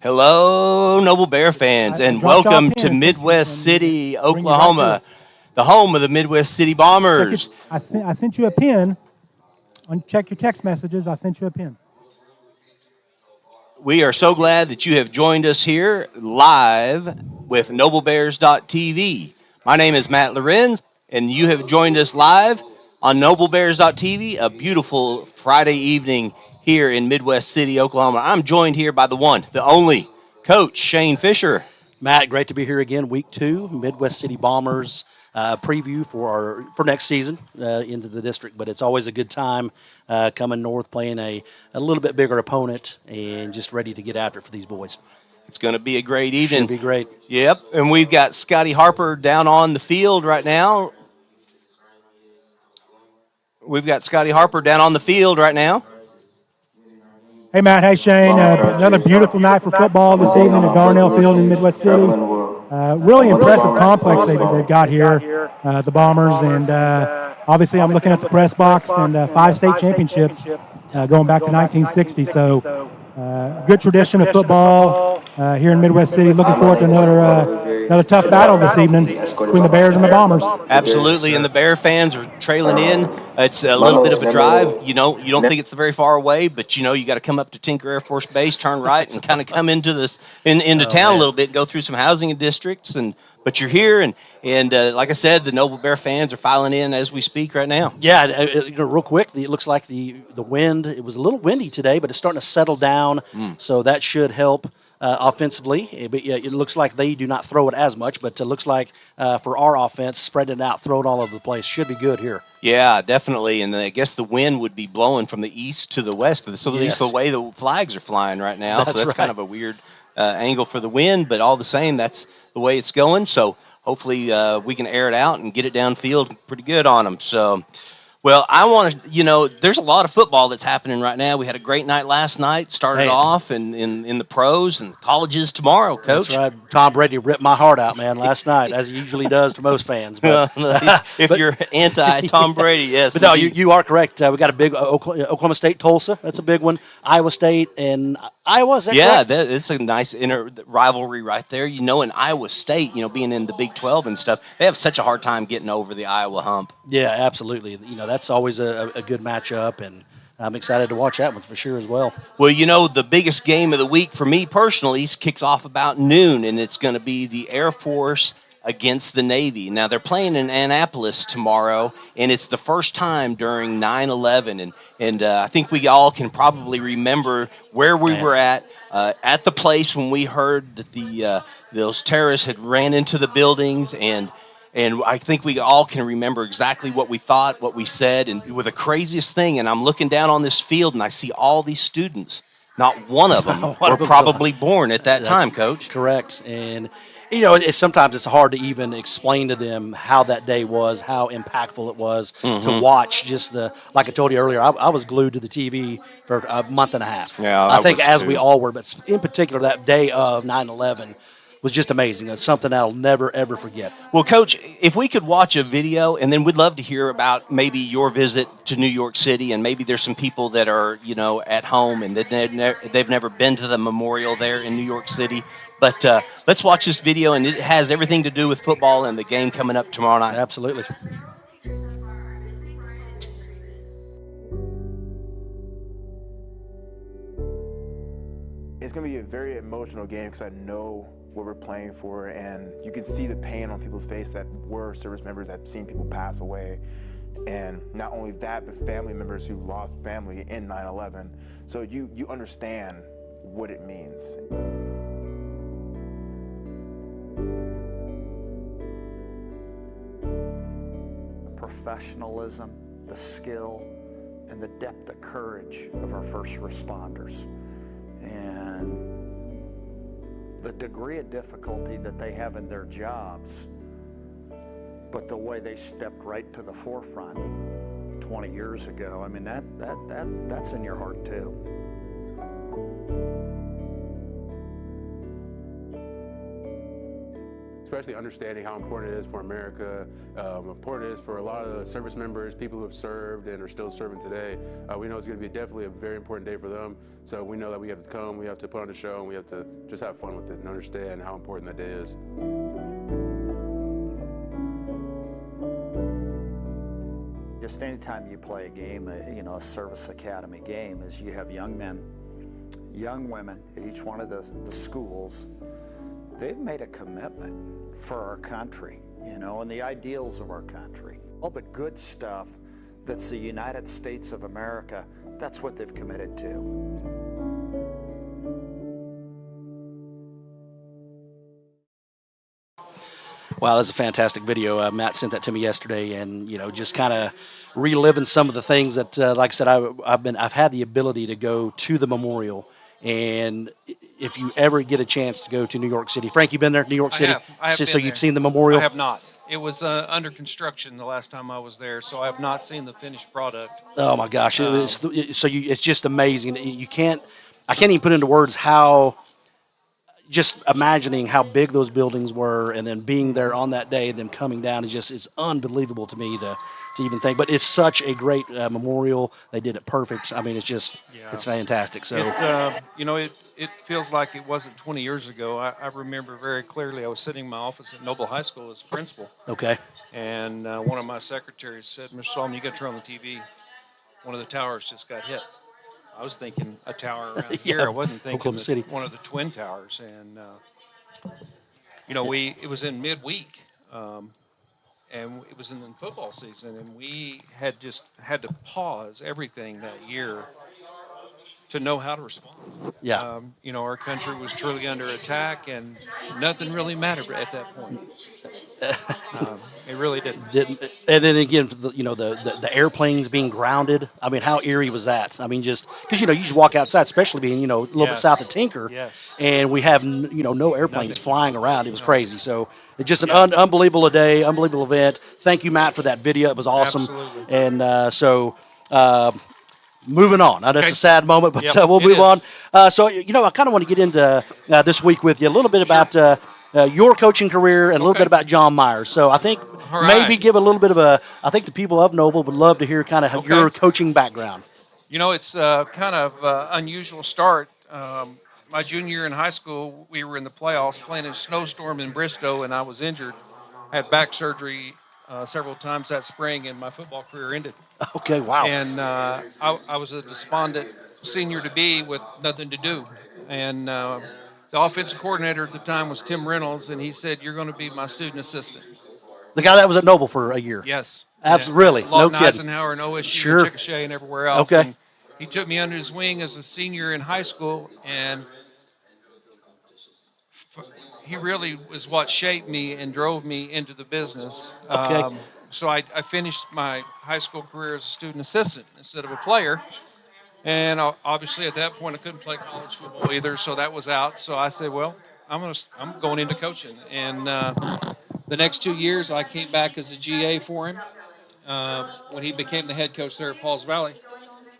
Hello, Noble Bear fans, I and dropped y'all a welcome to pin sent to you, Midwest and City, bring you right to Oklahoma, us. the home of the Midwest City Check your. Bombers. I sent you a pin. Check your text messages. I sent you a pin. We are so glad that you have joined us here live with NobleBears.tv. My name is Matt Lorenz, and you have joined us live on NobleBears.tv, a beautiful Friday evening here in Midwest City, Oklahoma. I'm joined here by the one, the only, Coach Shane Fisher. Matt, great to be here again. Week 2, Midwest City Bombers preview for next season into the district. But it's always a good time coming north, playing a little bit bigger opponent, and just ready to get after it for these boys. It's going to be a great evening. Should be great. Yep, and we've got Scotty Harper down on the field right now. Hey Matt. Hey Shane. Another beautiful night for football this evening at Darnell Field in Midwest City. Really impressive complex they've got here, the Bombers, and obviously I'm looking at the press box and 5 state championships going back to 1960. So good tradition of football here in Midwest City. Looking forward to another tough battle this evening between the Bears and the Bombers. Absolutely, and the Bear fans are trailing in. It's a little bit of a drive. You don't think it's very far away, but you got to come up to Tinker Air Force Base, turn right, and kind of come into town a little bit, go through some housing districts, but you're here, and like I said, the Noble Bear fans are filing in as we speak right now. Yeah, real quick, it looks like the wind, it was a little windy today, but it's starting to settle down, so that should help offensively. But yeah, it looks like they do not throw it as much, but it looks like for our offense, spreading it out, throw it all over the place, should be good here. Yeah, definitely, and I guess the wind would be blowing from the east to the west, so at least the way the flags are flying right now. So that's right. kind of a weird angle for the wind, but all the same, that's the way it's going. So hopefully we can air it out and get it downfield pretty good on them. So, well, I want to, there's a lot of football that's happening right now. We had a great night last night, started off in the pros and colleges tomorrow, Coach. That's right. Tom Brady ripped my heart out, man, last night, as he usually does to most fans. But, if you're anti-Tom Brady, yes. But no, you are correct. We got a big Oklahoma State, Tulsa. That's a big one. Iowa State and Iowa. Is that correct? It's a nice rivalry right there. In Iowa State, being in the Big 12 and stuff, they have such a hard time getting over the Iowa hump. Yeah, absolutely. That's always a good matchup, and I'm excited to watch that one for sure as well. Well, the biggest game of the week for me personally kicks off about noon, and it's going to be the Air Force against the Navy. Now, they're playing in Annapolis tomorrow, and it's the first time during 9/11, and I think we all can probably remember where we were at the place when we heard that those terrorists had ran into the buildings, and I think we all can remember exactly what we thought, what we said, and with the craziest thing, and I'm looking down on this field, and I see all these students. Not one of them were probably born at that time, Coach. Correct, and sometimes it's hard to even explain to them how that day was, how impactful it was to watch. Just like I told you earlier, I was glued to the TV for a month and a half. Yeah, I think as we all were, but in particular that day of 9/11 was just amazing. It's something I'll never, ever forget. Well, Coach, if we could watch a video, and then we'd love to hear about maybe your visit to New York City, and maybe there's some people that are, at home and that they've never been to the memorial there in New York City. But let's watch this video, and it has everything to do with football and the game coming up tomorrow night. Absolutely. It's going to be a very emotional game because I know what we're playing for, and you can see the pain on people's face that were service members that have seen people pass away. And not only that, but family members who lost family in 9/11. So you understand what it means. Professionalism, the skill, and the depth of courage of our first responders. And the degree of difficulty that they have in their jobs, but the way they stepped right to the forefront 20 years ago, I mean, that's in your heart too. especially understanding how important it is for America, important it is for a lot of the service members, people who have served and are still serving today. We know it's going to be definitely a very important day for them. So we know that we have to come, we have to put on a show, and we have to just have fun with it and understand how important that day is. Just anytime you play a game, a service academy game, is you have young men, young women at each one of the schools. They've made a commitment for our country, and the ideals of our country. All the good stuff that's the United States of America, that's what they've committed to. Wow, that's a fantastic video. Matt sent that to me yesterday, and just kind of reliving some of the things that, like I said, I've had the ability to go to the memorial. And if you ever get a chance to go to New York City, Frank, you've been there, New York City. I have so been you've there. seen the memorial. I have not. It was under construction the last time I was there, so I have not seen the finished product. Oh my gosh! It's just amazing. I can't even put into words how. Just imagining how big those buildings were, and then being there on that day, and them coming down it's unbelievable to me to even think. But it's such a great memorial. They did it perfect. I mean, it's fantastic. So it feels like it wasn't 20 years ago. I remember very clearly. I was sitting in my office at Noble High School as a principal. Okay. And one of my secretaries said, "Mr. Solomon, you got to turn on the TV. One of the towers just got hit." I was thinking a tower around here. I wasn't thinking one of the twin towers. And it was in midweek, and it was in the football season, and we had to pause everything that year to know how to respond. Yeah. Our country was truly under attack, and nothing really mattered at that point. It really didn't. And then again, the airplanes being grounded. I mean, how eerie was that? I mean, just because you just walk outside, especially being a little bit south of Tinker, yes, and we have no airplanes flying around. It was crazy. So it's just an unbelievable day, unbelievable event. Thank you, Matt, for that video. It was awesome. Absolutely. And moving on. Now, that's a sad moment, but we'll move on. So I kind of want to get into this week with you a little bit about your coaching career and a little bit about John Myers. So I think maybe give a little bit of I think the people of Noble would love to hear kind of your coaching background. It's kind of unusual start. My junior year in high school, we were in the playoffs playing in a snowstorm in Bristow, and I was injured. I had back surgery several times that spring, and my football career ended. Okay, wow. And I was a despondent senior to be with nothing to do. And the offensive coordinator at the time was Tim Reynolds, and he said, "You're going to be my student assistant." The guy that was at Noble for a year. Yes. Absolutely. Really? Lawton No kidding. Eisenhower and OSU Sure. and Chickasha and everywhere else. Okay. And he took me under his wing as a senior in high school, and he really was what shaped me and drove me into the business. Okay. So I finished my high school career as a student assistant instead of a player. And obviously at that point I couldn't play college football either, so that was out. So I said, well, I'm going into coaching. And the next 2 years I came back as a GA for him when he became the head coach there at Pauls Valley.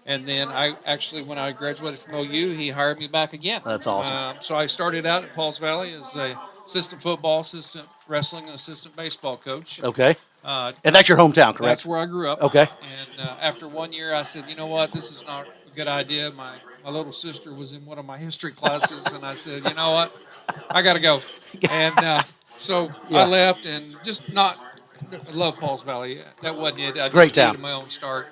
And then when I graduated from OU, he hired me back again. That's awesome. So I started out at Pauls Valley as a assistant football, assistant wrestling, and assistant baseball coach. Okay. And that's your hometown, correct? That's where I grew up. Okay. And after 1 year, I said, you know what, this is not a good idea. My little sister was in one of my history classes, and I said, you know what, I got to go. And so I left, and I love Pauls Valley. That wasn't it. I just Great town. needed my own start.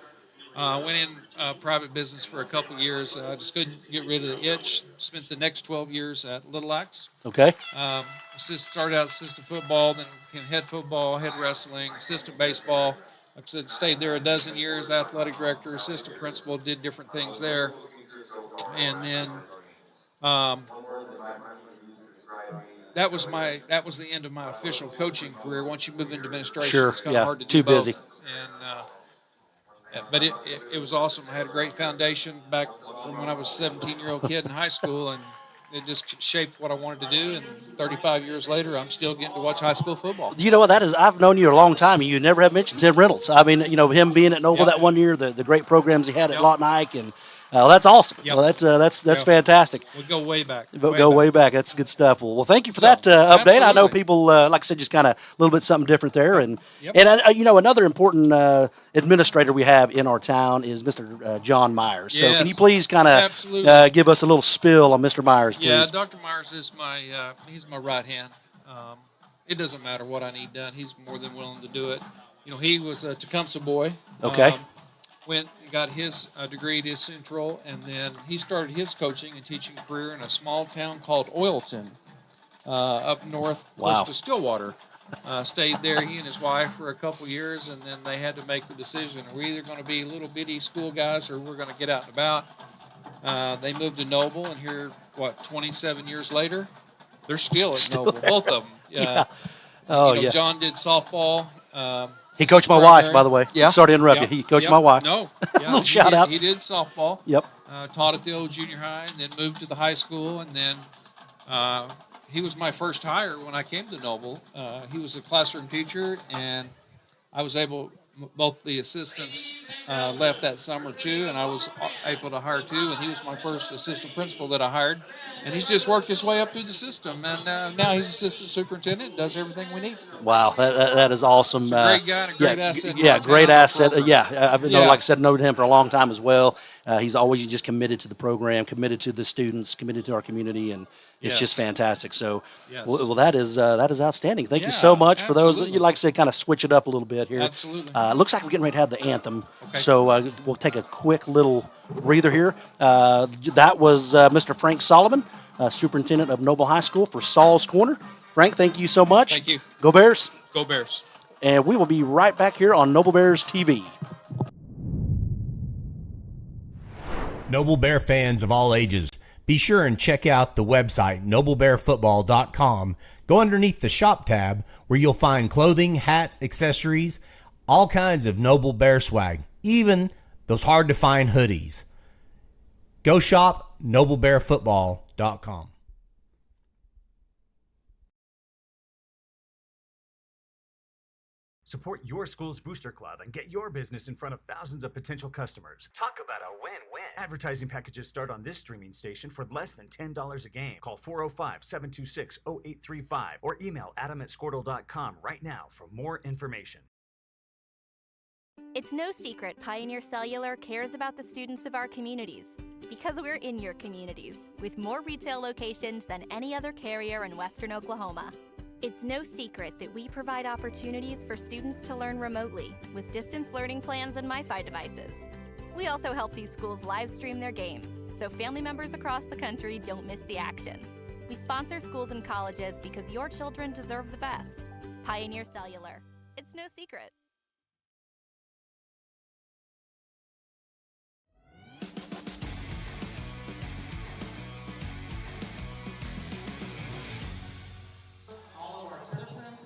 Went in private business for a couple of years. I just couldn't get rid of the itch. Spent the next 12 years at Little Axe. Okay. Started out assistant football, then became head football, head wrestling, assistant baseball. Like I said, stayed there a dozen years, athletic director, assistant principal, did different things there. And then that was the end of my official coaching career. Once you move into administration, it's kind of hard to do too both. busy. But it was awesome. I had a great foundation back from when I was a 17-year-old kid in high school, and it just shaped what I wanted to do. And 35 years later, I'm still getting to watch high school football. You know what that is? I've known you a long time, and you never have mentioned Tim Reynolds. I mean, him being at Noble that 1 year, the great programs he had at Lawton Ike, and That's awesome. Yep. Well, that's Yeah. fantastic. We go way back. Go way back. That's good stuff. Well, thank you for So, that update. I know absolutely. people, like I said, just kind of a little bit something different there. And Yep. another important administrator we have in our town is Mr. John Myers. So can you Yes. please kind of Absolutely. give us a little spill on Mr. Myers, please? Yeah, Dr. Myers is he's my right hand. It doesn't matter what I need done. He's more than willing to do it. He was a Tecumseh boy. Okay. Went and got his degree at Central, and then he started his coaching and teaching career in a small town called Oilton, up north, close Wow. to Stillwater. Stayed there, he and his wife, for a couple years, and then they had to make the decision: we're either going to be little bitty school guys, or we're going to get out and about. They moved to Noble, and here, 27 years later, they're still at Noble, both of them. Yeah. Oh, yeah. John did softball. He coached my primary. wife, by the way. Yeah. Sorry to interrupt Yep, you. He coached yep. my wife. No. Yeah, Little shout out. He did softball. Yep. Taught at the old junior high, and then moved to the high school, and then he was my first hire when I came to Noble. He was a classroom teacher, and I was able. Both the assistants left that summer too, and I was able to hire two. And he was my first assistant principal that I hired, and he's just worked his way up through the system. And now he's assistant superintendent and does everything we need. Wow, that is awesome. He's a great guy and a great asset to our great town and asset. program. I've Yeah. like I said, known him for a long time as well. He's always just committed to the program, committed to the students, committed to our community, and it's Yes. just fantastic. So, Yes. well, that is outstanding. Thank you Yeah, so much for those. absolutely. You like I said, kind of switch it up a little bit here. Absolutely. It looks like we're getting ready to have the anthem. Okay. So we'll take a quick little breather here. That was Mr. Frank Solomon, superintendent of Noble High School, for Saul's Corner. Frank, thank you so much. Thank you. Go Bears. Go Bears. And we will be right back here on Noble Bears TV. Noble Bear fans of all ages, be sure and check out the website noblebearfootball.com. Go underneath the shop tab where you'll find clothing, hats, accessories, all kinds of Noble Bear swag, even those hard to find hoodies. Go shop noblebearfootball.com. Support your school's booster club and get your business in front of thousands of potential customers. Talk about a win-win. Advertising packages start on this streaming station for less than $10 a game. Call 405-726-0835 or email adam@squirtle.com right now for more information. It's no secret Pioneer Cellular cares about the students of our communities because we're in your communities with more retail locations than any other carrier in Western Oklahoma. It's no secret that we provide opportunities for students to learn remotely with distance learning plans and MiFi devices. We also help these schools live stream their games, so family members across the country don't miss the action. We sponsor schools and colleges because your children deserve the best. Pioneer Cellular. It's no secret.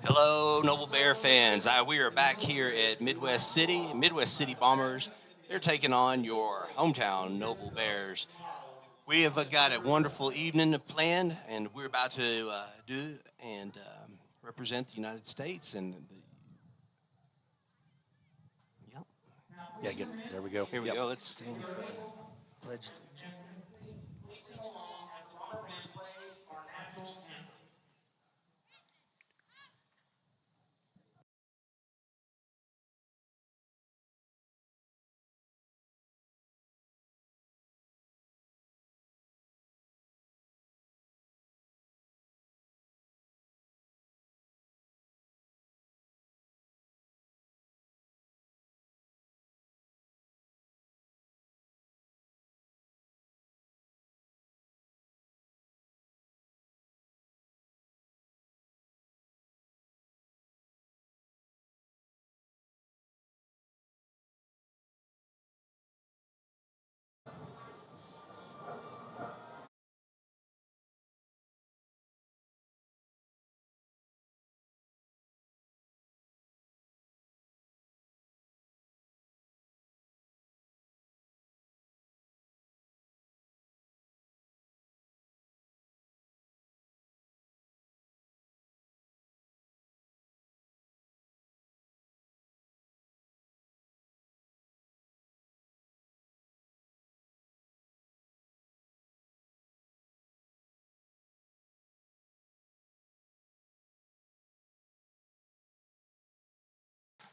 Hello, Noble Bear fans. We are back here at Midwest City. Midwest City Bombers. They're taking on your hometown Noble Bears. We have got a wonderful evening planned, and we're about to do and represent the United States. And yep. Yeah, good. There we go. Here we Yep. go. Let's stand for the pledge.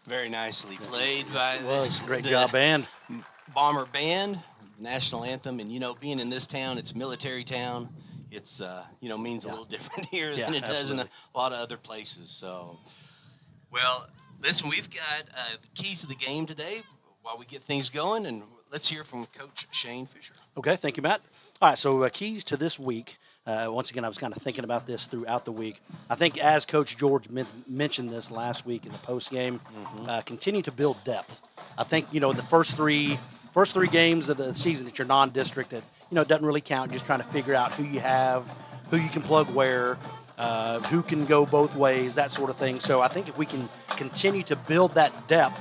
Very nicely played by It was. Great the job, band. Bomber Band, national anthem. And, being in this town, it's a military town. It's, means a little different here Yeah, than it does in a absolutely. lot of other places. So, well, listen, we've got the keys to the game today while we get things going. And let's hear from Coach Shane Fisher. Okay, thank you, Matt. All right, so keys to this week. Once again, I was kind of thinking about this throughout the week. I think as Coach George mentioned this last week in the post game, continue to build depth. I think the first three games of the season that you're non-district, that doesn't really count. Just trying to figure out who you have, who you can plug where, who can go both ways, that sort of thing. So I think if we can continue to build that depth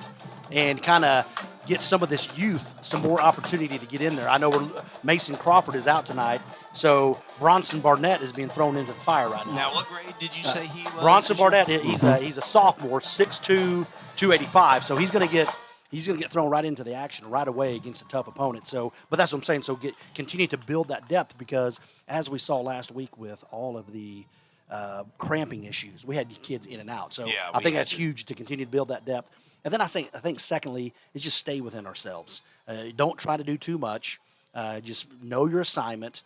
and kind of get some of this youth some more opportunity to get in there. I know Mason Crawford is out tonight, so Bronson Barnett is being thrown into the fire right now. Now, what grade did you say he was? Bronson Barnett, he's a sophomore, 6'2", 285, so he's going to get thrown right into the action right away against a tough opponent. So, but that's what I'm saying. So continue to build that depth, because as we saw last week with all of the cramping issues, we had kids in and out. So Yeah, I we think had that's to. huge to continue to build that depth. And then I think secondly is just stay within ourselves. Don't try to do too much. Just know your assignment.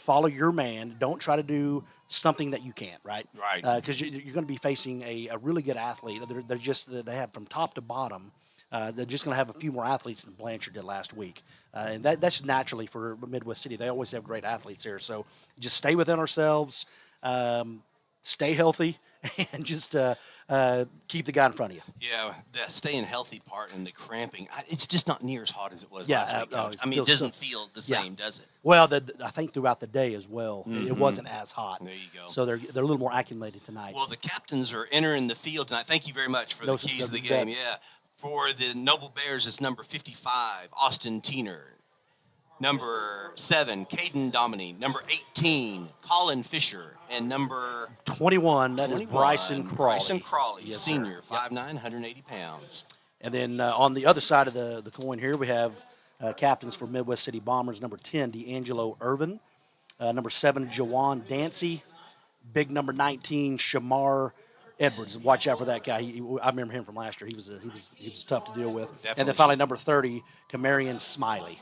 Follow your man. Don't try to do something that you can't. Right. Right. Because you're going to be facing a really good athlete. They have from top to bottom. They're just going to have a few more athletes than Blanchard did last week. And that's naturally for Midwest City. They always have great athletes here. So just stay within ourselves, stay healthy, and just keep the guy in front of you. Yeah, the staying healthy part and the cramping, it's just not near as hot as it was Yeah, last week, Coach. I mean, it feels doesn't so- feel the yeah. same, does it? Well, I think throughout the day as well, it Mhm. wasn't as hot. There you go. So they're a little more acclimated tonight. Well, the captains are entering the field tonight. Thank you very much for the Those- keys to the that- game. Yeah. For the Noble Bears, it's number 55, Austin Teener. Number 7, Caden Dominy. Number 18, Colin Fisher. And number 21, that is 21, Bryson Crawley. Bryson Crawley, Yes, sir. senior, Yep. 5'9", 180 pounds. And then on the other side of the coin here, we have captains for Midwest City Bombers, number 10, D'Angelo Irvin. Number 7, Jawan Dancy. Big number 19, Shamar Edwards. Watch out for that guy. I remember him from last year. He was tough to deal with. And Definitely. then finally, number 30, Kamarian Smiley.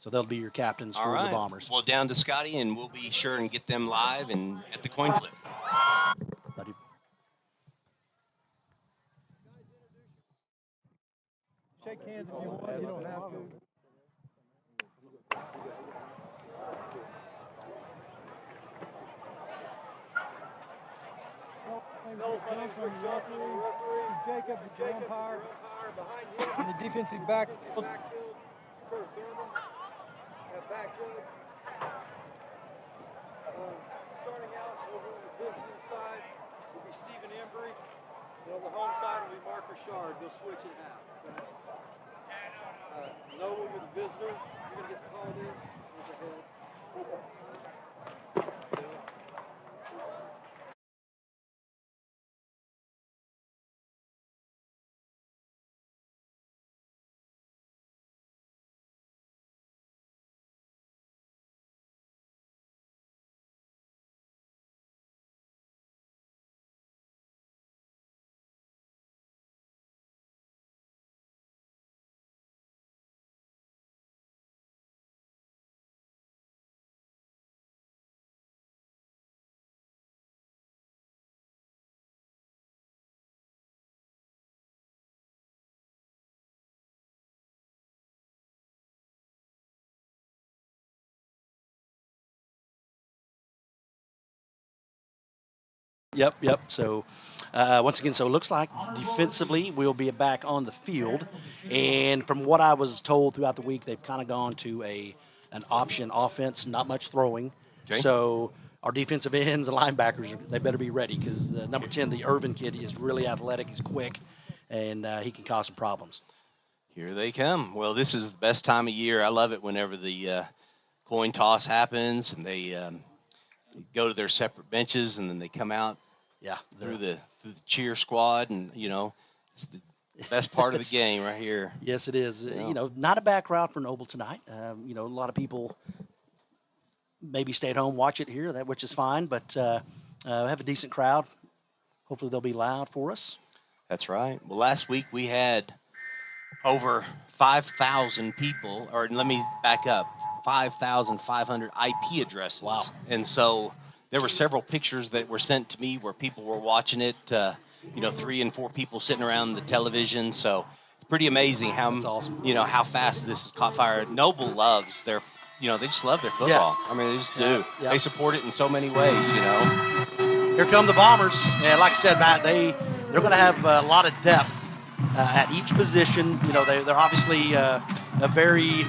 So they'll be your captains All for right. the Bombers. Well, down to Scotty, and we'll be sure and get them live and at the coin flip. Shake hands if you want. You don't have to. Jacob, the umpire, and the defensive back. Starting out over on the visiting side will be Stephen Embry, and on the home side will be Mark Richard. They'll switch it out. Noble with the visitors. You're going to get the call this. What's ahead? Yep. So once again, so it looks like defensively we'll be back on the field. And from what I was told throughout the week, they've kind of gone to an option offense, not much throwing. Okay. So our defensive ends and linebackers, they better be ready, because the number 10, the Irvin kid, is really athletic. He's quick, and he can cause some problems. Here they come. Well, this is the best time of year. I love it whenever the coin toss happens and they go to their separate benches and then they come out Yeah. through the cheer squad, and it's the best part of the game right here. Yes, it is. Yeah. Not a bad crowd for Noble tonight. A lot of people maybe stay at home, watch it here, which is fine. But have a decent crowd. Hopefully they'll be loud for us. That's right. Well, last week we had over 5,000 people, or let me back up, 5,500 IP addresses. Wow. And so there were several pictures that were sent to me where people were watching it, 3 and 4 people sitting around the television. So it's pretty amazing how, That's awesome. how fast this has caught fire. Noble loves their, they just love their football. I mean, they just do. Yeah. They support it in so many ways, Here come the Bombers. And like I said, Matt, they're going to have a lot of depth at each position. They're obviously a very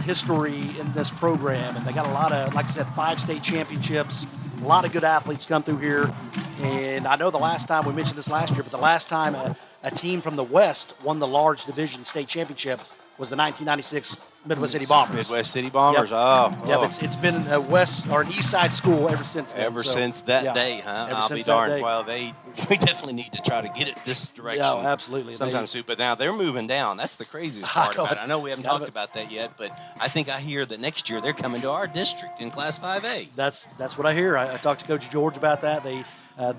history in this program, and they got a lot of, like I said, 5 state championships. A lot of good athletes come through here. And I know the last time, we mentioned this last year, but the last time a team from the West won the large division state championship was the 1996 Midwest City Bombers. Midwest City Bombers. Yep. Oh. Yeah, but it's been a west or an east side school ever since then. Ever since that day, huh? I'll be darned. Well, we definitely need to try to get it this direction. Yeah, absolutely. Sometime soon. But now they're moving down. That's the craziest part about it. I know we haven't talked about that yet, but I think I hear that next year they're coming to our district in Class 5A. That's what I hear. I talked to Coach George about that.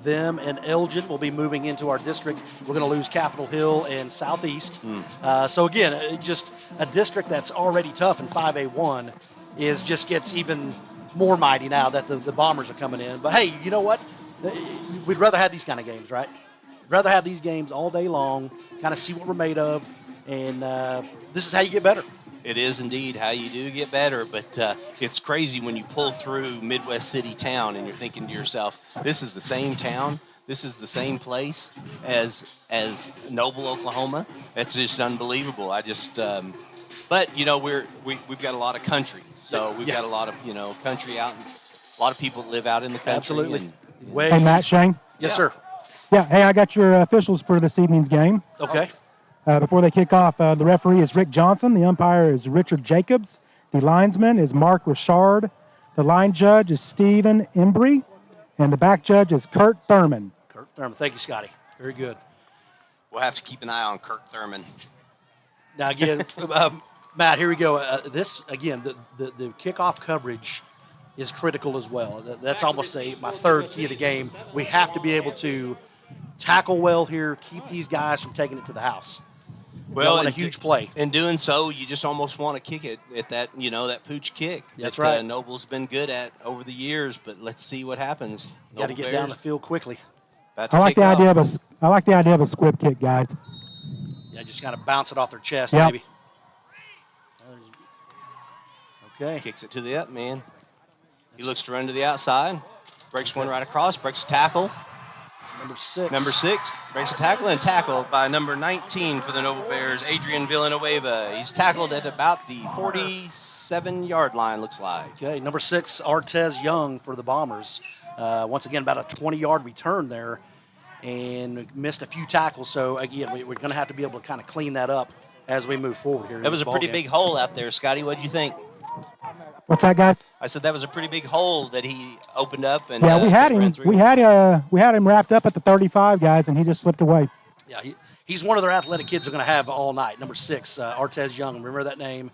Them and Elgin will be moving into our district. We're going to lose Capitol Hill and Southeast. So again, just a district that's already tough in 5A1 just gets even more mighty now that the Bombers are coming in. But hey, you know what? We'd rather have these kind of games, right? We'd rather have these games all day long, kind of see what we're made of, and this is how you get better. It is indeed how you do get better, but it's crazy when you pull through Midwest City town and you're thinking to yourself, this is the same town, this is the same place as Noble, Oklahoma. That's just unbelievable. But we've got a lot of country, so we've got a lot of country out, and a lot of people that live out in the country. Absolutely. Hey, Matt, Shane. Yes, sir. Yeah. Hey, I got your officials for this evening's game. Okay. Before they kick off, the referee is Rick Johnson. The umpire is Richard Jacobs. The linesman is Mark Richard. The line judge is Stephen Embry. And the back judge is Kurt Thurman. Kurt Thurman. Thank you, Scotty. Very good. We'll have to keep an my on Kurt Thurman. Now, again, Matt, here we go. This, again, the kickoff coverage is critical as well. That's almost my third key of the game. We have to be able to tackle well here, keep these guys from taking it to the house. Well, a huge play. In doing so, you just almost want to kick it at that, that pooch kick. That's that, right. Noble's been good at over the years, but let's see what happens. Got to get down the field quickly. I like the idea of a squib kick, guys. Yeah, just kind of bounce it off their chest, Yep. maybe. Okay. Kicks it to the up man. He looks to run to the outside, breaks one right across, breaks a tackle. Number 6 breaks a tackle and tackled by number 19 for the Noble Bears, Adrian Villanueva. He's tackled at about the 47-yard line, looks like. Okay, number 6, Artez Young for the Bombers. Once again, about a 20-yard return there and missed a few tackles. So, again, we're going to have to be able to kind of clean that up as we move forward here. That was a pretty big hole out there, Scotty. What did you think? What's that, guys? I said that was a pretty big hole that he opened up. And yeah, we had him. We had him wrapped up at the 35, guys, and he just slipped away. Yeah, he's one of their athletic kids they're going to have all night. Number 6, Artez Young. Remember that name?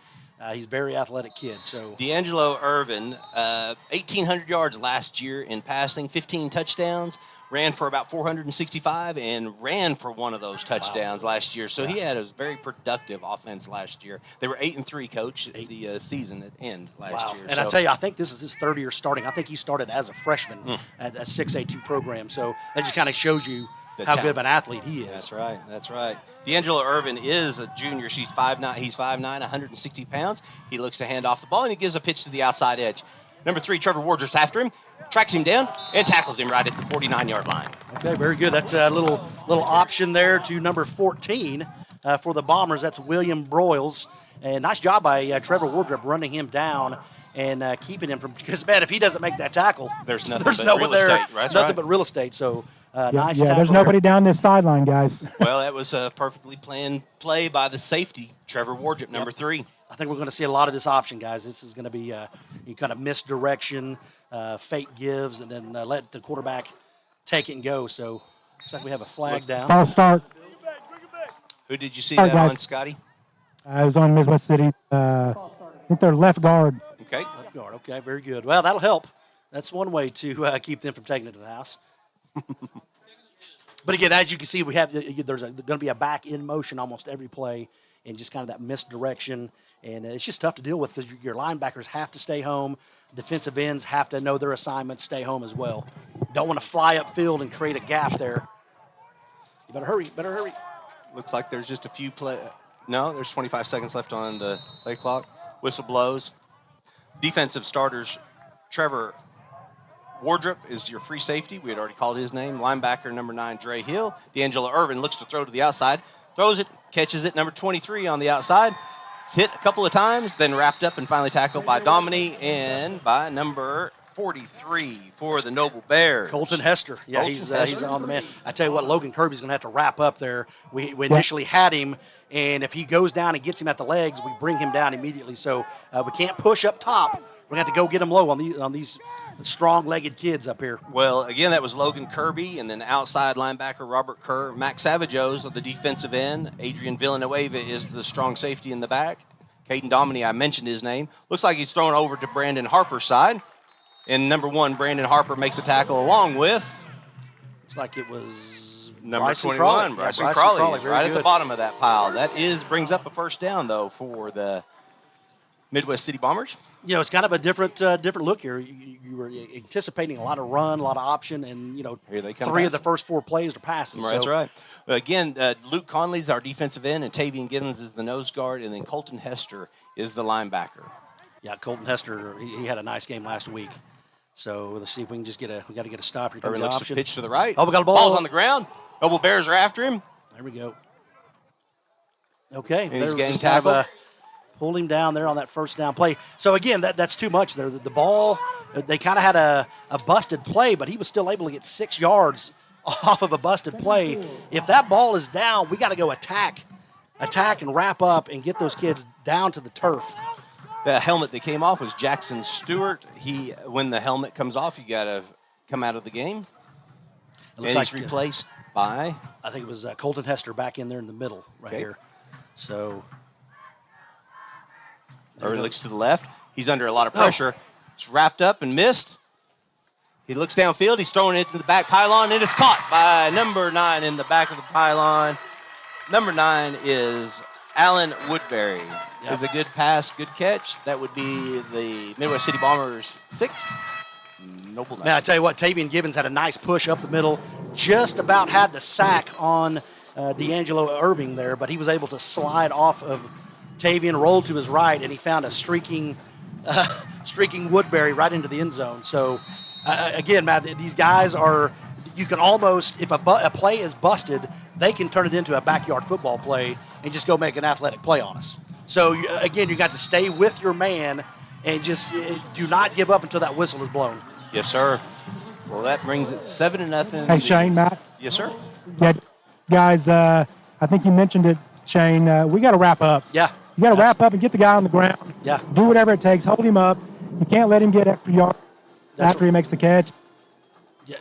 He's a very athletic kid. So D'Angelo Irvin, 1,800 yards last year in passing, 15 touchdowns. Ran for about 465 and ran for one of those touchdowns last year. So he had a very productive offense last year. They were 8-3, Coach, at the season at end last year. And I tell you, I think this is his third year starting. I think he started as a freshman at a 6A2 program. So that just kind of shows you how good of an athlete he is. That's right. D'Angelo Irvin is a junior. He's 5'9", 160 pounds. He looks to hand off the ball, and he gives a pitch to the outside edge. Number 3, Trevor Wardrow's after him, tracks him down, and tackles him right at the 49-yard line. Okay, very good. That's a little option there to number 14 for the Bombers. That's William Broyles. And nice job by Trevor Wardrow running him down and keeping him from – because, man, if he doesn't make that tackle, there's nothing but real estate. Nothing but real estate. So, nice tackle. Yeah, there's nobody down this sideline, guys. Well, that was a perfectly planned play by the safety, Trevor Wardrow, number 3. I think we're going to see a lot of this option, guys. This is going to be you kind of misdirection, fake gives, and then let the quarterback take it and go. So looks like we have a flag down. False start. Who did you see that on, Scotty? I was on Midwest City. I think they're left guard. Okay. Left guard. Okay, very good. Well, that'll help. That's one way to keep them from taking it to the house. But again, as you can see, there's going to be a back in motion almost every play, and just kind of that misdirection, and it's just tough to deal with because your linebackers have to stay home, defensive ends have to know their assignments, stay home as well. Don't want to fly upfield and create a gap there. You better hurry, Looks like there's just a few No, there's 25 seconds left on the play clock. Whistle blows. Defensive starters, Trevor Wardrop is your free safety. We had already called his name. Linebacker number 9, Dre Hill. D'Angelo Irvin looks to throw to the outside. Throws it, catches it. Number 23 on the outside. It's hit a couple of times, then wrapped up and finally tackled by Domini and by number 43 for the Noble Bears. Colton Hester. Yeah, Colton he's Hester. on the man. I tell you what, Logan Kirby's going to have to wrap up there. We initially had him, and if he goes down and gets him at the legs, we bring him down immediately. So we can't push up top. We're going to have to go get him low on these strong-legged kids up here. Well, again, that was Logan Kirby, and then outside linebacker Robert Kerr. Max Savageos on the defensive end. Adrian Villanueva is the strong safety in the back. Caden Domini, I mentioned his name. Looks like he's thrown over to Brandon Harper's side. And number 1, Brandon Harper makes a tackle along with Looks like it was number Bryson 21, Crawley. Bryson Yeah, Crawley is very right at the good. bottom of that pile. That brings up a first down, though, for the Midwest City Bombers. You know, it's kind of a different look here. You were anticipating a lot of run, a lot of option, and, Here they come 3 of the passing. first 4 plays are passes. That's So, right. But again, Luke Conley's our defensive end, and Tavian Gibbons is the nose guard, and then Colton Hester is the linebacker. Yeah, Colton Hester, he had a nice game last week. So let's see if we can just we got to get a stop. Here comes Irvin the looks to option. pitch to the right. Oh, we got a ball. Ball's on the ground. Noble Bears are after him. There we go. Okay. And he's there getting just kind of, tackled. pulled him down there on that first down play. So, again, that's too much there. The ball, they kind of had a busted play, but he was still able to get 6 yards off of a busted play. If that ball is down, we got to go attack and wrap up and get those kids down to the turf. The helmet that came off was Jackson Stewart. When the helmet comes off, you got to come out of the game. It looks And he's like replaced by I think it was Colton Hester back in there in the middle right Okay. here. So Irvin looks to the left. He's under a lot of pressure. It's wrapped up and missed. He looks downfield. He's throwing it to the back pylon, and it's caught by number 9 in the back of the pylon. Number 9 is Alan Woodbury. It was a good pass, good catch. That would be the Midwest City Bombers 6. Noble 9. Man, I tell you what, Tavian Gibbons had a nice push up the middle, just about had the sack on D'Angelo Irving there, but he was able to slide off of Tavian, roll to his right, and he found a streaking Woodbury right into the end zone. So, again, Matt, these guys are, you can almost, if a play is busted, they can turn it into a backyard football play and just go make an athletic play on us. So, again, you got to stay with your man and just do not give up until that whistle is blown. Yes, sir. Well, that brings it 7-0. Hey, Shane, Matt. Yes, sir. Yeah, guys, I think you mentioned it, Shane. We got to wrap up. Yeah. You got to wrap up and get the guy on the ground. Yeah. Do whatever it takes. Hold him up. You can't let him get extra yards after he makes the catch. Yeah.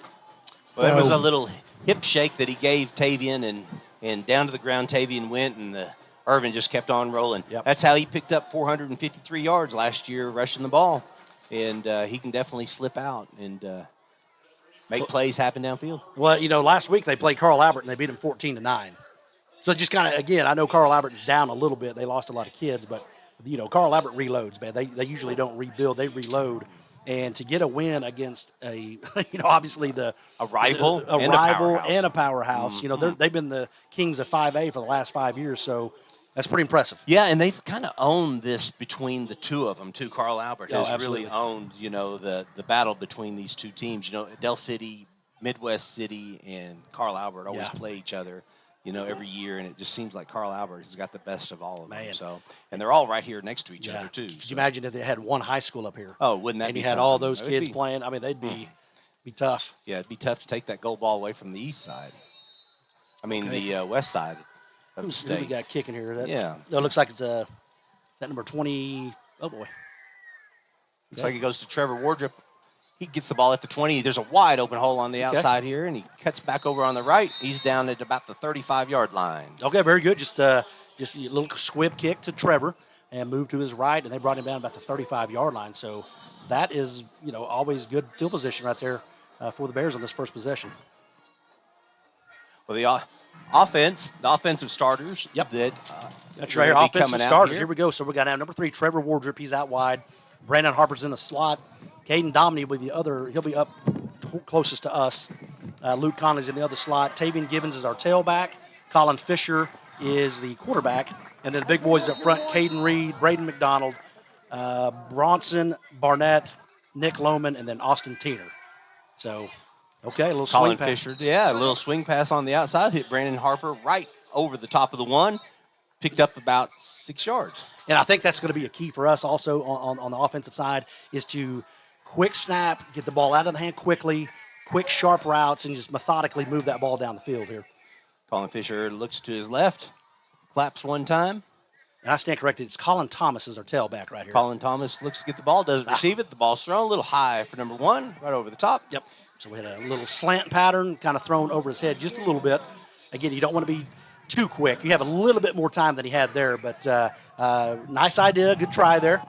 Well, there was So- a little hip shake that he gave Tavian, and down to the ground Tavian went, and Irvin just kept on rolling. Yep. That's how he picked up 453 yards last year rushing the ball. And he can definitely slip out and make plays happen downfield. Well, last week they played Carl Albert and they beat them 14-9. So just kind of, again, I know Carl Albert is down a little bit. They lost a lot of kids, but, Carl Albert reloads, man. They usually don't rebuild. They reload. And to get a win against obviously A rival a and rival a powerhouse. and a powerhouse. They've been the kings of 5A for the last 5 years, so that's pretty impressive. Yeah, and they've kind of owned this between the two of them, too. Carl Albert Oh, has absolutely. really owned, the battle between these two teams. Del City, Midwest City, and Carl Albert always Yeah. play each other, every year, and it just seems like Carl Albert has got the best of all of them. Man. So, and they're all right here next to each Yeah. other, too. Could so. you imagine if they had one high school up here? Oh, wouldn't that and be you had all something? those That would kids be- playing. I mean, they'd be tough. Yeah, it'd be tough to take that goal ball away from the east side. I mean, Okay. the west side of the Who we state. got kicking here? Yeah. It looks like it's that number 20. Oh, boy. Looks like it goes to Trevor Wardrop. He gets the ball at the 20. There's a wide open hole on the outside here, and he cuts back over on the right. He's down at about the 35-yard line. Okay, very good. Just a little squib kick to Trevor and moved to his right, and they brought him down about the 35-yard line. So that is, always good field position right there for the Bears on this first possession. Well, the offensive starters Yep. that That's will right here. be Offensive coming out starters. here. Here we go. So we're going to have number 3, Trevor Wardrop. He's out wide. Brandon Harper's in the slot. Caden Domney will be the other. He'll be up closest to us. Luke Conley's in the other slot. Tavian Givens is our tailback. Colin Fisher is the quarterback. And then the big boys up front, Caden Reed, Braden McDonald, Bronson Barnett, Nick Lohman, and then Austin Teener. So, okay, a little Colin swing pass. Fisher, yeah, a little swing pass on the outside, hit Brandon Harper right over the top of the one, picked up about 6 yards. And I think that's going to be a key for us also on the offensive side is to quick snap, get the ball out of the hand quickly, quick sharp routes, and just methodically move that ball down the field here. Colin Fisher looks to his left, claps one time. And I stand corrected. It's Colin Thomas is our tailback right here. Colin Thomas looks to get the ball, doesn't receive it. The ball's thrown a little high for number 1, right over the top. Yep. So we had a little slant pattern kind of thrown over his head just a little bit. Again, you don't want to be too quick. You have a little bit more time than he had there, but nice idea, good try there.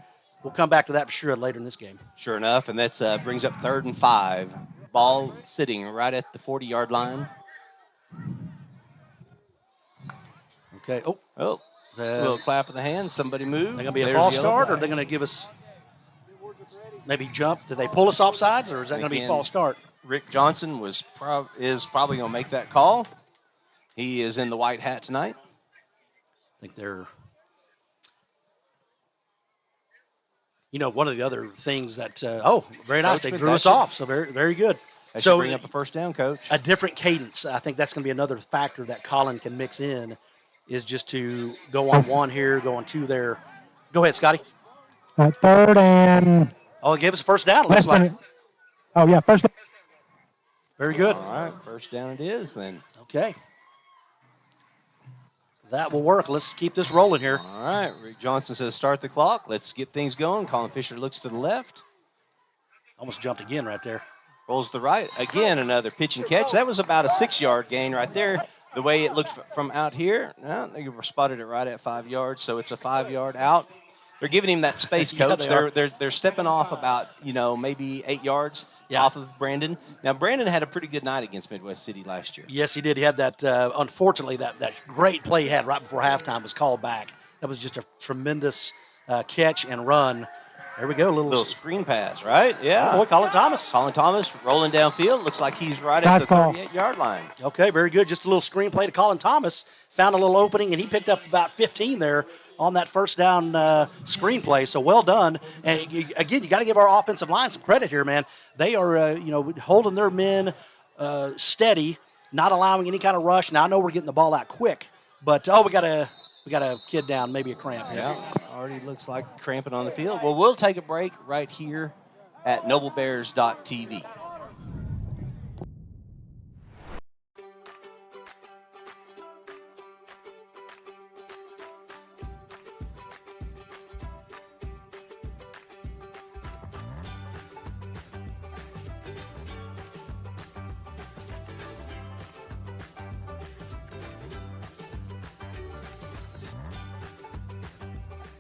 We'll come back to that for sure later in this game. Sure enough, and that brings up 3rd and 5. Ball sitting right at the 40-yard line. Okay. Oh, a little clap of the hand. Somebody move. They're going to be a There's false the yellow start, or flag. they're going to give us maybe jump? Did they pull us off sides, or is that going to be Again, false start? Rick Johnson is probably going to make that call. He is in the white hat tonight. I think they're, one of the other things that, very nice. They Coach, drew us that should- off, so very, very good. That So should bring up a first down, Coach. a different cadence. I think that's going to be another factor that Colin can mix in is just to go on 1 here, go on 2 there. Go ahead, Scotty. 3rd and Oh, it gave us a first down. It less looks than. like. Oh yeah, first. Very good. All right, first down it is then. Okay. That will work. Let's keep this rolling here. All right, Rick Johnson says start the clock. Let's get things going. Colin Fisher looks to the left, Almost jumped again right there. rolls to the right. Again, another pitch and catch. That was about a 6-yard gain right there. The way it looks from out here, they spotted it right at 5 yards, so it's a 5-yard out. They're giving him that space, Yeah, Coach. they are. They're stepping off about maybe 8 yards Yeah. off of Brandon. Now Brandon had a pretty good night against Midwest City last year. Yes, he did. He had that, unfortunately, that great play he had right before halftime was called back. That was just a tremendous catch and run. There we go. Little screen pass, right? Yeah. Oh, boy, Colin Thomas. Colin Thomas rolling downfield. Looks like he's right Nice at the call. 38-yard line. Okay, very good. Just a little screen play to Colin Thomas. Found a little opening, and he picked up about 15 there on that first down screen play. So well done. And again, you got to give our offensive line some credit here, man. They are, holding their men steady, not allowing any kind of rush. Now I know we're getting the ball out quick, but we got a kid down, maybe a cramp here. Yeah, already looks like cramping on the field. Well, we'll take a break right here at noblebears.tv.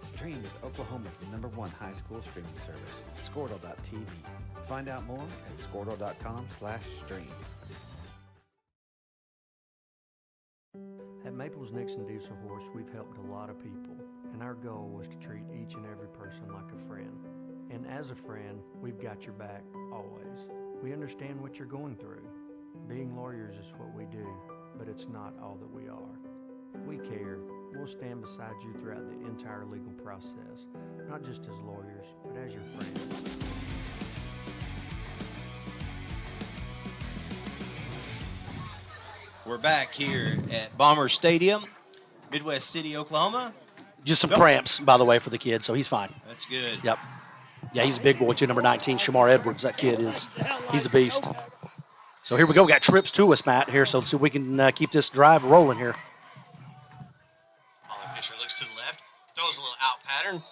Stream with Oklahoma's #1 high school streaming service, Squirtle.tv. Find out more at squirtle.com/stream. At Maples Nixon Diesel Horse, we've helped a lot of people, and our goal was to treat each and every person like a friend. And as a friend, we've got your back always. We understand what you're going through. Being lawyers is what we do, but it's not all that we are. We care. We'll stand beside you throughout the entire legal process, not just as lawyers, but as your friends. We're back here at Bomber Stadium, Midwest City, Oklahoma. Just some cramps, by the way, for the kid, so he's fine. That's good. Yep. Yeah, he's a big boy, too, number 19, Shamar Edwards. That kid he's a beast. So here we go. We got trips to us, Matt, here, so let's see if we can keep this drive rolling here. Colin Fisher looks to the left, throws a little out pattern.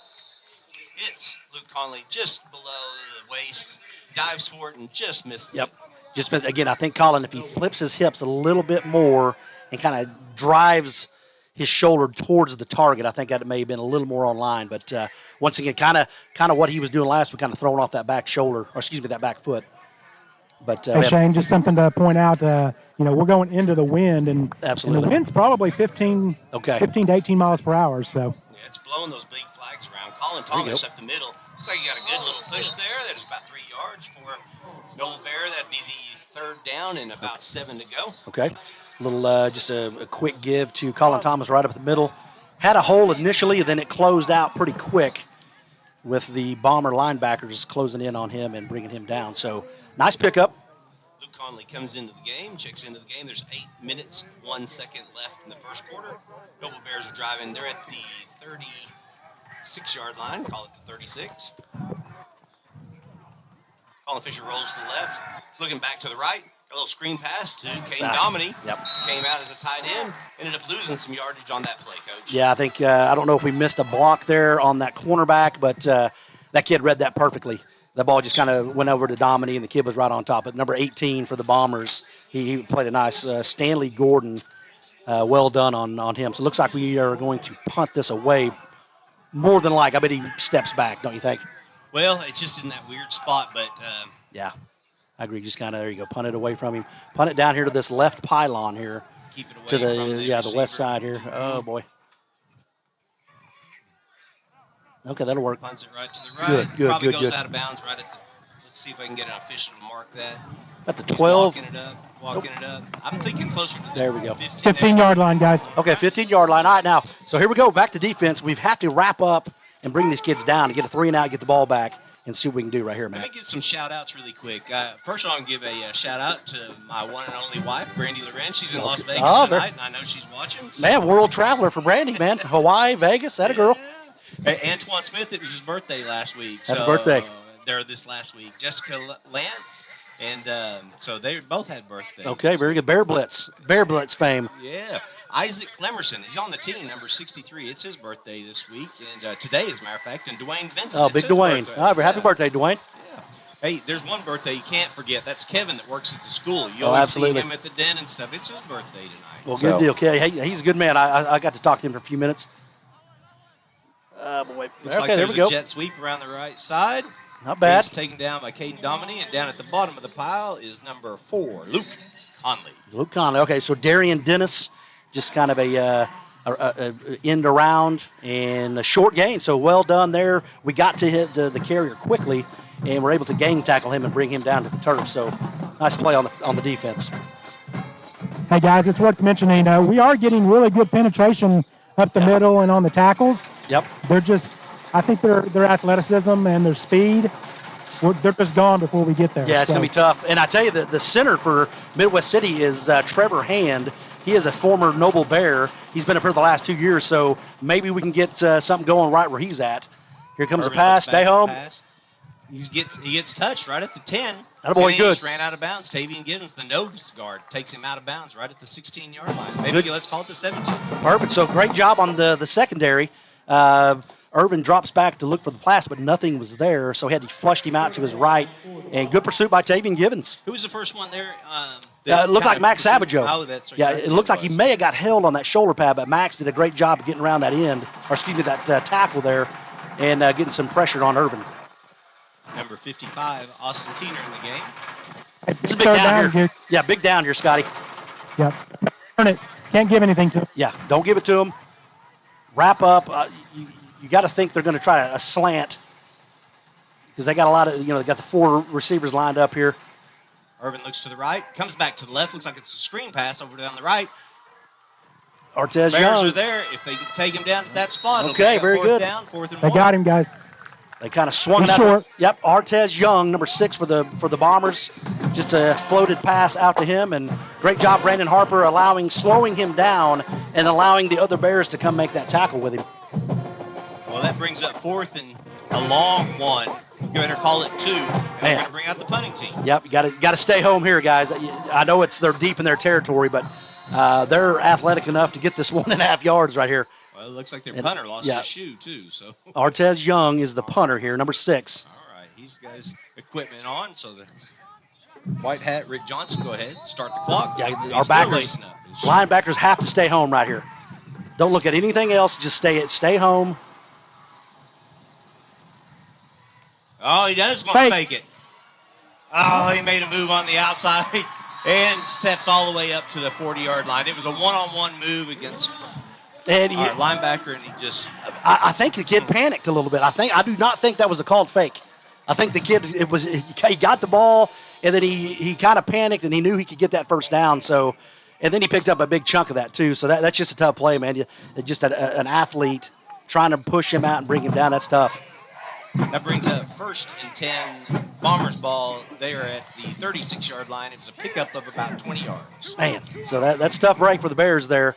Hits Luke Conley just below the waist, dives for it, and just misses Yep. it. Just, again, I think Colin, if he flips his hips a little bit more and kind of drives his shoulder towards the target, I think that may have been a little more on line. But once again, kind of what he was doing last week, kind of throwing off that back shoulder, or excuse me, that back foot. But Hey, Shane, just something to point out. We're going into the wind, and Absolutely. the wind's probably 15 to 18 miles per hour. So Yeah, it's blowing those big flags around. Colin Thomas up the middle. Looks like he got a good little push there. There's about 3 yards for Noble Bear. That'd be the 3rd down and about 7 to go. Okay. Little, just a quick give to Colin Thomas right up the middle. Had a hole initially, then it closed out pretty quick with the Bomber linebackers closing in on him and bringing him down. So nice pickup. Luke Conley comes into the game, checks into the game. There's 8 minutes, 1 second left in the first quarter. Noble Bears are driving. They're at the 36-yard line. Call it the 36. Colin Fisher rolls to the left. He's looking back to the right. A little screen pass to Caden Dominy. Yep. Came out as a tight end. Ended up losing some yardage on that play, Coach. Yeah, I think, I don't know if we missed a block there on that cornerback, but that kid read that perfectly. The ball just kind of went over to Dominy, and the kid was right on top. But number 18 for the Bombers, he played a nice Stanley Gordon. Well done on him. So it looks like we are going to punt this away. More than like, I bet he steps back, don't you think? Well, it's just in that weird spot, but yeah, I agree. Just kind of, there you go, punt it away from him. Punt it down here to this left pylon here. keep it away To from the, the yeah, the west receiver. side here. Oh, boy. Okay, that'll work. Punts it right to the right. Good, Probably good, goes good. out of bounds right at the. Let's see if I can get an official to mark that. At the He's 12. walking it up. I'm thinking closer to the There we go. 15-yard line, guys. Okay, 15-yard line. All right, now, so here we go. Back to defense. We have to wrap up and bring these kids down to get a 3-and-out, get the ball back, and see what we can do right here, Let Matt. me get some shout-outs really quick. First, I want to give a shout-out to my one and only wife, Brandy Lorenz. She's in Las Vegas Oh, there- tonight, and I know she's watching. So. Man, world traveler for Brandy, man. Hawaii, Vegas, that a girl. Hey, Antoine Smith, it was his birthday last week. Happy so, birthday. They're this last week. Jessica Lance, and so they both had birthdays. Okay, very good. Bear Blitz fame. Yeah. Isaac Clemerson, he's on the team, number 63. It's his birthday this week, and today, as a matter of fact, and Dwayne Vincent. Oh, it's big his Dwayne. birthday. All right, happy Yeah. birthday, Dwayne. Hey, there's one birthday you can't forget. That's Kevin that works at the school. You Oh, always absolutely. see him at the den and stuff. It's his birthday tonight. Well, So- good deal. Okay, hey, he's a good man. I got to talk to him for a few minutes. Oh, boy. Looks Okay, like there there's we go. a jet sweep around the right side. Not bad. He's taken down by Caden Dominy, and down at the bottom of the pile is number 4, Luke Conley. Luke Conley. Okay, so Darian Dennis, just kind of a end around and a short gain. So well done there. We got to hit the carrier quickly, and we're able to gang tackle him and bring him down to the turf. So nice play on the defense. Hey, guys, it's worth mentioning we are getting really good penetration up the middle and on the tackles. Yep. They're just, I think their athleticism and their speed, they're just gone before we get there. Yeah, it's So- going to be tough. And I tell you, the center for Midwest City is Trevor Hand. He is a former Noble Bear. He's been up here the last 2 years, so maybe we can get something going right where he's at. Here comes Irvin the pass. looks back Stay at the home. pass. He gets touched right at the 10. Attaboy, And he good. just ran out of bounds. Tavian Gibbons, the nose guard, takes him out of bounds right at the 16-yard line. Maybe Good. let's call it the 17. Perfect. So great job on the secondary. Irvin drops back to look for the pass, but nothing was there, so he flushed him out to his right. And good pursuit by Tavian Gibbons. Who was the first one there? It looked like Max Savageau. Oh, that's right. Yeah, it looked like he may have got held on that shoulder pad, but Max did a great job of getting around that end, or excuse me, that tackle there, and getting some pressure on Irvin. Number 55, Austin Teener in the game. Hey, It's a big third down here. here. Yeah, big down here, Scotty. Yep. Turn it. Can't give anything to him. Yeah, don't give it to him. Wrap up. You got to think they're going to try a slant because they got a lot of, they got the 4 receivers lined up here. Irvin looks to the right, comes back to the left. Looks like it's a screen pass over down the right. Artez Bears Young. are there. If they can take him down at that spot, it'll Okay, be a very fourth good. down, 4th and They 1. got him, guys. They kind of swung He's it out. short. Yep, Artez Young, number 6 for the Bombers. Just a floated pass out to him, and great job, Brandon Harper, slowing him down and allowing the other Bears to come make that tackle with him. Well, that brings up 4th and a long one. You better call it 2. And we're Man. going to bring out the punting team. Yep, you got to stay home here, guys. I know they're deep in their territory, but they're athletic enough to get this 1.5 yards right here. Well, it looks like their And- punter lost yeah. his shoe, too. So, Artez Young is the punter here, number 6. all right, he's got his equipment on. So the white hat, Rick Johnson, go ahead, start the clock. Yeah, He's our still backers, lacing up his shoe. linebackers have to stay home right here. Don't look at anything else. Just stay home. Oh, he does want to Fake. fake it. Oh, he made a move on the outside and steps all the way up to the 40-yard line. It was a one-on-one move against our linebacker, and he just... I think the kid panicked a little bit. I do not think that was a called fake. I think the kid, he got the ball, and then he kind of panicked, and he knew he could get that first down. So, and then he picked up a big chunk of that too. So that's just a tough play, man. Just an athlete trying to push him out and bring him down. That's tough. That brings up 1st and 10 Bombers ball. They are at the 36-yard line. It was a pickup of about 20 yards. Man, so that's a tough break for the Bears there.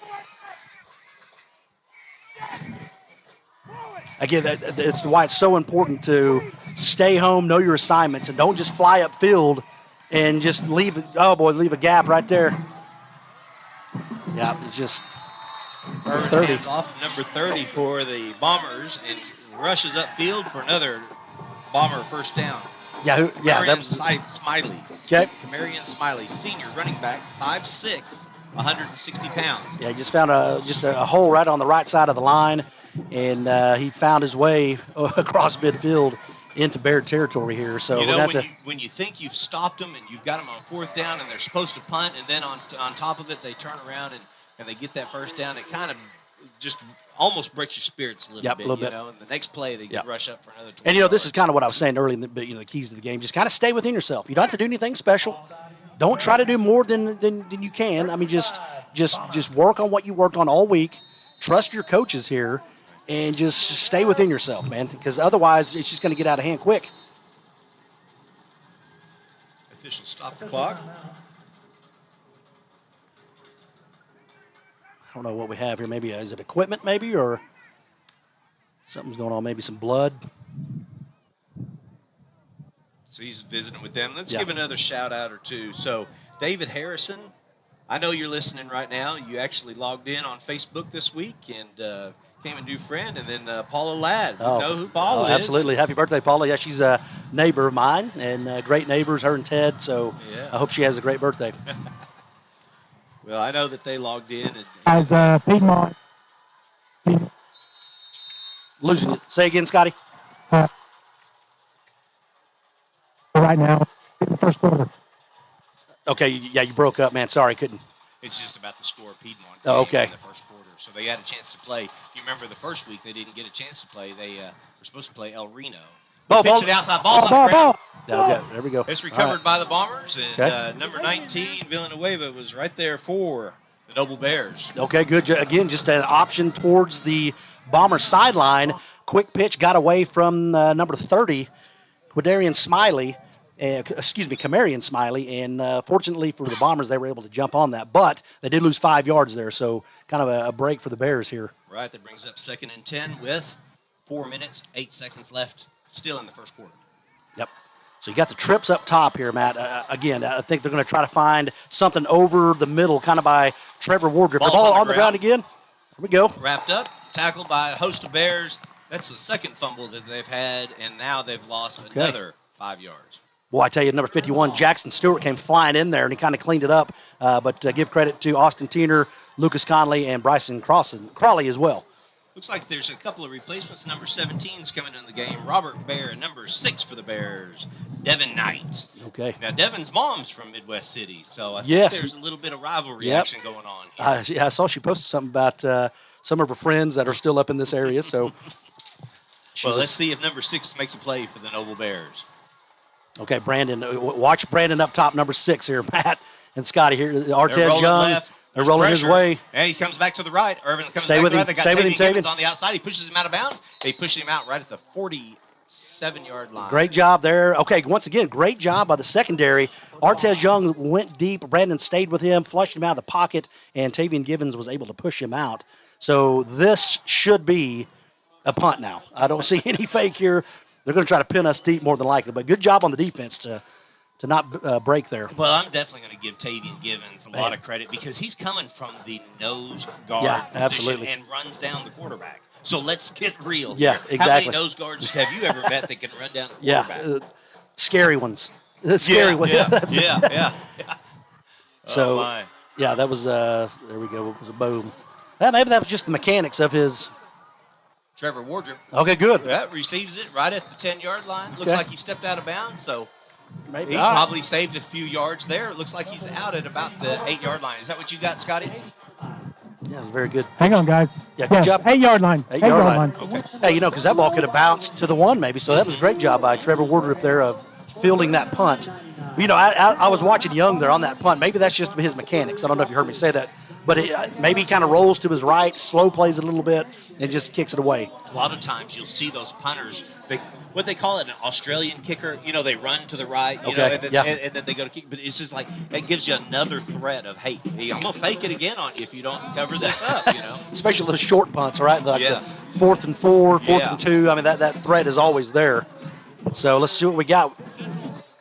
Again, it's why it's so important to stay home, know your assignments, and don't just fly upfield and just leave a gap right there. Yeah, it's just Irvin 30. hands off to number 30 for the Bombers and rushes upfield for another Bomber first down. That was Smiley. Okay. Kamarian Smiley, senior running back, 5'6", 160 pounds. Yeah, he just found a hole right on the right side of the line, and he found his way across midfield into Bear territory here. So when you think you've stopped them and you've got them on 4th down and they're supposed to punt, and then on top of it they turn around and they get that first down, it kind of just almost breaks your spirits a little bit. And the next play they rush up for another 20 And this is kind of what I was saying earlier. The keys to the game: just kind of stay within yourself. You don't have to do anything special. Don't try to do more than you can. I mean, just work on what you worked on all week. Trust your coaches here, and just stay within yourself, man. Because otherwise, it's just going to get out of hand quick. Officials stop the clock. I don't know what we have here. Maybe is it equipment, maybe, or something's going on? Maybe some blood. So he's visiting with them. Let's give another shout out or two. So David Harrison, I know you're listening right now. You actually logged in on Facebook this week and became a new friend. And then Paula Ladd. You know who Paula is? Absolutely. Happy birthday, Paula. Yeah, she's a neighbor of mine and great neighbors, her and Ted. So I hope she has a great birthday. Well, I know that they logged in. As Piedmont. Losing it. Say again, Scotty. Right now, in the first quarter. Okay, yeah, you broke up, man. Sorry, couldn't. It's just about the score of Piedmont in the first quarter. So they had a chance to play. You remember the first week they didn't get a chance to play. They were supposed to play El Reno. Pitch it outside. Ball. Okay, there we go. It's recovered by the Bombers, and number 19, Villanueva, was right there for the Noble Bears. Okay, good. Again, just an option towards the Bomber sideline. Quick pitch got away from number 30, Kamarian Smiley, and fortunately for the Bombers, they were able to jump on that. But they did lose 5 yards there, so kind of a break for the Bears here. Right, that brings up 2nd and 10 with 4 minutes, 8 seconds left, still in the first quarter. Yep. So you got the trips up top here, Matt. Again, I think they're going to try to find something over the middle, kind of by Trevor Wardrop. The ball on the ground again. Here we go. Wrapped up, tackled by a host of Bears. That's the second fumble that they've had, and now they've lost another 5 yards. Boy, I tell you, number 51, Jackson Stewart, came flying in there, and he kind of cleaned it up. But give credit to Austin Tiener, Lucas Conley, and Bryson Crawley as well. Looks like there's a couple of replacements. Number 17's coming in the game. Robert Bear, and number 6 for the Bears, Devin Knight. Okay. Now, Devin's mom's from Midwest City, so I think there's a little bit of rivalry action going on here. I saw she posted something about some of her friends that are still up in this area. So, well, let's see if number 6 makes a play for the Noble Bears. Okay, Brandon. Watch Brandon up top, number 6 here, Matt and Scotty here. Artez Young. Left. They're rolling his way. And he comes back to the right. Irvin comes back to the right. They got Tavian Givens on the outside. He pushes him out of bounds. They push him out right at the 47-yard line. Great job there. Okay, once again, great job by the secondary. Artez Young went deep. Brandon stayed with him, flushed him out of the pocket, and Tavian Givens was able to push him out. So this should be a punt now. I don't see any fake here. They're going to try to pin us deep more than likely. But good job on the defense to not break there. Well, I'm definitely going to give Tavian Givens a lot of credit because he's coming from the nose guard position absolutely. And runs down the quarterback. So let's get real. Yeah, here. exactly. How many nose guards have you ever met that can run down the quarterback? Scary ones. Scary ones. Yeah. So, that was, there we go. It was a boom. Maybe that was just the mechanics of his. Trevor Wardrop. Okay, good. Yeah, receives it right at the 10-yard line. Looks like he stepped out of bounds, so Maybe. He All right. probably saved a few yards there. It looks like he's out at about the 8-yard line. Is that what you got, Scotty? Yeah, very good. Hang on, guys. Yeah, good yes, job. 8-yard line. 8-yard line. Okay. Hey, because that ball could have bounced to the 1 maybe. So that was a great job by Trevor Wardrop there of fielding that punt. I was watching Young there on that punt. Maybe that's just his mechanics. I don't know if you heard me say that. But maybe he kind of rolls to his right, slow plays it a little bit, and just kicks it away. A lot of times you'll see those punters, what they call it, an Australian kicker. They run to the right, and then they go to kick. But it's just like it gives you another threat of, hey, I'm gonna fake it again on you if you don't cover this up. Especially those short punts, right? Like the 4th and 4, 4th and 2. I mean, that threat is always there. So let's see what we got.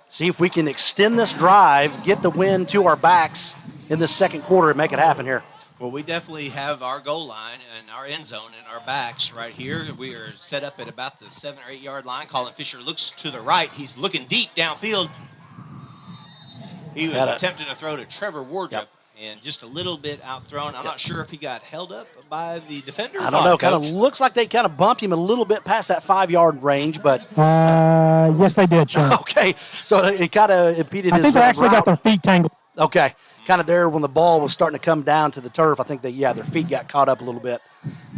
See if we can extend this drive, get the win to our backs in this second quarter and make it happen here. Well, we definitely have our goal line and our end zone and our backs right here. We are set up at about the 7 or 8 yard line. Colin Fisher looks to the right. He's looking deep downfield. He was attempting to throw to Trevor Wardrop and just a little bit outthrown. I'm not sure if he got held up by the defender. I don't know. Kind of looks like they kind of bumped him a little bit past that 5 yard range, but yes, they did, Shane. Okay, so it kind of impeded his I think they actually route. got their feet tangled. Okay, kind of there when the ball was starting to come down to the turf. I think their feet got caught up a little bit.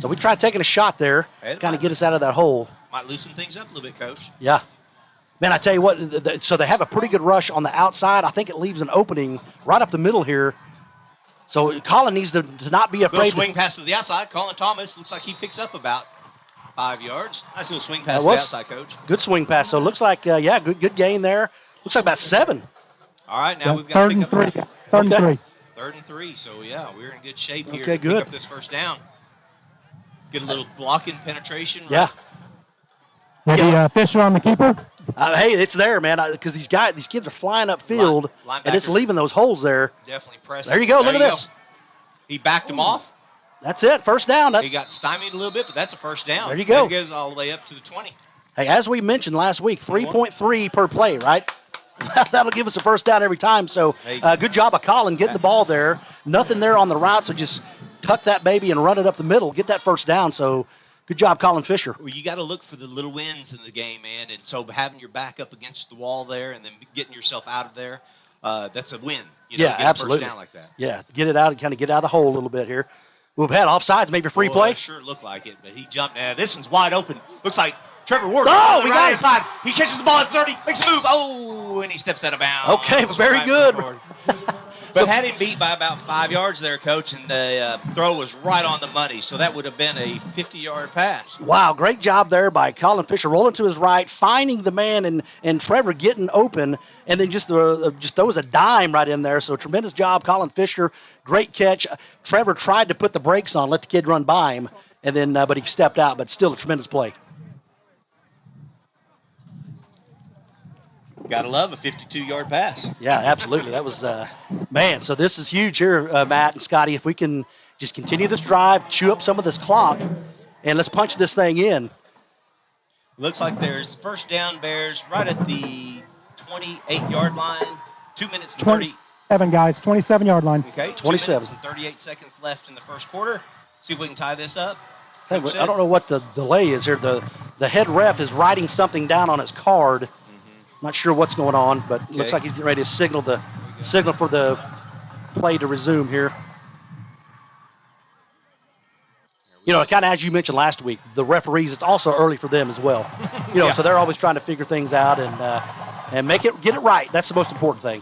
So we tried taking a shot there, kind of get us out of that hole. Might loosen things up a little bit, Coach. Yeah. Man, I tell you what, so they have a pretty good rush on the outside. I think it leaves an opening right up the middle here. So Colin needs to not be afraid. Little swing pass to the outside. Colin Thomas looks like he picks up about 5 yards. Nice little swing pass to the outside, Coach. Good swing pass. So it looks like, good gain there. Looks like about 7. All right, now we've got to pick up. Third and 3. 3rd and 3. So, we're in good shape here Okay, to good. pick up this first down. Get a little blocking penetration. Yeah. Maybe Fisher on the keeper? Hey, it's there, man, because these kids are flying upfield, and it's leaving those holes there. Definitely pressing. There you go. Look at this. He backed him off. That's it. First down. He got stymied a little bit, but that's a first down. There you go. It goes all the way up to the 20. Hey, as we mentioned last week, 3.3 per play, right? That'll give us a first down every time. So good job of Colin getting the ball there. Nothing there on the route, so just tuck that baby and run it up the middle. Get that first down. So good job, Colin Fisher. Well, you got to look for the little wins in the game, man. And so having your back up against the wall there and then getting yourself out of there, that's a win. Yeah, get absolutely. A first down like that. Yeah, get it out and kind of get out of the hole a little bit here. We've had offsides, maybe free play. It sure looked like it, but he jumped. This one's wide open. Looks like Trevor Ward. Oh, we got it. Side. He catches the ball at 30, makes a move. Oh, and he steps out of bounds. Okay, very good. But had him beat by about 5 yards there, Coach, and the throw was right on the money. So that would have been a 50-yard pass. Wow, great job there by Colin Fisher, rolling to his right, finding the man, and Trevor getting open, and then just throws a dime right in there. So tremendous job, Colin Fisher. Great catch. Trevor tried to put the brakes on, let the kid run by him, and then but he stepped out. But still a tremendous play. Gotta love a 52-yard pass. Yeah, absolutely. That was, man, so this is huge here, Matt and Scotty. If we can just continue this drive, chew up some of this clock, and let's punch this thing in. Looks like there's first down, Bears, right at the 28-yard line. 2 minutes and 30. 27, guys, 27-yard line. Okay, 27. 2 minutes and 38 seconds left in the first quarter. See if we can tie this up. Hey, I don't know what the delay is here. The head ref is writing something down on his card. Not sure what's going on, but it looks like he's getting ready to signal for the play to resume here. You know, kind of as you mentioned last week, the referees, it's also early for them as well. So they're always trying to figure things out and get it right. That's the most important thing.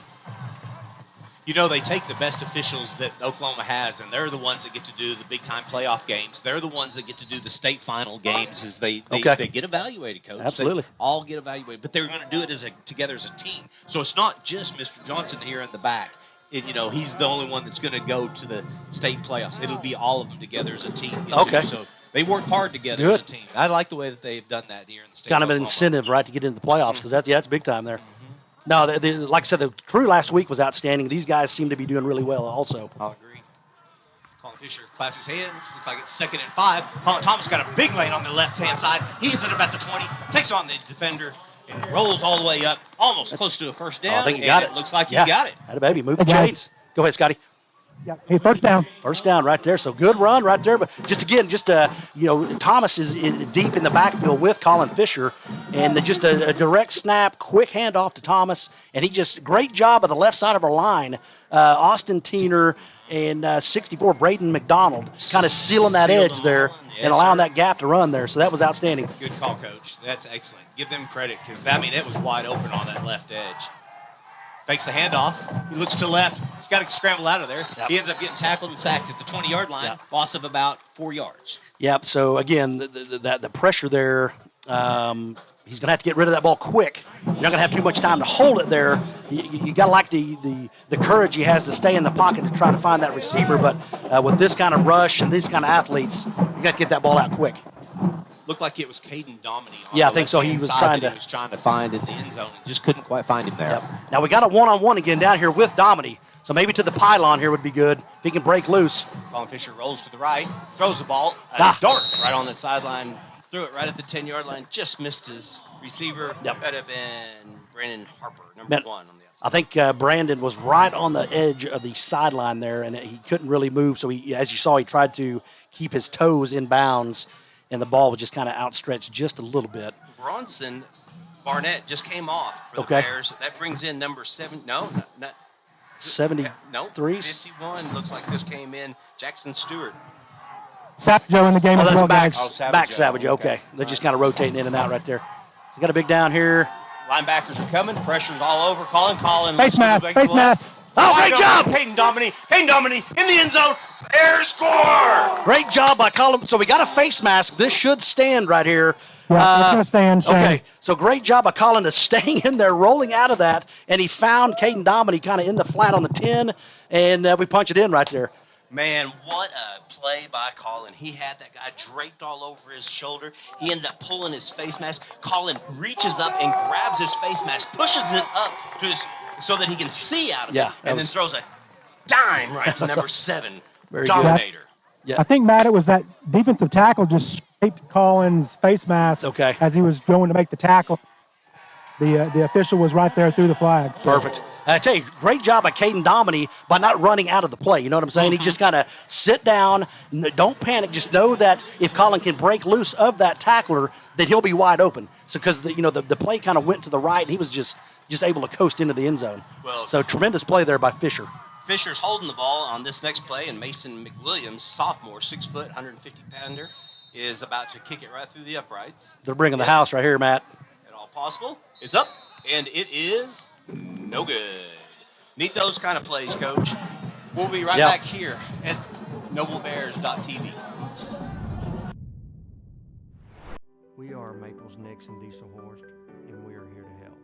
They take the best officials that Oklahoma has, and they're the ones that get to do the big-time playoff games. They're the ones that get to do the state final games as they get evaluated, Coach. Absolutely. They all get evaluated, but they're going to do it together as a team. So it's not just Mr. Johnson here in the back. And, he's the only one that's going to go to the state playoffs. It'll be all of them together as a team. Okay. So they work hard together as a team. I like the way that they've done that here in the state. Kind of an incentive, right, to get into the playoffs because that's big time there. No, like I said, the crew last week was outstanding. These guys seem to be doing really well also. I'll agree. Colin Fisher claps his hands. Looks like it's 2nd and 5. Colin Thomas got a big lane on the left-hand side. He's at about the 20. Takes on the defender and rolls all the way up, almost close to a first down. I think he got it. Looks like he got it. Had a baby. Move the chains. Go ahead, Scotty. Yeah. Hey, first down. First down right there. So good run right there. But Thomas is deep in the backfield with Colin Fisher. And just a direct snap, quick handoff to Thomas. And he just, great job of the left side of our line. Austin Teener and 64 Braden McDonald kind of sealing that edge there and allowing that gap to run there. So that was outstanding. Good call, Coach. That's excellent. Give them credit because, it was wide open on that left edge. Fakes the handoff. He looks to the left. He's got to scramble out of there. Yep. He ends up getting tackled and sacked at the 20-yard line. Yep. Loss of about 4 yards. Yep. So, again, the pressure there, he's going to have to get rid of that ball quick. You're not going to have too much time to hold it there. You got to like the courage he has to stay in the pocket to try to find that receiver. But with this kind of rush and these kind of athletes, you got to get that ball out quick. Looked like it was Caden Dominy. Yeah, I think so. He was trying to find in the end zone and just couldn't quite find him there. Yep. Now we got a one-on-one again down here with Dominy. So maybe to the pylon here would be good if he can break loose. Colin Fisher rolls to the right, throws the ball, dart right on the sideline, threw it right at the 10-yard line, just missed his receiver. Yep. That would have been Brandon Harper, number 1 on the outside. I think Brandon was right on the edge of the sideline there, and he couldn't really move. So he, as you saw, he tried to keep his toes in bounds, and the ball was just kind of outstretched just a little bit. Bronson Barnett just came off for the Okay. Bears. That brings in number 7. No, not 73. 51 looks like this came in. Jackson Stewart. Savageau in the game as well, guys. Back Savageau. Okay. They're just kind of rotating in and out right there. So got a big down here. Linebackers are coming. Pressure's all over. Colin. Face mask. Face mask. Oh, great job! Caden Dominy in the end zone. Bears score! Great job by Colin. So we got a face mask. This should stand right here. Yeah, it's going to stand, Shane. Okay, so great job by Colin to staying in there, rolling out of that, and he found Caden Dominy kind of in the flat on the 10, and we punch it in right there. Man, what a play by Colin. He had that guy draped all over his shoulder. He ended up pulling his face mask. Colin reaches up and grabs his face mask, pushes it up to his, so that he can see out of it, and then throws a dime right to number 7, Very Dominator. Good. I think, Matt, it was that defensive tackle just scraped Colin's face mask as he was going to make the tackle. The official was right there through the flag. So. Perfect. I tell you, great job by Caden Dominy by not running out of the play. You know what I'm saying? He just kind of sit down, don't panic. Just know that if Colin can break loose of that tackler, that he'll be wide open. So because the play kind of went to the right, and he was just able to coast into the end zone. So tremendous play there by Fisher. Fisher's holding the ball on this next play, and Mason McWilliams, sophomore, 6 foot, 150-pounder, is about to kick it right through the uprights. They're bringing the house right here, Matt. At all possible. It's up, and it is no good. Need those kind of plays, Coach. We'll be right back here at NobleBears.tv. We are Maples, Nix, and Diesel Horst, and we are here to help.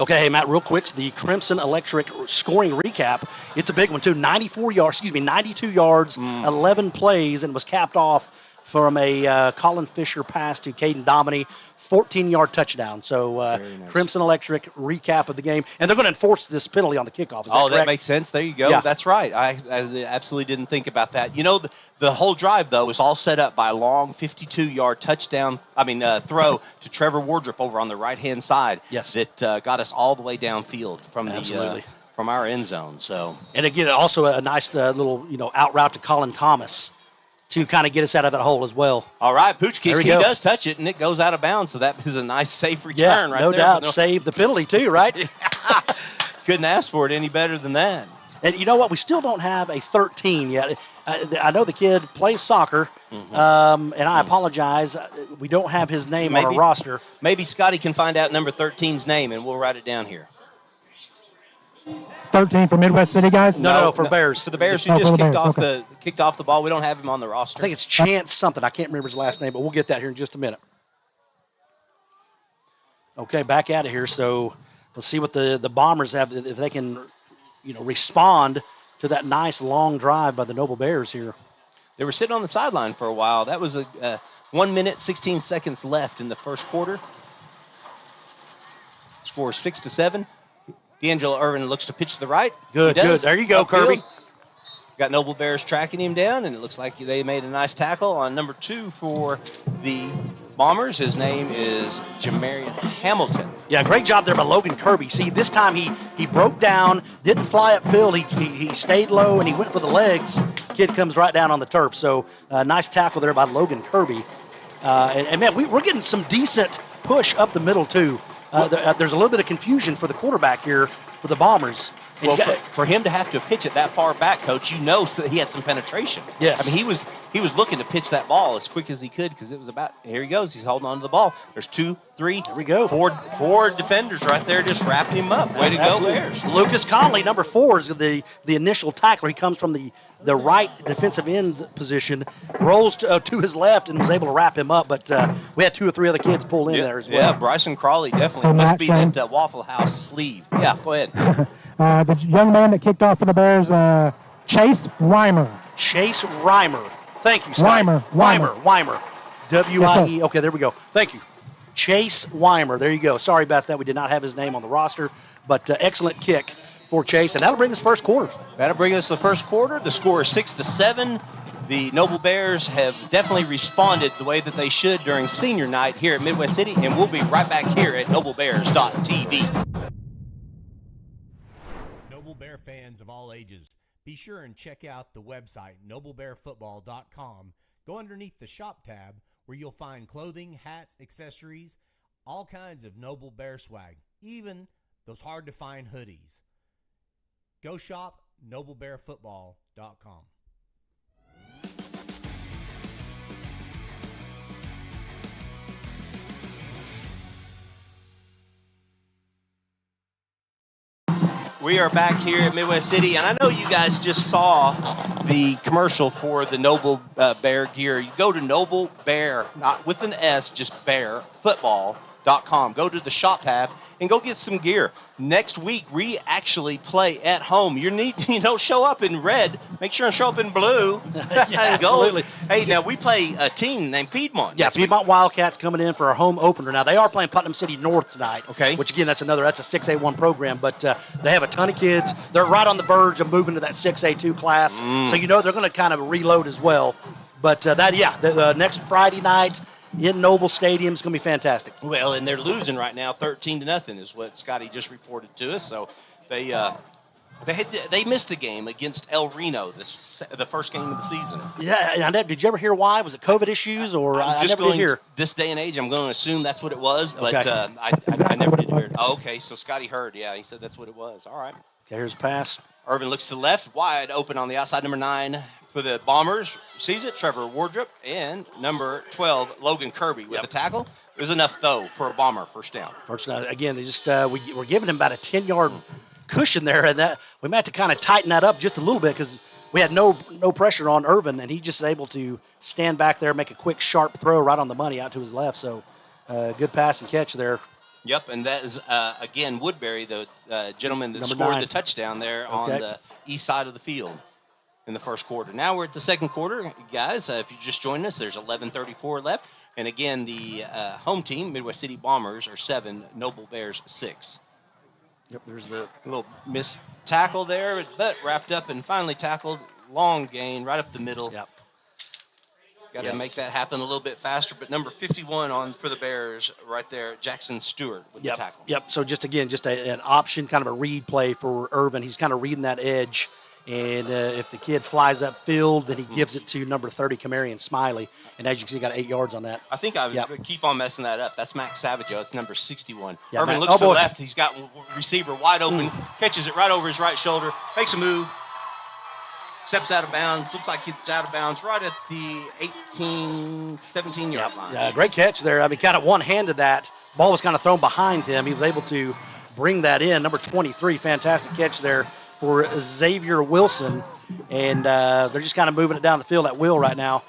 Okay, hey, Matt, real quick, the Crimson Electric scoring recap. It's a big one, too. 92 yards, 11 plays, and was capped off from a Colin Fisher pass to Caden Dominy, 14-yard touchdown. So nice. Crimson Electric recap of the game. And they're going to enforce this penalty on the kickoff. Is that correct? That makes sense. There you go. Yeah. That's right. I absolutely didn't think about that. You know, the whole drive, though, was all set up by a long 52-yard throw to Trevor Wardrop over on the right-hand side. Yes. That got us all the way downfield from from our end zone. So. And again, also a nice little out route to Colin Thomas to kind of get us out of that hole as well. All right, Poochkiss, he does touch it, and it goes out of bounds, so that is a nice, safe return right there. No doubt. Save the penalty, too, right? Couldn't ask for it any better than that. And you know what? We still don't have a 13 yet. I know the kid plays soccer, and I apologize. We don't have his name on our roster. Maybe Scotty can find out number 13's name, and we'll write it down here. 13 for Midwest City, guys? No, for Bears. For the Bears, who Oh, just for the kicked Bears, off okay. kicked off the ball. We don't have him on the roster. I think it's Chance something. I can't remember his last name, but we'll get that here in just a minute. Okay, back out of here. So let's see what the Bombers have, if they can, respond to that nice long drive by the Noble Bears here. They were sitting on the sideline for a while. That was a 1 minute, 16 seconds left in the first quarter. Score 6-7. D'Angelo Irvin looks to pitch to the right. Good, He does. good. There you go, Upfield. Kirby. Got Noble Bears tracking him down, and it looks like they made a nice tackle on number 2 for the Bombers. His name is Jamarian Hamilton. Yeah, great job there by Logan Kirby. See, this time he broke down, didn't fly upfield. He stayed low, and he went for the legs. Kid comes right down on the turf. So nice tackle there by Logan Kirby. And man, we're getting some decent push up the middle, too. There's a little bit of confusion for the quarterback here for the Bombers. Well, for him to have to pitch it that far back, Coach, that he had some penetration. Yes. I mean, he was looking to pitch that ball as quick as he could because it was about, here he goes. He's holding on to the ball. There's 2, 3, there we go. Four defenders right there just wrapping him up. Way to go, Bears. Lucas Conley, number 4, is the initial tackler. He comes from the right defensive end position, rolls to his left, and was able to wrap him up. But we had 2 or 3 other kids pull in there as well. Yeah, Bryson Crawley definitely must be that Waffle House sleeve. Yeah, go ahead. The young man that kicked off for the Bears, Chase Weimer. Chase Reimer. Thank you, Scott. Weimer. W-I-E. Yes, okay, there we go. Thank you. Chase Weimer. There you go. Sorry about that. We did not have his name on the roster, but excellent kick for Chase, and that'll bring us first quarter. That'll bring us the first quarter. The score is 6-7. The Noble Bears have definitely responded the way that they should during senior night here at Midwest City, and we'll be right back here at noblebears.tv. Noble Bear fans of all ages, be sure and check out the website noblebearfootball.com. Go underneath the shop tab where you'll find clothing, hats, accessories, all kinds of Noble Bear swag, even those hard to find hoodies. Go shop noblebearfootball.com. We are back here at Midwest City, and I know you guys just saw the commercial for the Noble Bear gear. You go to Noble Bear, not with an S, just Bear, football.com. Go to the shop tab and go get some gear. Next week, we actually play at home. You don't show up in red. Make sure and show up in blue. Yeah, absolutely. Hey, now we play a team named Piedmont. Yeah, Piedmont Wildcats coming in for our home opener. Now, they are playing Putnam City North tonight. Okay. Which, again, that's a 6A1 program, but they have a ton of kids. They're right on the verge of moving to that 6A2 class, so they're going to kind of reload as well. But the next Friday night in Noble Stadium is going to be fantastic. Well, and they're losing right now, 13-0 is what Scotty just reported to us. So they missed a game against El Reno, the first game of the season. Yeah, did you ever hear why? Was it COVID issues, or I never did hear? This day and age, I'm going to assume that's what it was, but Okay. I never did hear it. Oh, okay, so Scotty heard. Yeah, he said that's what it was. All right. Okay, here's a pass. Irvin looks to the left, wide open on the outside, number 9 for the Bombers. Sees it, Trevor Wardrop, and number 12, Logan Kirby with the tackle. There's enough, though, for a Bomber first down. Again, they just we're giving him about a 10-yard cushion there, and that we might have to kind of tighten that up just a little bit because we had no pressure on Irvin, and he just able to stand back there, make a quick, sharp throw right on the money out to his left. So good pass and catch there. Yep, and that is, again, Woodbury, the gentleman that Number scored 9. the touchdown there on the east side of the field in the first quarter. Now we're at the second quarter, guys. If you just joined us, there's 11:34 left. And again, the home team, Midwest City Bombers, are 7, Noble Bears 6. Yep, there's the little missed tackle there, but wrapped up and finally tackled. Long gain right up the middle. Yep. Got to make that happen a little bit faster. But number 51 for the Bears right there, Jackson Stewart with the tackle. Yep. So just an option, kind of a read play for Irvin. He's kind of reading that edge. And if the kid flies upfield, then he gives it to number 30, Camarion Smiley. And as you can see, got 8 yards on that. I think I keep on messing that up. That's Max Savageau. It's number 61. Yeah, Irvin looks to the left. He's got receiver wide open. Catches it right over his right shoulder. Makes a move. Steps out of bounds. Looks like it's out of bounds right at the 17-yard line. Yeah, great catch there. I mean, kind of one-handed that. Ball was kind of thrown behind him. He was able to bring that in. Number 23, fantastic catch there for Xavier Wilson, and they're just kind of moving it down the field at will right now.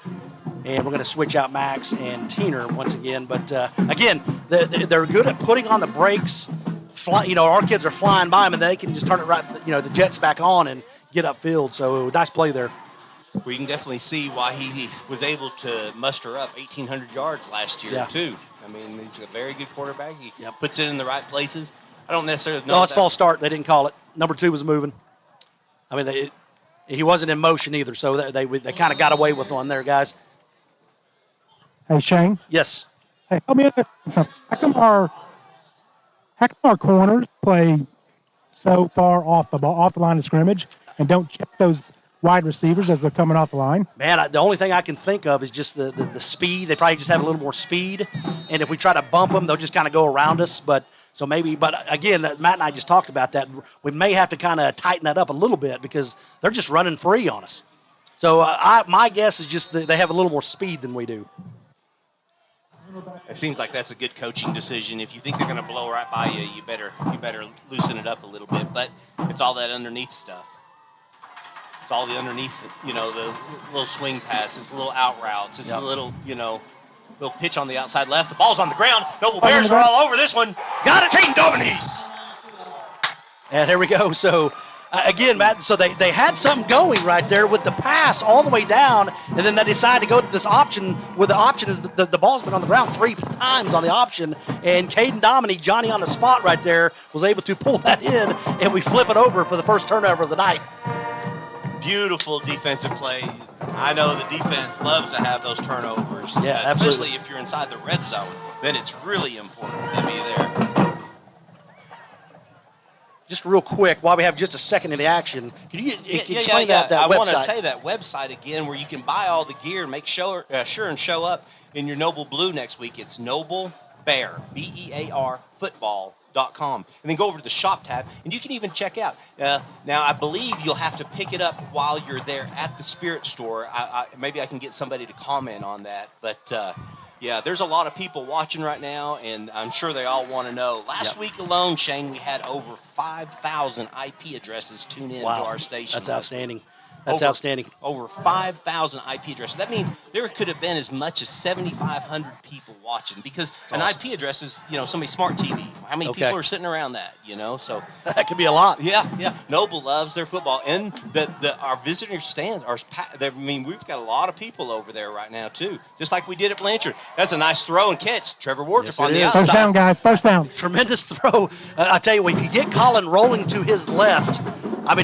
And we're going to switch out Max and Teener once again. But, again, they're good at putting on the brakes. Our kids are flying by them, and they can just turn it right, the jets back on and get upfield. So, nice play there. We can definitely see why he was able to muster up 1,800 yards last year, too. I mean, he's a very good quarterback. He puts it in the right places. I don't necessarily know. No, it's false start. They didn't call it. Number 2 was moving. I mean, he wasn't in motion either, so they kind of got away with one there, guys. Hey, Shane. Yes. Hey, help me understand something. How come our corners play so far off the line of scrimmage and don't check those wide receivers as they're coming off the line? Man, the only thing I can think of is just the speed. They probably just have a little more speed, and if we try to bump them, they'll just kind of go around us. But again, Matt and I just talked about that. We may have to kind of tighten that up a little bit because they're just running free on us. So my guess is just that they have a little more speed than we do. It seems like that's a good coaching decision. If you think they're going to blow right by you, you better loosen it up a little bit. But it's all that underneath stuff. It's all the underneath, the little swing passes, little out routes, just a little, little pitch on the outside left. The ball's on the ground. Noble Bears are all over this one. Got it, Caden Dominies. And here we go. So, again, Matt, so they had something going right there with the pass all the way down, and then they decided to go to this option where the option is the ball's been on the ground 3 times on the option, and Caden Dominique, Johnny on the spot right there, was able to pull that in, and we flip it over for the first turnover of the night. Beautiful defensive play. I know the defense loves to have those turnovers. Yeah, especially absolutely. if you're inside the red zone. Then it's really important to be there. Just real quick, while we have just a second in the action, can you explain that I website? want to say that website again where you can buy all the gear and make sure and show up in your Noble Blue next week. It's Noble Bear, BEAR, football.com. And then go over to the shop tab, and you can even check out. Now, I believe you'll have to pick it up while you're there at the Spirit store. Maybe I can get somebody to comment on that. But, yeah, there's a lot of people watching right now, and I'm sure they all want to know. Last week alone, Shane, we had over 5,000 IP addresses tune in to our station. That's outstanding. That's outstanding. Over 5,000 IP addresses. That means there could have been as much as 7,500 people watching because an IP address is, somebody's smart TV. How many people are sitting around that, So that could be a lot. Yeah. Noble loves their football. And our visitor stands we've got a lot of people over there right now, too, just like we did at Blanchard. That's a nice throw and catch. Trevor Wardrop on the outside. First down, guys. First down. Tremendous throw. I tell you what, if you get Colin rolling to his left,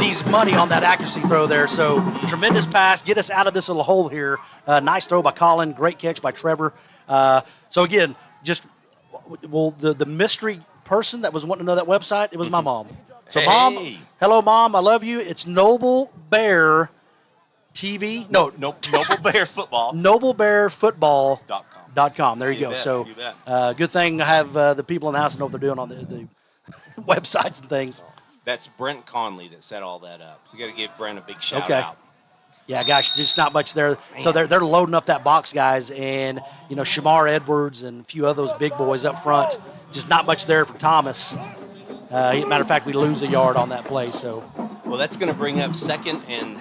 he's money on that accuracy throw there. So tremendous pass. Get us out of this little hole here. Nice throw by Colin. Great catch by Trevor. So again, the mystery person that was wanting to know that website, it was my mom. So Mom, hello Mom, I love you. It's Noble Bear TV. No, Noble Bear Football. NobleBearFootball.com. There you go. Bet, so good thing I have the people in the house that know what they're doing on the websites and things. That's Brent Conley that set all that up. So you got to give Brent a big shout out. Yeah, gosh, just not much there. Man. So they're loading up that box, guys, and Shamar Edwards and a few of those big boys up front. Just not much there for Thomas. Matter of fact, we lose a yard on that play. So, well, that's going to bring up second and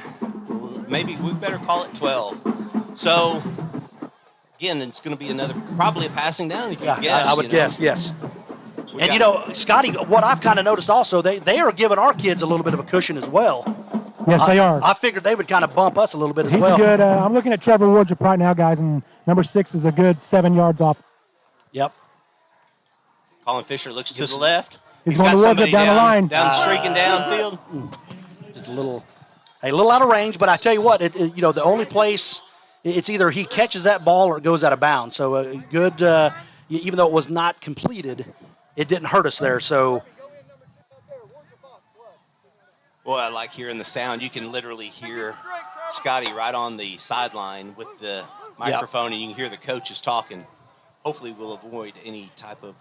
maybe we better call it 12. So again, it's going to be probably a passing down if you guess. I would guess, yes. And, Scotty, what I've kind of noticed also, they are giving our kids a little bit of a cushion as well. Yes, they are. I figured they would kind of bump us a little bit as well. He's a good I'm looking at Trevor Wardrop right now, guys, and number 6 is a good 7 yards off. Yep. Colin Fisher looks to the left. He's going to Wardrop down the line. Down streaking downfield. Just a little out of range, but I tell you what, the only place, it's either he catches that ball or it goes out of bounds. So a good, even though it was not completed, it didn't hurt us there, so. Well, I like hearing the sound. You can literally hear Scotty right on the sideline with the microphone, and you can hear the coaches talking. Hopefully we'll avoid any type of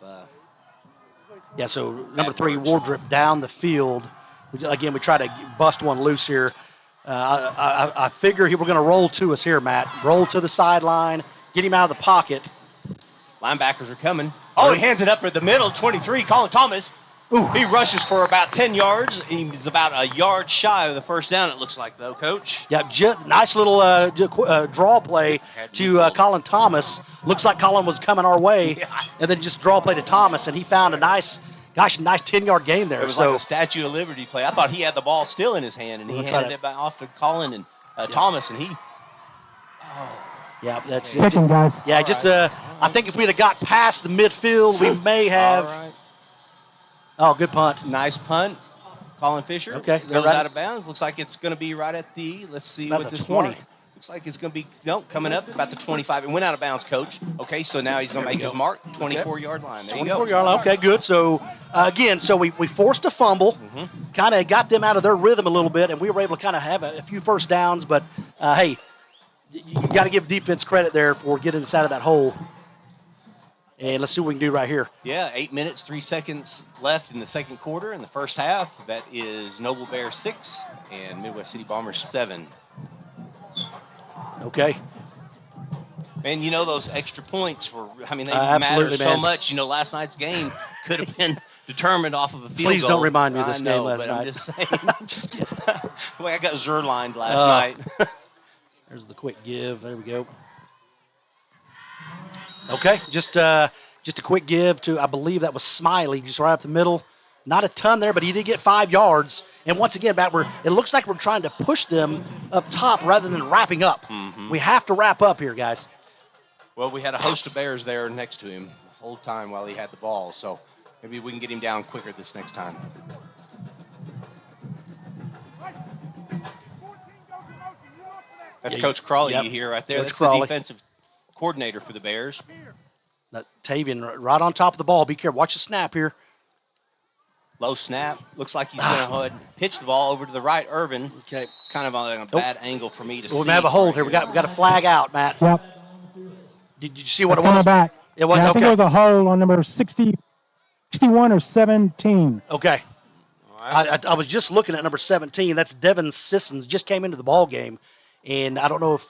so number 3, Wardrop down the field. Again, we try to bust one loose here. I figure we're going to roll to us here, Matt. Roll to the sideline, get him out of the pocket. Linebackers are coming. Oh, he hands it up for the middle, 23, Colin Thomas. Ooh. He rushes for about 10 yards. He's about a yard shy of the first down, it looks like, though, Coach. Yeah, nice little draw play to Colin Thomas. Looks like Colin was coming our way, and then just draw play to Thomas, and he found a nice 10-yard gain there. It was like a Statue of Liberty play. I thought he had the ball still in his hand, and he handed it back off to Colin and Thomas, and he. Yeah, that's it. Picking, guys. Yeah, just I think if we'd have got past the midfield, we may have. All right. Oh, good punt. Nice punt. Colin Fisher goes out of bounds. Looks like it's going to be right at the, let's see about what the this 20. mark. Looks like it's going to be, coming up about the 25. It went out of bounds, Coach. Okay, so now he's going to make his mark, 24-yard line. There you go. 24-yard line. Okay, good. So, again, we forced a fumble, kind of got them out of their rhythm a little bit, and we were able to kind of have a few first downs. But, hey, you got to give defense credit there for getting us out of that hole. And let's see what we can do right here. Yeah, 8 minutes, 3 seconds left in the second quarter in the first half. That is Noble Bear 6 and Midwest City Bombers 7. Okay. Man, those extra points were, they matter so much. Last night's game could have been determined off of a field goal. Please don't remind me of this game last night. I'm just saying. I'm just kidding. Boy, I got Zerlined last night. There's the quick give. There we go. Okay, just a quick give to, I believe that was Smiley, just right up the middle. Not a ton there, but he did get 5 yards. And once again, Matt, it looks like we're trying to push them up top rather than wrapping up. We have to wrap up here, guys. Well, we had a host of Bears there next to him the whole time while he had the ball, so maybe we can get him down quicker this next time. That's Coach Crawley you hear right there. Coach That's Crawley. The defensive coordinator for the Bears. That Tavian right on top of the ball. Be careful. Watch the snap here. Low snap. Looks like he's going to go ahead and pitch the ball over to the right. Irvin. Okay. It's kind of on a bad angle for me to see. We have a hold here. We got a flag out, Matt. Yep. Did you see what That's it was? coming back. It was I okay. think it was a hole on number 61 or 17. Okay. I was just looking at number 17. That's Devin Sissons. Just came into the ball game, and I don't know if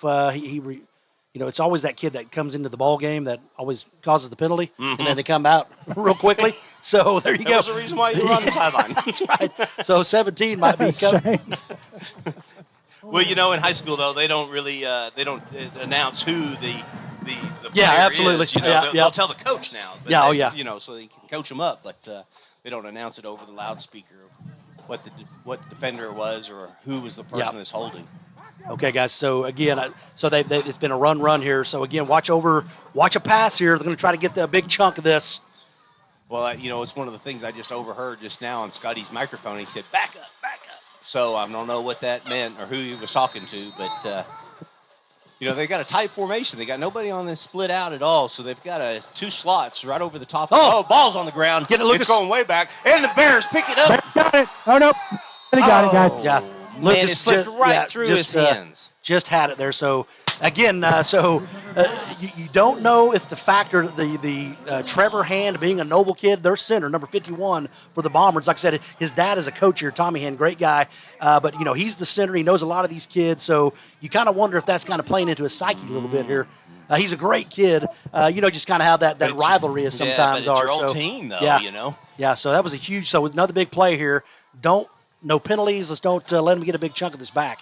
it's always that kid that comes into the ball game that always causes the penalty, and then they come out real quickly. So there you go. That's the reason why you were on the sideline. That's right. So 17 might be coming. Well, in high school though, they don't really announce who the player absolutely. is. They'll tell the coach now. But so they can coach them up, but they don't announce it over the loudspeaker of what the defender was or who was the person that's holding. Okay, guys. So again, it's been a run here. So again, watch a pass here. They're going to try to get a big chunk of this. Well, it's one of the things I just overheard just now on Scotty's microphone. He said, "Back up, back up." So I don't know what that meant or who he was talking to, but they got a tight formation. They got nobody on this split out at all. So they've got 2 slots right over the top. Ball's on the ground. Get it, Lucas. It's going way back, and the Bears pick it up. Got it. Oh no, they got it, guys. Yeah. Man, it slipped right through his hands. Just had it there. So, again, you don't know if the factor, the Trevor Hand being a Noble kid, their center, number 51 for the Bombers. Like I said, his dad is a coach here, Tommy Hand, great guy. But, he's the center. He knows a lot of these kids. So you kind of wonder if that's kind of playing into his psyche a little bit here. He's a great kid. Just kind of how that rivalry is sometimes but it's your old team, though, Yeah, so that was a huge – so another big play here. No penalties. Let's don't let him get a big chunk of this back.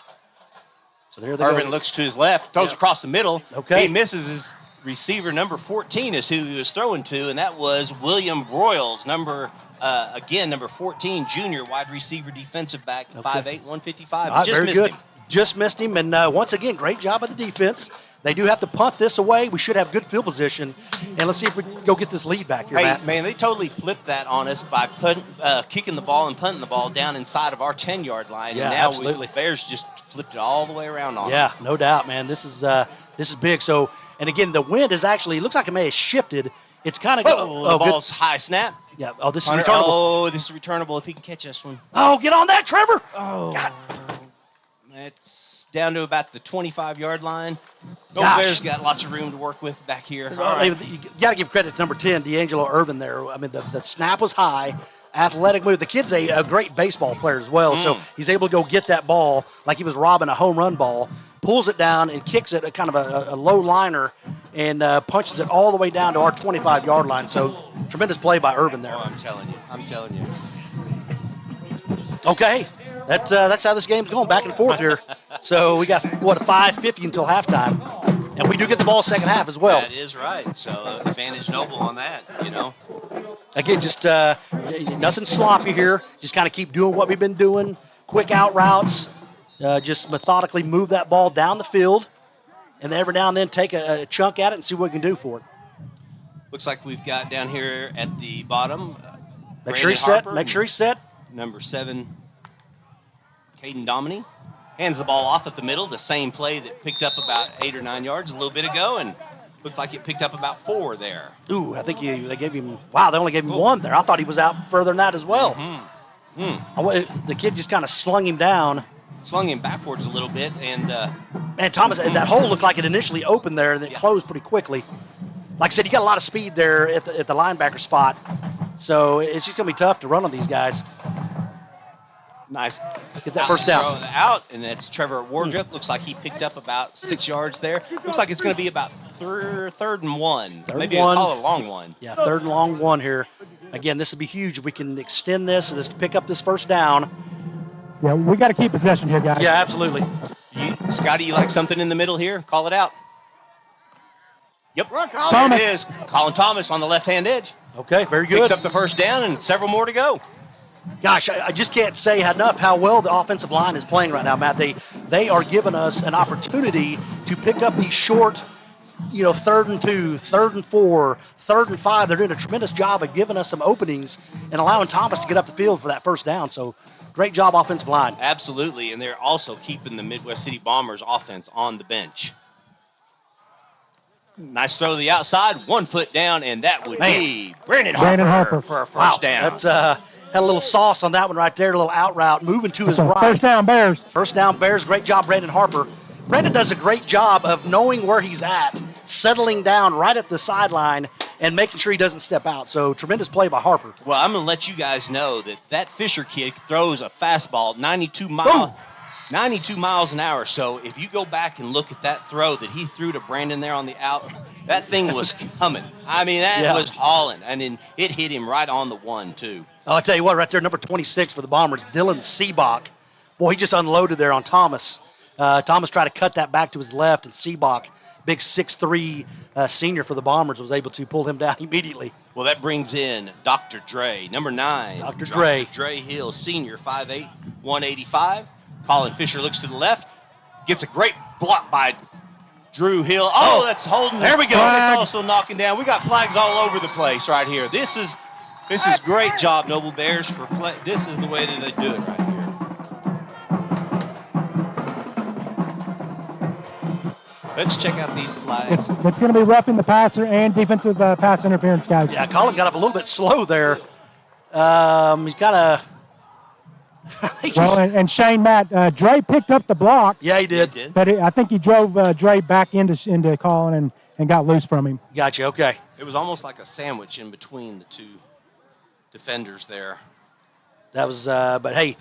So there they Irvin go. looks to his left, throws across the middle. Okay. He misses his receiver. Number 14 is who he was throwing to, and that was William Broyles, number 14, junior wide receiver, defensive back, 5'8", 155. Just missed him. Just missed him, and once again, great job of the defense. They do have to punt this away. We should have good field position, and let's see if we can go get this lead back here, Matt. Man, they totally flipped that on us by kicking the ball and punting the ball down inside of our 10-yard line. Yeah, and now absolutely. Bears just flipped it all the way around on Yeah, no doubt, man. This is big. So, and again, the wind is actually, it looks like it may have shifted. It's kind of the ball's high snap. Yeah. Oh, this is Hunter, returnable. Oh, this is returnable if he can catch this one. Oh, get on that, Trevor. Oh. God. It's down to about the 25-yard line. Bears got lots of room to work with back here. You got to give credit to number 10, D'Angelo Irvin there. I mean, the snap was high, athletic move. The kid's a great baseball player as well, so he's able to go get that ball like he was robbing a home run ball, pulls it down and kicks it, a kind of a low liner, and punches it all the way down to our 25-yard line. So tremendous play by Irvin there. Oh, I'm telling you. Okay, that's how this game's going, back and forth here. So we got, 5:50 until halftime. And we do get the ball second half as well. That is right. So advantage Noble on that, Again, just nothing sloppy here. Just kind of keep doing what we've been doing. Quick out routes. Just methodically move that ball down the field. And then every now and then take a chunk at it and see what we can do for it. Looks like we've got down here at the bottom. Make sure he's set. Make sure he's set. Number 7, Caden Dominy. Hands the ball off at the middle, the same play that picked up about 8 or 9 yards a little bit ago, and looked like it picked up about 4 there. Ooh, I think they gave him, they only gave him 1 there. I thought he was out further than that as well. The kid just kind of slung him down. Slung him backwards a little bit, and man, Thomas, that hole looked like it initially opened there, and it closed pretty quickly. Like I said, you got a lot of speed there at the linebacker spot, so it's just going to be tough to run on these guys. Nice. Get that first down. Out, and that's Trevor Wardrop. Looks like he picked up about 6 yards there. Looks like it's going to be about third and 1. Maybe call it a long one. Yeah, 3rd and long 1 here. Again, this would be huge if we can extend this and just pick up this first down. Yeah, we got to keep possession here, guys. Yeah, absolutely. Scotty, you like something in the middle here? Call it out. Yep. Thomas. There it is. Colin Thomas on the left-hand edge. Okay, very good. Picks up the first down and several more to go. Gosh, I just can't say enough how well the offensive line is playing right now, Matt. They are giving us an opportunity to pick up these short, 3rd and 2, 3rd and 4, 3rd and 5. They're doing a tremendous job of giving us some openings and allowing Thomas to get up the field for that first down. So great job, offensive line. Absolutely, and they're also keeping the Midwest City Bombers offense on the bench. Nice throw to the outside, 1 foot down, and that would be Brandon Harper for a first down. That's had a little sauce on that one right there, a little out route, moving to his right. First down, Bears. First down, Bears. Great job, Brandon Harper. Brandon does a great job of knowing where he's at, settling down right at the sideline, and making sure he doesn't step out. So tremendous play by Harper. Well, I'm going to let you guys know that Fisher kid throws a fastball 92 miles an hour. So if you go back and look at that throw that he threw to Brandon there on the out, that thing was coming. I mean, that was hauling. And then it hit him right on the 1, too. I'll tell you what, right there, number 26 for the Bombers, Dylan Seabach. Boy, he just unloaded there on Thomas. Thomas tried to cut that back to his left, and Seabach, big 6'3" senior for the Bombers, was able to pull him down immediately. Well, that brings in Dr. Dre, number 9. Dr. Dre. Dre Hill, senior, 5'8", 185. Colin Fisher looks to the left, gets a great block by Drew Hill. Oh, that's holding. There we go. It's also knocking down. We got flags all over the place right here. This is great job, Noble Bears, for play. This is the way that they do it right here. Let's check out these flags. It's going to be roughing the passer and defensive pass interference, guys. Yeah, Colin got up a little bit slow there. He's got a... Well, and Shane, Matt, Dre picked up the block. Yeah, he did. But I think he drove Dre back into Colin and got loose from him. Gotcha, okay. It was almost like a sandwich in between the two defenders there. That was, that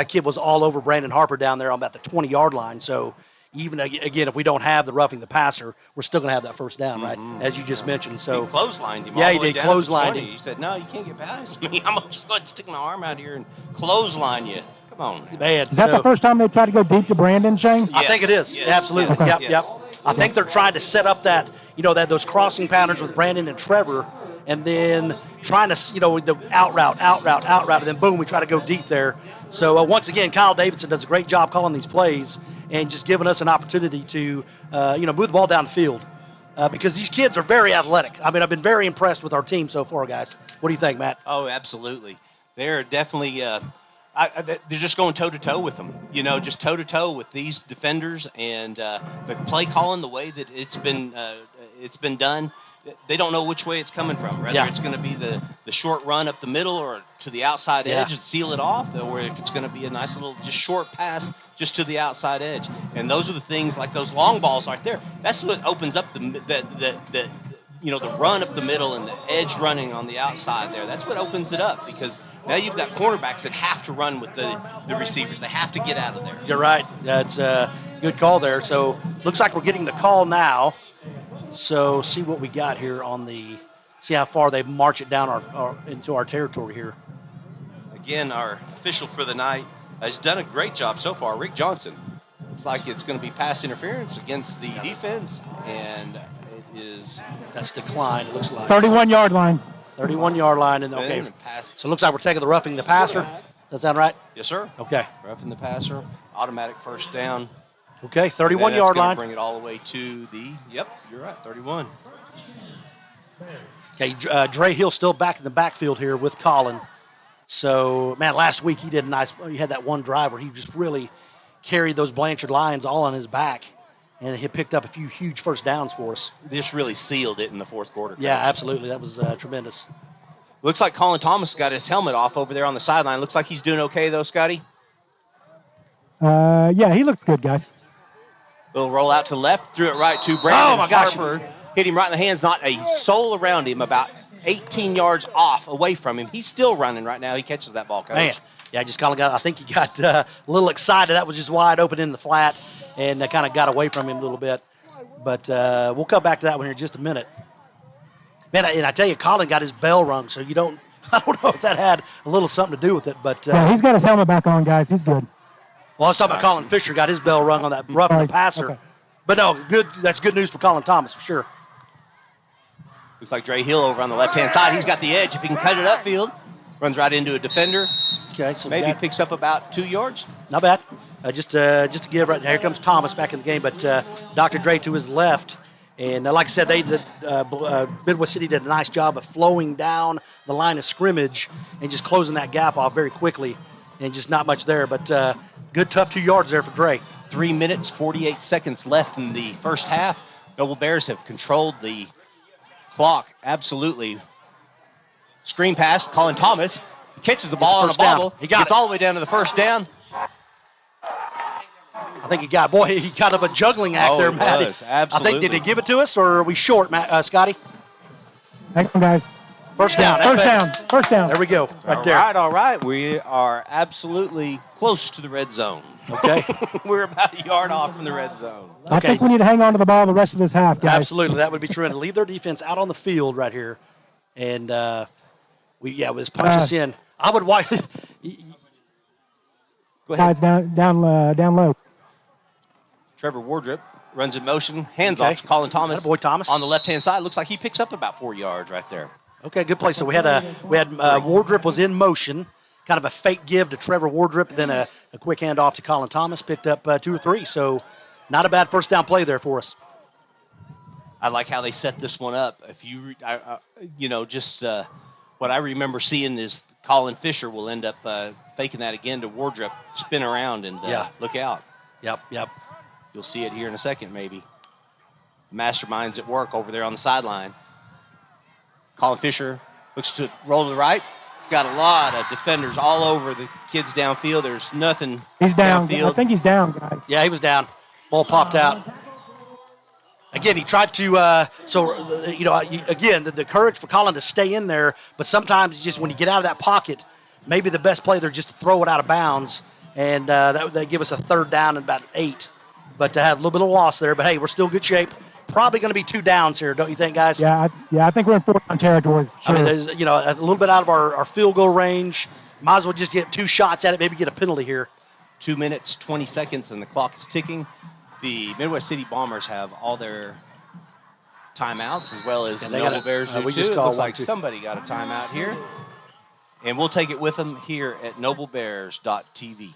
kid was all over Brandon Harper down there on about the 20-yard line. So even, again, if we don't have the roughing the passer, we're still going to have that first down, right, as you just mentioned. So he clotheslined him. Yeah, all he the way did, down to clotheslined 20. him. He said, no, you can't get past me. I'm just going to stick my arm out here and clothesline you. Come on. Man, is that the first time they tried to go deep to Brandon, Shane? I think it is. Yes, Absolutely. yes, Yep. yes. I think they're trying to set up that, those crossing pounders with Brandon and Trevor, and then trying to, the out route, and then boom, we try to go deep there. So once again, Kyle Davidson does a great job calling these plays and just giving us an opportunity to, move the ball down the field. Because these kids are very athletic. I mean, I've been very impressed with our team so far, guys. What do you think, Matt? Oh, absolutely. They're definitely they're just going toe-to-toe with them, just toe-to-toe with these defenders. And the play calling, the way that it's been done, they don't know which way it's coming from. Whether it's going to be the short run up the middle or to the outside edge and seal it off, or if it's going to be a nice little just short pass just to the outside edge. And those are the things like those long balls right there. That's what opens up the run up the middle and the edge running on the outside there. That's what opens it up, because now you've got cornerbacks that have to run with the receivers. They have to get out of there. You're right. That's a good call there. So looks like we're getting the call now. So see what we got here on the. See how far they march it down into our territory here. Again, our official for the night has done a great job so far, Rick Johnson. Looks like it's going to be pass interference against the defense, and it is. That's decline, it looks like. 31-yard line. 31-yard line. And okay. So it looks like we're taking the roughing the passer. Does that sound right? Yes, sir. Okay. Roughing the passer. Automatic first down. Okay, 31-yard line. Bring it all the way to the. Yep, you're right, 31. Okay, Dre Hill still back in the backfield here with Colin. So, man, last week he did he had that one drive where he just really carried those Blanchard Lions all on his back, and he picked up a few huge first downs for us. This really sealed it in the fourth quarter. Yeah, absolutely. That was tremendous. Looks like Colin Thomas got his helmet off over there on the sideline. Looks like he's doing okay, though, Scotty. Yeah, he looked good, guys. Little roll out to the left, threw it right to Brandon Oh, my gosh. Harper. Hit him right in the hands, not a soul around him, about 18 yards off away from him. He's still running right now. He catches that ball, Coach. Man, yeah, I think he got a little excited. That was just wide open in the flat, and kind of got away from him a little bit. But we'll come back to that one here in just a minute. Man, and I tell you, Colin got his bell rung, so I don't know if that had a little something to do with it. But yeah, he's got his helmet back on, guys. He's good. Well, I was talking about Colin Fisher got his bell rung on that roughing the passer. Okay. But no, good. That's good news for Colin Thomas for sure. Looks like Dre Hill over on the left-hand side. He's got the edge. If he can cut it upfield, runs right into a defender. Okay, so maybe picks up about 2 yards. Not bad. Just to give right here comes Thomas back in the game, but Dr. Dre to his left. And like I said, Midwest City did a nice job of flowing down the line of scrimmage and just closing that gap off very quickly, and just not much there. But good, tough 2 yards there for Dre. 3 minutes, 48 seconds left in the first half. Noble Bears have controlled the clock absolutely. Screen pass, Colin Thomas catches the ball on a bobble. He got gets all the way down to the first down. I think he got up a juggling act there, Matt. Absolutely. I think, did they give it to us, or are we short, Scotty? Hang on, guys. First down. First down. There we go. Right there. All right. We are absolutely close to the red zone. Okay. We're about a yard off from the red zone. I think we need to hang on to the ball the rest of this half, guys. Absolutely. That would be tremendous. Leave their defense out on the field right here. And, let's punch us in. I would watch it. Go ahead. Guys, down low. Trevor Wardrop runs in motion, hands off to Colin Thomas. Boy Thomas on the left-hand side. Looks like he picks up about 4 yards right there. Okay, good play. So we had Wardrop was in motion, kind of a fake give to Trevor Wardrop, then a quick handoff to Colin Thomas, picked up 2 or 3. So not a bad first down play there for us. I like how they set this one up. If you, what I remember seeing is Colin Fisher will end up faking that again to Wardrop, spin around, and look out. Yep. You'll see it here in a second, maybe. Mastermind's at work over there on the sideline. Colin Fisher looks to roll to the right. Got a lot of defenders all over the kids downfield. There's nothing. He's down. Downfield. I think he's down, guys. Yeah, he was down. Ball popped out. Again, he tried to, the courage for Colin to stay in there, but sometimes just when you get out of that pocket, maybe the best play there just to throw it out of bounds, and that would give us a third down and about 8. But to have a little bit of loss there, but hey, we're still in good shape. Probably going to be 2 downs here, don't you think, guys? Yeah, I think we're in 4-down territory. Sure. I mean, there's, a little bit out of our field goal range. Might as well just get 2 shots at it, maybe get a penalty here. 2 minutes, 20 seconds, and the clock is ticking. The Midwest City Bombers have all their timeouts, as well as the Noble Bears do too. It looks like somebody got a timeout here. And we'll take it with them here at noblebears.tv.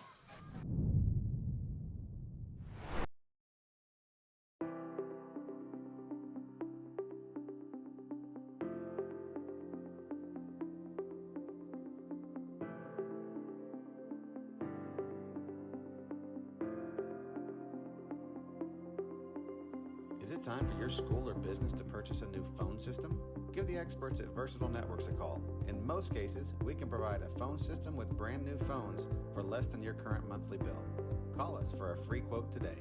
Is it time for your school or business to purchase a new phone system? Give the experts at Versatile Networks a call. In most cases, we can provide a phone system with brand new phones for less than your current monthly bill. Call us for a free quote today.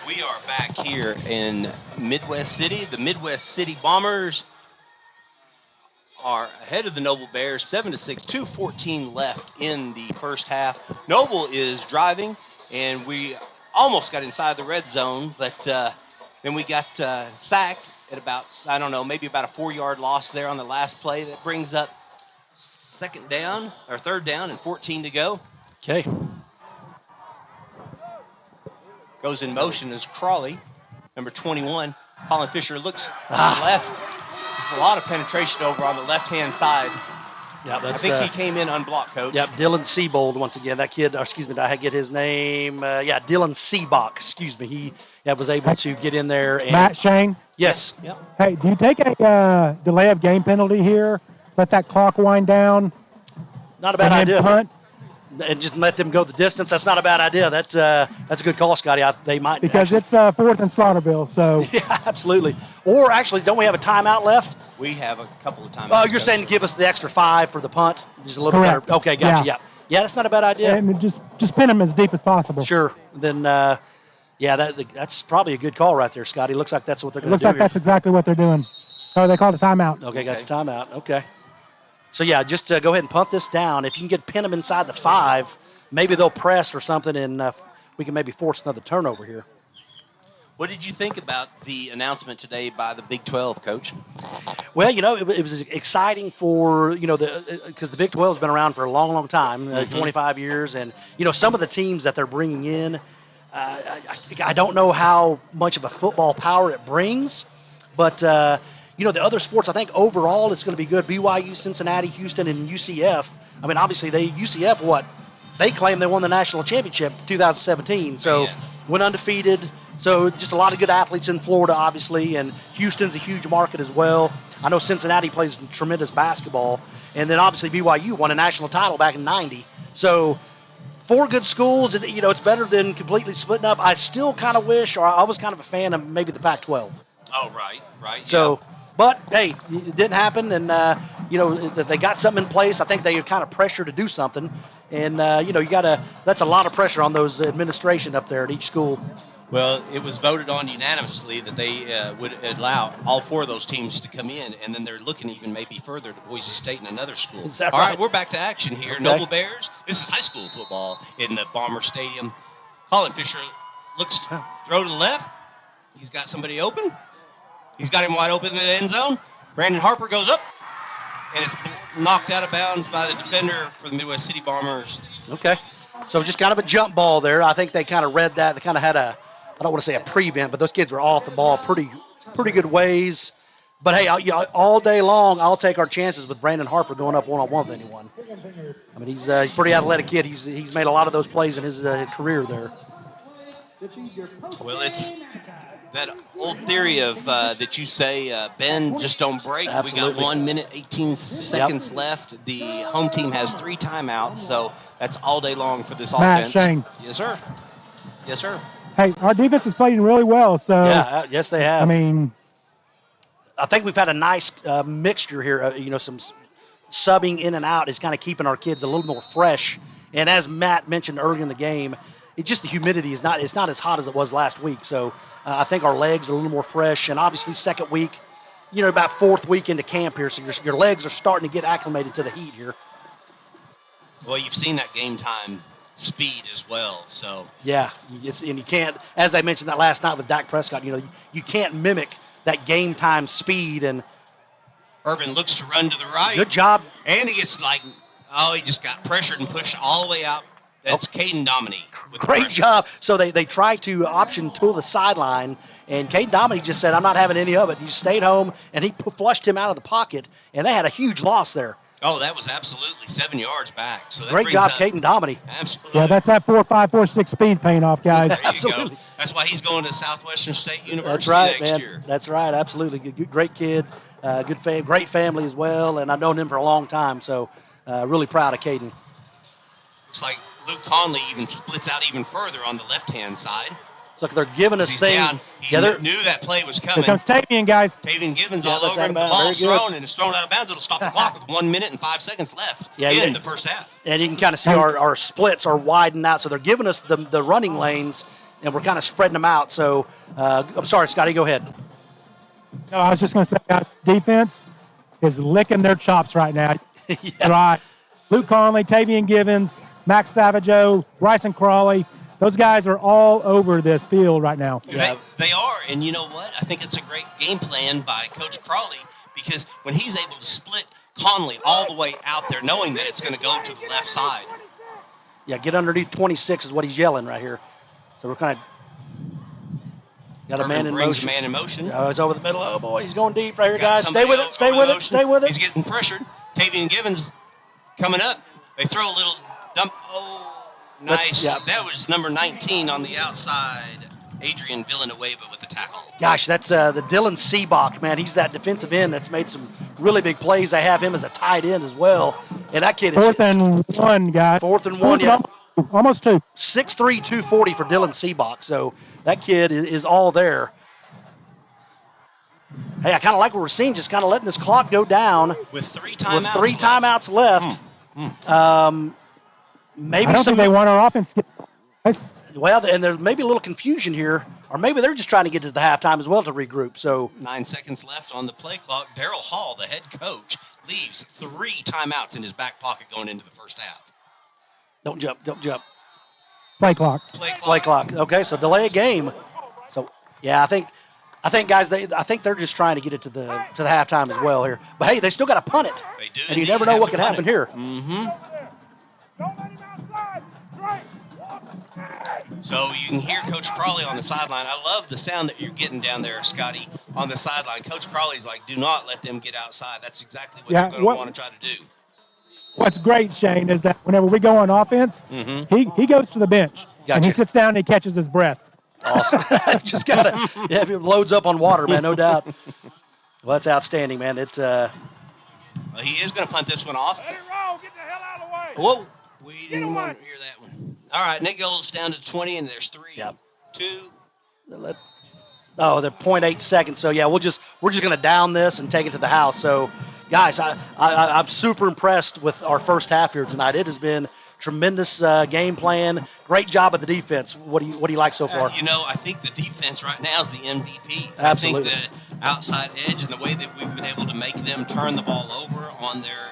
We are back here in Midwest City. The Midwest City Bombers are ahead of the Noble Bears, 7-6, 2:14 left in the first half. Noble is driving, and we almost got inside the red zone, but then we got sacked at about, I don't know, maybe about a 4-yard loss there on the last play. That brings up third down and 14 to go. Okay. Goes in motion is Crawley, number 21. Colin Fisher looks to the left. There's a lot of penetration over on the left-hand side. Yeah, I think he came in unblocked, Coach. Yep, Dylan Seabold once again. That kid, did I get his name? Dylan Seabach, He was able to get in there. And, Matt Shane? Yes. Yep. Hey, do you take a delay of game penalty here? Let that clock wind down? Not a bad and then idea. Punt? And just let them go the distance. That's not a bad idea. That's a good call, Scotty. They might. Because it's 4th and Slaughterville, so. Yeah, absolutely. Or actually, don't we have a timeout left? We have a couple of timeouts. Oh, you're saying to give us the extra 5 for the punt? Just a little Correct. better. Okay, gotcha. Yeah. Yeah, that's not a bad idea. And just pin them as deep as possible. Sure. Then, that's probably a good call right there, Scotty. Looks like that's what they're going to do. Looks like that's exactly what they're doing. Oh, they called a timeout. Okay, got the timeout. Okay. So, yeah, just go ahead and punt this down. If you can pin them inside the 5, maybe they'll press or something, and we can maybe force another turnover here. What did you think about the announcement today by the Big 12, Coach? Well, it was exciting for, because the Big 12 has been around for a long, long time, 25 years. And, some of the teams that they're bringing in, I don't know how much of a football power it brings. But, the other sports, I think overall it's going to be good. BYU, Cincinnati, Houston, and UCF. I mean, obviously, UCF, they claim they won the national championship 2017. So, went undefeated. So just a lot of good athletes in Florida, obviously, and Houston's a huge market as well. I know Cincinnati plays tremendous basketball, and then obviously BYU won a national title back in '90. So 4 good schools, it's better than completely splitting up. I still kind of wish, or I was kind of a fan of maybe the Pac-12. Oh, right. So, but hey, it didn't happen, and they got something in place. I think they were kind of pressured to do something, and that's a lot of pressure on those administration up there at each school. Well, it was voted on unanimously that they would allow all 4 of those teams to come in, and then they're looking even maybe further to Boise State and another school. Is that all right? right, we're back to action here. Okay. Noble Bears. This is high school football in the Bomber Stadium. Colin Fisher looks to throw to the left. He's got somebody open. He's got him wide open in the end zone. Brandon Harper goes up, and it's knocked out of bounds by the defender for the Midwest City Bombers. Okay. So just kind of a jump ball there. I think they kind of read that. They kind of had I don't want to say a prevent, but those kids were off the ball pretty good ways. But, hey, all day long, I'll take our chances with Brandon Harper going up one-on-one with anyone. I mean, he's a pretty athletic kid. He's made a lot of those plays in his career there. Well, it's that old theory of that you say, bend, just don't break. Absolutely. We got 1 minute, 18 seconds left. The home team has 3 timeouts, so that's all day long for this Matt offense. Shane. Yes, sir. Yes, sir. Hey, our defense is playing really well, so. Yeah, yes, they have. I mean, I think we've had a nice mixture here. Some subbing in and out is kind of keeping our kids a little more fresh. And as Matt mentioned earlier in the game, it's just the humidity is not as hot as it was last week. So I think our legs are a little more fresh. And obviously, second week, about 4th week into camp here, so your legs are starting to get acclimated to the heat here. Well, you've seen that game time speed as well, so. Yeah, and you can't, as I mentioned that last night with Dak Prescott, you can't mimic that game time speed. And Irvin looks to run to the right. Good job. And he gets he just got pressured and pushed all the way out. That's Caden Dominy. Great job. So they tried to option to the sideline, and Caden Dominy just said, I'm not having any of it. He stayed home, and he flushed him out of the pocket, and they had a huge loss there. Oh, that was absolutely 7 yards back. So that Great job, Caden Dominy. Absolutely. yeah, that's that 4.5, 4.6 speed paying off, guys. There you go. That's why he's going to Southwestern State University That's right, next man. year. That's right, absolutely. Great kid, great family as well, and I've known him for a long time, so really proud of Caden. Looks like Luke Conley even splits out even further on the left-hand side. Look, they're giving us He's things. down. He knew that play was Here coming. comes Tavian, guys. Tavian Givens Yeah, all that's over out him. of The bounds. ball's Very good. thrown, and it's thrown out of bounds. It'll stop the clock with 1 minute and 5 seconds left in the first half. And you can kind of see our splits are widened out, so they're giving us the running lanes, and we're kind of spreading them out. So, I'm sorry, Scotty, go ahead. No, I was just going to say, defense, is licking their chops right now. Yeah. Right. Luke Conley, Tavian Givens, Max Savageau, Bryson Crawley. Those guys are all over this field right now. Yeah. They are, and you know what? I think it's a great game plan by Coach Crawley because when he's able to split Conley all the way out there, knowing that it's going to go to the left side. Yeah, get underneath 26 is what he's yelling right here. So we're kind of got a man in brings motion. Man in motion. Oh, it's over the middle. Oh, boy, he's going deep right here, Got guys. Stay somebody with it. Stay over with the it. motion. Stay with it. He's getting pressured. Tavian Givens coming up. They throw a little dump. Oh, nice. Yeah. That was number 19 on the outside. Adrian Villanueva with the tackle. Gosh, that's the Dylan Seabach, man. He's that defensive end that's made some really big plays. They have him as a tight end as well. And that kid is 4th and 1, guys. 4th and 1, yeah. Almost 2. 6'3", 240 for Dylan Seabach. So that kid is all there. Hey, I kind of like what we're seeing, just kind of letting this clock go down. With 3 timeouts. With 3 timeouts left. Maybe I don't think they want our offense to get. Well, and there's maybe a little confusion here, or maybe they're just trying to get to the halftime as well to regroup. So 9 seconds left on the play clock. Darryl Hall, the head coach, leaves 3 timeouts in his back pocket going into the first half. Don't jump. Play clock. Play clock. Okay, so delay a game. So yeah, I think guys, I think they're just trying to get it to the halftime as well here. But hey, they still got to punt it. They do. And you never know what could happen here. Mm-hmm. So you can hear Coach Crawley on the sideline. I love the sound that you're getting down there, Scotty, on the sideline. Coach Crawley's like, do not let them get outside. That's exactly what they're going to want to try to do. What's great, Shane, is that whenever we go on offense, he goes to the bench and he sits down and he catches his breath. Awesome. Just gotta, yeah, it loads up on water, man, no doubt. Well, that's outstanding, man. Well, he is going to punt this one off. Hey, Roll, get the hell out of the way. Whoa, we didn't want to hear that one. All right, Nick goes down to 20, and there's 3, 2. Oh, they're 0.8 seconds. So yeah, we're just going to down this and take it to the house. So, guys, I'm super impressed with our first half here tonight. It has been tremendous game plan. Great job of the defense. What do you like so far? I think the defense right now is the MVP. Absolutely. I think the outside edge and the way that we've been able to make them turn the ball over on their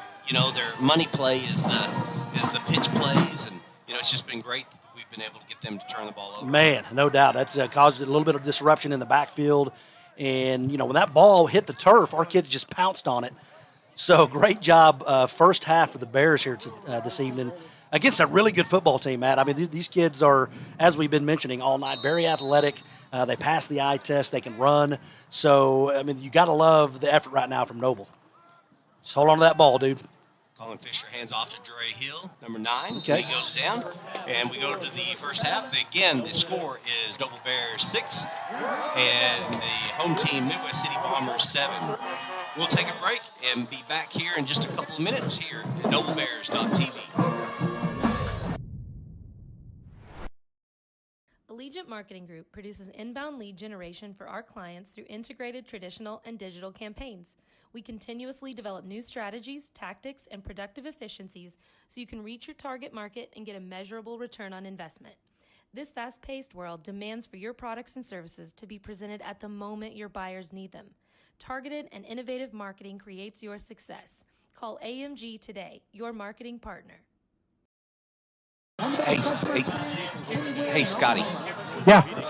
money play is the pitch plays, and it's just been great that we've been able to get them to turn the ball over. Man, no doubt. That's caused a little bit of disruption in the backfield. And, when that ball hit the turf, our kids just pounced on it. So great job first half for the Bears here this evening against a really good football team, Matt. I mean, these kids are, as we've been mentioning all night, very athletic. They pass the eye test. They can run. So, I mean, you got to love the effort right now from Noble. Just hold on to that ball, dude. Colin Fisher hands off to Dre Hill, number 9. Okay. He goes down, and we go to the first half. Again, the score is Noble Bears 6, and the home team, Midwest City Bombers 7. We'll take a break and be back here in just a couple of minutes here at NobleBears.tv. Allegiant Marketing Group produces inbound lead generation for our clients through integrated traditional and digital campaigns. We continuously develop new strategies, tactics, and productive efficiencies so you can reach your target market and get a measurable return on investment. This fast-paced world demands for your products and services to be presented at the moment your buyers need them. Targeted and innovative marketing creates your success. Call AMG today, your marketing partner. Hey, Scotty. Yeah.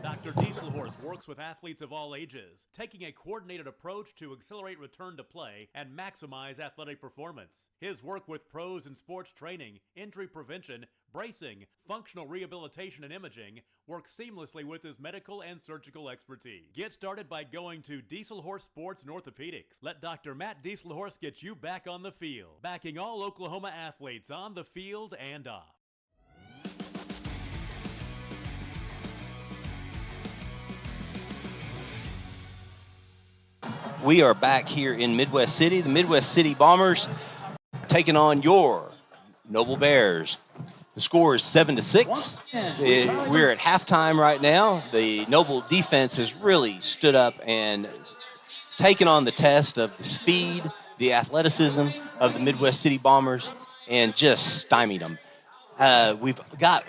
Dr. Dieselhorst works with athletes of all ages, taking a coordinated approach to accelerate return to play and maximize athletic performance. His work with pros in sports training, injury prevention, bracing, functional rehabilitation, and imaging works seamlessly with his medical and surgical expertise. Get started by going to Dieselhorst Sports and Orthopedics. Let Dr. Matt Dieselhorst get you back on the field, backing all Oklahoma athletes on the field and off. We are back here in Midwest City. The Midwest City Bombers taking on your Noble Bears. The score is 7-6. We're at halftime right now. The Noble defense has really stood up and taken on the test of the speed, the athleticism of the Midwest City Bombers, and just stymied them. we've got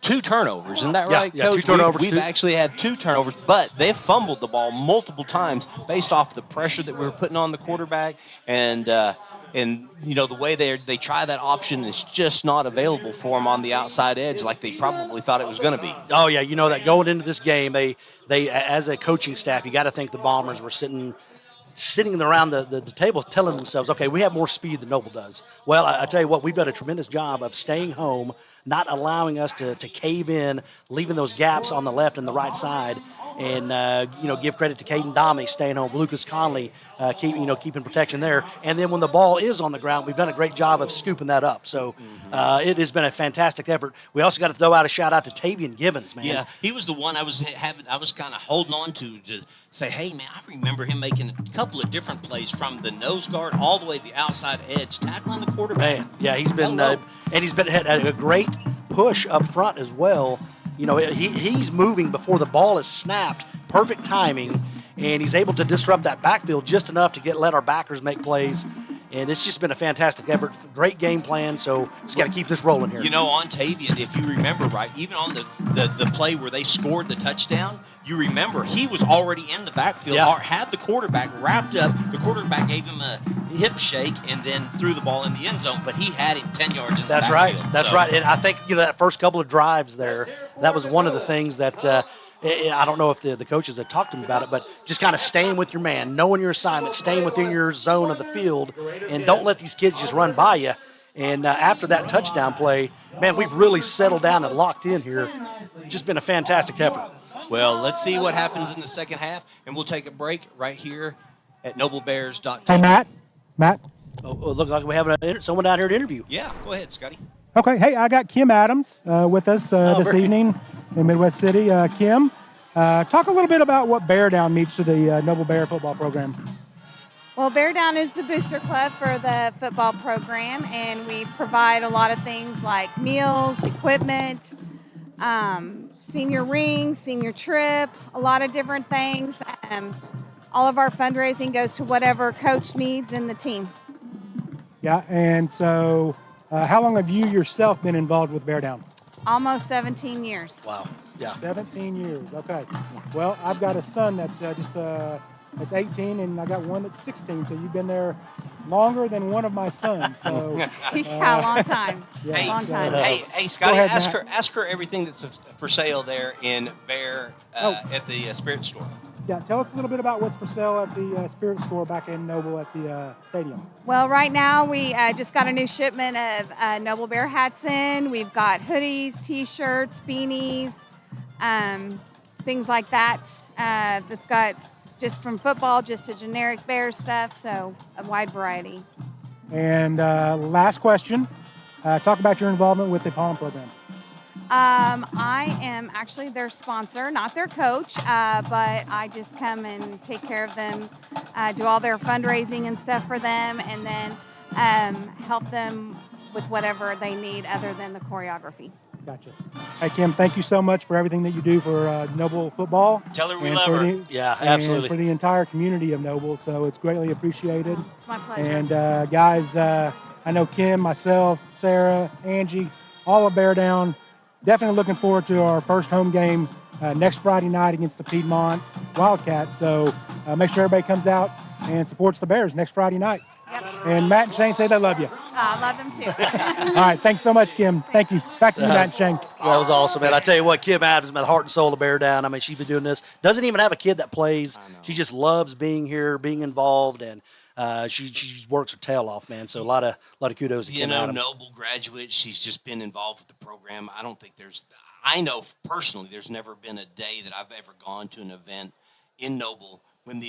2 turnovers. Isn't that Yeah, right, yeah, Coach? 2 turnovers, We've 2. actually had 2 turnovers, but they've fumbled the ball multiple times based off the pressure that we were putting on the quarterback, and the way they try that option is just not available for them on the outside edge like they probably thought it was going to be. Oh yeah, that going into this game, they as a coaching staff, you got to think the Bombers were sitting around the table telling themselves, okay, we have more speed than Noble does. Well, I tell you what, we've done a tremendous job of staying home, not allowing us to cave in, leaving those gaps on the left and the right side. And, give credit to Caden Dominic staying home, Lucas Conley keeping protection there. And then when the ball is on the ground, we've done a great job of scooping that up. So it has been a fantastic effort. We also got to throw out a shout out to Tavian Givens, man. Yeah, he was the one I was kind of holding on to say, hey, man, I remember him making a couple of different plays from the nose guard all the way to the outside edge, tackling the quarterback. Man, yeah, he's been had a great push up front as well. He's moving before the ball is snapped, perfect timing, and he's able to disrupt that backfield just enough to let our backers make plays. And it's just been a fantastic effort, great game plan. So just got to keep this rolling here. On Tavian, if you remember right, even on the play where they scored the touchdown, you remember he was already in the backfield, had the quarterback wrapped up. The quarterback gave him a hip shake and then threw the ball in the end zone, but he had him 10 yards in the backfield. That's right. And I think that first couple of drives there, that was one of the things that I don't know if the coaches have talked to him about it, but just kind of staying with your man, knowing your assignment, staying within your zone of the field, and don't let these kids just run by you. And after that touchdown play, man, we've really settled down and locked in here. Just been a fantastic effort. Well, let's see what happens in the second half, and we'll take a break right here at NobleBears.tv. Hey, Matt. Oh, look like we have someone down here to interview. Yeah, go ahead, Scotty. Okay, hey, I got Kim Adams with us this evening in Midwest City. Kim, talk a little bit about what Bear Down means to the Noble Bear football program. Well, Bear Down is the booster club for the football program, and we provide a lot of things like meals, equipment, senior rings, senior trip, a lot of different things. All of our fundraising goes to whatever coach needs in the team. Yeah, and so how long have you yourself been involved with Bear Down? Almost 17 years. Wow. Yeah. 17 years. Okay. Well, I've got a son that's that's 18, and I got one that's 16. So you've been there longer than one of my sons. So yeah, long time. Yeah, long time. Hey, Scotty, ahead, ask her everything that's for sale there in Bear at the Spirit Store. Yeah, tell us a little bit about what's for sale at the Spirit Store back in Noble at the stadium. Well, right now we just got a new shipment of Noble Bear hats in. We've got hoodies, T-shirts, beanies, things like that. That's got just from football, just to generic Bear stuff, so a wide variety. And last question, talk about your involvement with the Palm program. I am actually their sponsor, not their coach, but I just come and take care of them, do all their fundraising and stuff for them, and then help them with whatever they need other than the choreography. Gotcha. Hey, Kim, thank you so much for everything that you do for Noble football. Tell her we love her. Yeah, absolutely. And for the entire community of Noble, so it's greatly appreciated. It's my pleasure. And guys, I know Kim, myself, Sarah, Angie, all of Bear Down. Definitely looking forward to our first home game next Friday night against the Piedmont Wildcats. So make sure everybody comes out and supports the Bears next Friday night. Yep. And Matt and Shane say they love you. I love them too. All right, thanks so much, Kim. Thank you. Back to you, Matt and Shane. That was awesome, man. I tell you what, Kim Adams, man, heart and soul of Bear Down. I mean, she's been doing this. Doesn't even have a kid that plays. She just loves being here, being involved, and she works her tail off, man. So a lot of kudos to Kim Adams. Noble graduate. She's just been involved with the program. I know personally there's never been a day that I've ever gone to an event in Noble when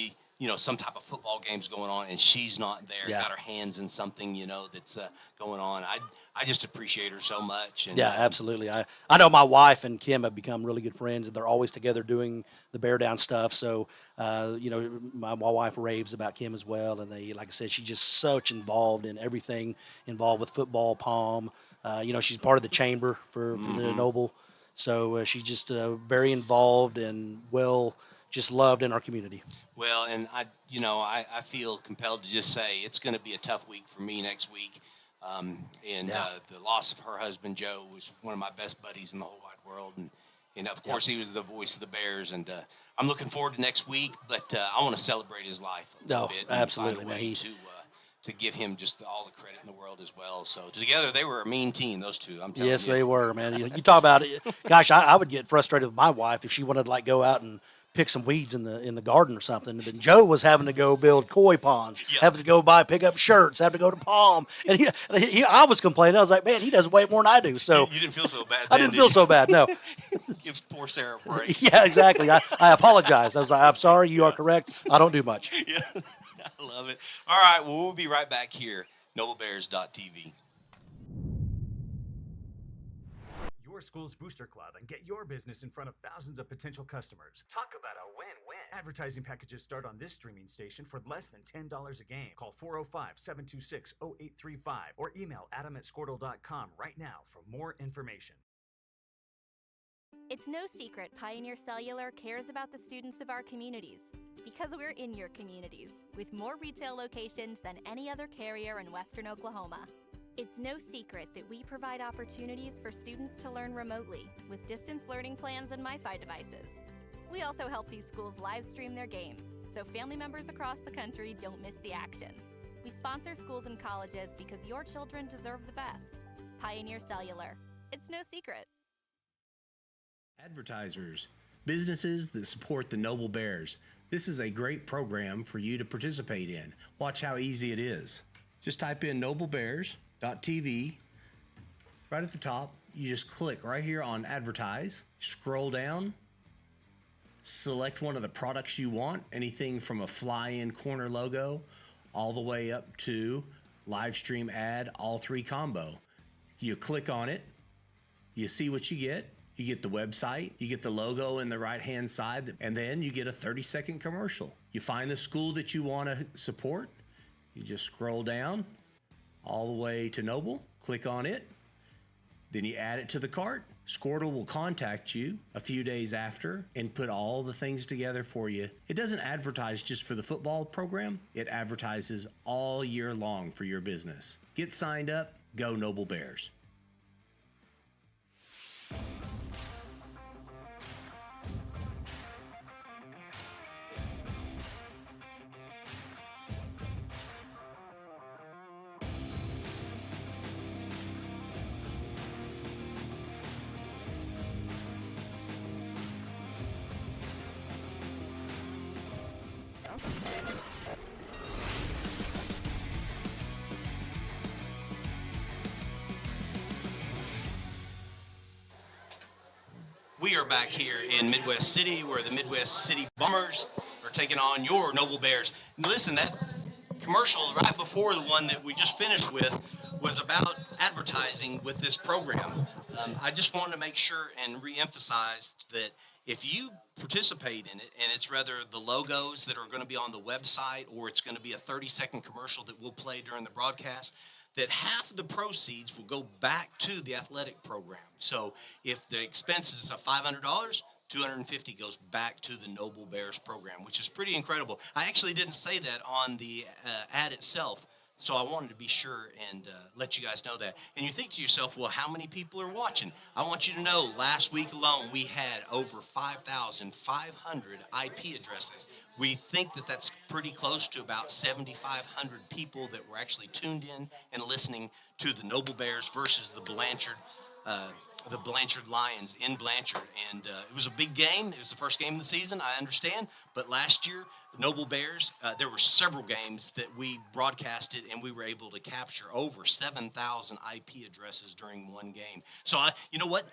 some type of football game's going on and she's not there, got her hands in something, that's going on. I just appreciate her so much. And, yeah, absolutely. I know my wife and Kim have become really good friends, and they're always together doing the Bear Down stuff. So, my wife raves about Kim as well. And they, like I said, she's just such involved in everything involved with football, Palm. She's part of the chamber for the Noble. So she's just very involved and just loved in our community. Well, and I feel compelled to just say it's going to be a tough week for me next week. And the loss of her husband, Joe, was one of my best buddies in the whole wide world. And of course, he was the voice of the Bears. And I'm looking forward to next week, but I want to celebrate his life a little bit. Absolutely. And find a way to give him just all the credit in the world as well. So together, they were a mean team, those two. I'm telling you. Yes, they were, man. You talk about it. Gosh, I would get frustrated with my wife if she wanted to, like, go out and pick some weeds in the garden or something. And then Joe was having to go build koi ponds, having to go pick up shirts, having to go to Palm. And I was complaining. I was like, man, he does way more than I do. So you didn't feel so bad. I didn't feel so bad. No. Gives poor Sarah a break. Yeah, exactly. I apologize. I was like, I'm sorry. You are correct. I don't do much. Yeah, I love it. All right. Well, we'll be right back here. NobleBears.tv. Your school's Booster Club and get your business in front of thousands of potential customers. Talk about a win-win. Advertising packages start on this streaming station for less than $10 a game. Call 405-726-0835 or email adam@squirtle.com right now for more information. It's no secret Pioneer Cellular cares about the students of our communities because we're in your communities with more retail locations than any other carrier in Western Oklahoma. It's no secret that we provide opportunities for students to learn remotely with distance learning plans and MiFi devices. We also help these schools live stream their games so family members across the country don't miss the action. We sponsor schools and colleges because your children deserve the best. Pioneer Cellular. It's no secret. Advertisers, businesses that support the Noble Bears. This is a great program for you to participate in. Watch how easy it is. Just type in NobleBears.tv. Right at the top, you just click right here on Advertise. Scroll down. Select one of the products you want, anything from a fly-in corner logo all the way up to live stream ad, all three combo. You click on it, you see what you get. You get the website, you get the logo in the right-hand side, and then you get a 30-second commercial. You find the school that you want to support, you just scroll down all the way to Noble, click on it, then you add it to the cart. Squirtle will contact you a few days after and put all the things together for you. It doesn't advertise just for the football program, it advertises all year long for your business. Get signed up, go Noble Bears. We are back here in Midwest City, where the Midwest City Bombers are taking on your Noble Bears. And listen, that commercial right before the one that we just finished with was about advertising with this program. I just want to make sure and reemphasize that if you participate in it, and it's rather the logos that are going to be on the website or it's going to be a 30-second commercial that we'll play during the broadcast, that half of the proceeds will go back to the athletic program. So if the expenses are $500, $250 goes back to the Noble Bears program, which is pretty incredible. I actually didn't say that on the ad itself, so I wanted to be sure and let you guys know that. And you think to yourself, well, how many people are watching? I want you to know last week alone we had over 5,500 IP addresses. We think that that's pretty close to about 7,500 people that were actually tuned in and listening to the Noble Bears versus the Blanchard Lions in Blanchard. And it was a big game. It was the first game of the season, I understand. But last year, the Noble Bears, there were several games that we broadcasted, and we were able to capture over 7,000 IP addresses during one game. So you know what,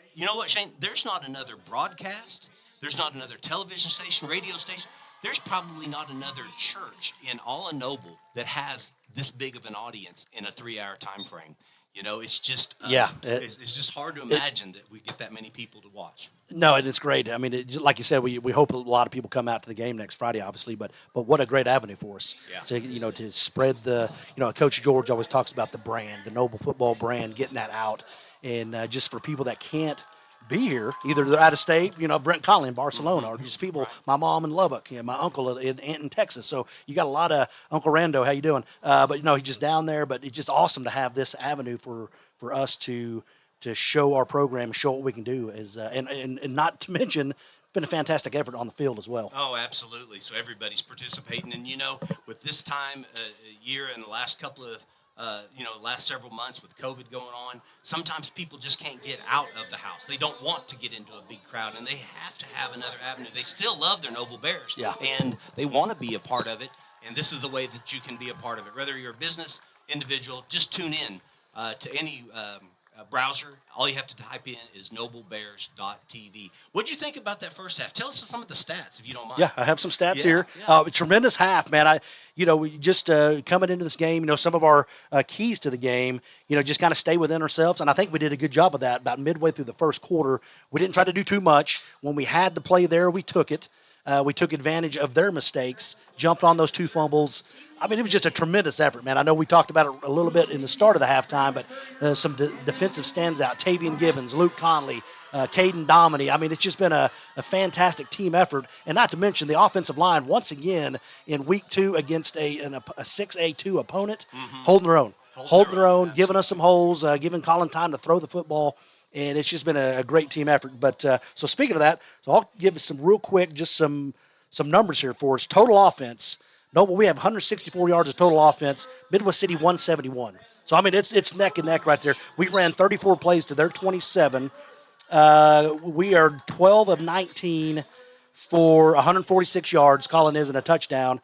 Shane? There's not another broadcast. There's not another television station, radio station. There's probably not another church in all of Noble that has this big of an audience in a 3-hour time frame. You know, it's just it's just hard to imagine that we get that many people to watch. No, and it's great. I mean, like you said, we hope a lot of people come out to the game next Friday, obviously. But what a great avenue for us. Yeah. To spread the Coach George always talks about the brand, the Noble football brand, getting that out, and just for people that can't be here. Either they're out of state, Brent Conley in Barcelona, or just people, my mom in Lubbock, my uncle in aunt in Texas. So you got a lot of Uncle Rando, how you doing? But he's just down there. But it's just awesome to have this avenue for us to show our program, show what we can do, and not to mention, been a fantastic effort on the field as well. Oh, absolutely. So everybody's participating, and with this time year and the last couple of last several months with COVID going on, sometimes people just can't get out of the house. They don't want to get into a big crowd, and they have to have another avenue. They still love their Noble Bears, and they want to be a part of it, and this is the way that you can be a part of it. Whether you're a business, individual, just tune in to any browser. All you have to type in is noblebears.tv. What'd you think about that first half? Tell us some of the stats, if you don't mind. Yeah, I have some stats here. Tremendous half, man. We just coming into this game, some of our keys to the game, just kind of stay within ourselves. And I think we did a good job of that. About midway through the first quarter, we didn't try to do too much. When we had the play there, we took it. We took advantage of their mistakes, jumped on those 2 fumbles. I mean, it was just a tremendous effort, man. I know we talked about it a little bit in the start of the halftime, but some defensive standout, Tavian Gibbons, Luke Conley, Caden Dominy. I mean, it's just been a fantastic team effort. And not to mention the offensive line, once again, in week 2 against a 6A2 opponent, holding their own. Holding their own, giving us some holes, giving Colin time to throw the football. And it's just been a great team effort. But so speaking of that, so I'll give us some real quick, just some numbers here for us. Total offense. Noble, we have 164 yards of total offense. Midwest City 171. So I mean, it's neck and neck right there. We ran 34 plays to their 27. We are 12 of 19 for 146 yards. Colin is in a touchdown,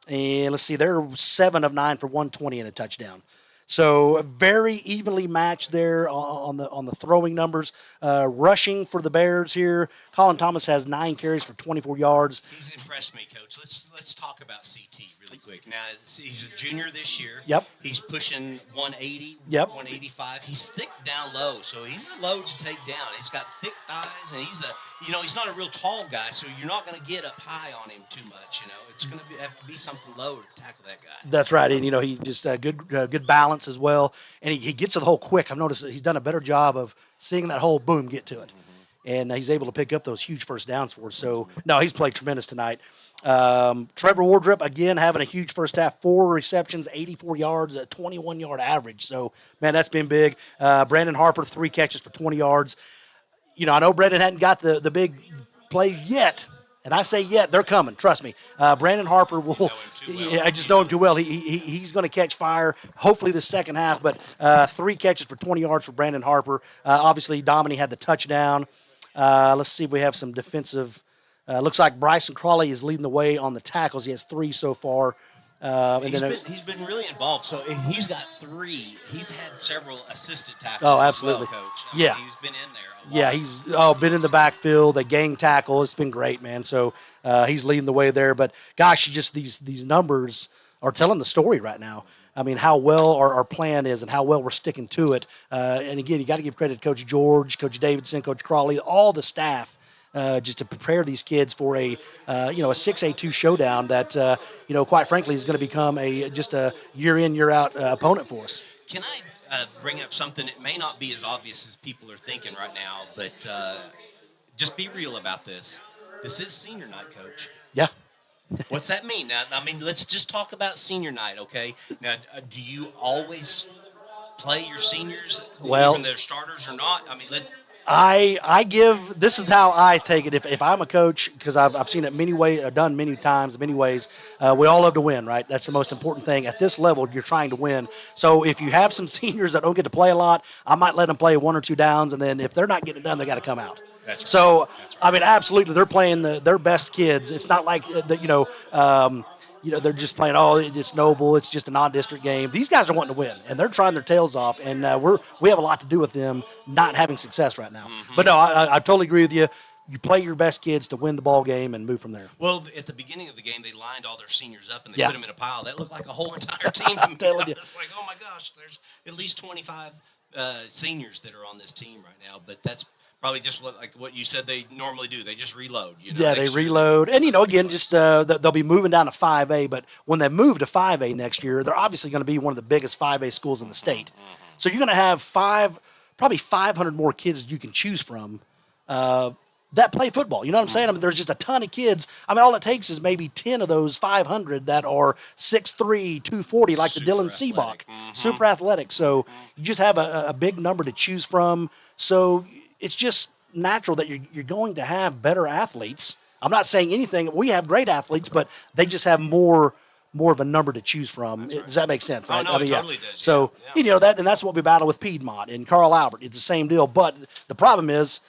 and let's see, they're 7 of 9 for 120 and a touchdown. So very evenly matched there on the throwing numbers. Rushing for the Bears here, Colin Thomas has 9 carries for 24 yards. He's impressed me, Coach. Let's talk about CT really quick. Now, he's a junior this year. Yep. He's pushing 180, Yep. 185. He's thick down low, so he's a load to take down. He's got thick thighs, and he's not a real tall guy, so you're not going to get up high on him too much. It's going to have to be something low to tackle that guy. That's right, and he just good balance as well, and he gets to the hole quick. I've noticed that he's done a better job of seeing that hole, boom, get to it. And he's able to pick up those huge first downs for us. So, no, he's played tremendous tonight. Trevor Wardrop, again, having a huge first half, 4 receptions, 84 yards, a 21-yard average. So, man, that's been big. Brandon Harper, 3 catches for 20 yards. I know Brandon hadn't got the big plays yet. And I say yet, they're coming. Trust me. Brandon Harper will. I just know him too well. He's going to catch fire. Hopefully the second half. But 3 catches for 20 yards for Brandon Harper. Obviously, Dominy had the touchdown. Let's see if we have some defensive. Looks like Bryson Crawley is leading the way on the tackles. He has 3 so far. He's been really involved. So he's got 3. He's had several assisted tackles. Oh, absolutely, as well, Coach. Yeah. He's been in there. Yeah, he's been in the backfield, a gang tackle. It's been great, man. So he's leading the way there. But gosh, just these numbers are telling the story right now. I mean, how well our plan is and how well we're sticking to it. And again, you got to give credit to Coach George, Coach Davidson, Coach Crawley, all the staff. Just to prepare these kids for a 6A2 showdown that, quite frankly, is going to become just a year in, year out opponent for us. Can I bring up something that may not be as obvious as people are thinking right now, but just be real about this. This is senior night, Coach. Yeah. What's that mean? Now, let's just talk about senior night, okay? Now, do you always play your seniors, even their starters or not? I give, this is how I take it. If I'm a coach, because I've seen it many ways, I've done many times, many ways, we all love to win, right? That's the most important thing. At this level, you're trying to win. So if you have some seniors that don't get to play a lot, I might let them play 1 or 2 downs, and then if they're not getting it done, they got to come out. That's right. So, That's right. Absolutely, they're playing their best kids. It's not like, they're just playing, it's Noble, it's just a non-district game. These guys are wanting to win, and they're trying their tails off, and we have a lot to do with them not having success right now. Mm-hmm. But no, I totally agree with you. You play your best kids to win the ball game and move from there. Well, at the beginning of the game, they lined all their seniors up, and they put them in a pile. That looked like a whole entire team to me. I was like, oh, my gosh, there's at least 25 seniors that are on this team right now, but that's probably just like what you said they normally do. They just reload. Yeah, they reload. And, again, just they'll be moving down to 5A. But when they move to 5A next year, they're obviously going to be one of the biggest 5A schools in the state. Mm-hmm. So you're going to have probably 500 more kids you can choose from that play football. You know what I'm saying? I mean, there's just a ton of kids. I mean, all it takes is maybe 10 of those 500 that are 6'3", 240, like the Dylan Seabach, super athletic. So you just have a big number to choose from. So it's just natural that you're going to have better athletes. I'm not saying anything. We have great athletes, but they just have more of a number to choose from. Does that make sense? Right? Oh, no, it totally does. So, you know, that's what we battle with Piedmont and Carl Albert. It's the same deal. But the problem is,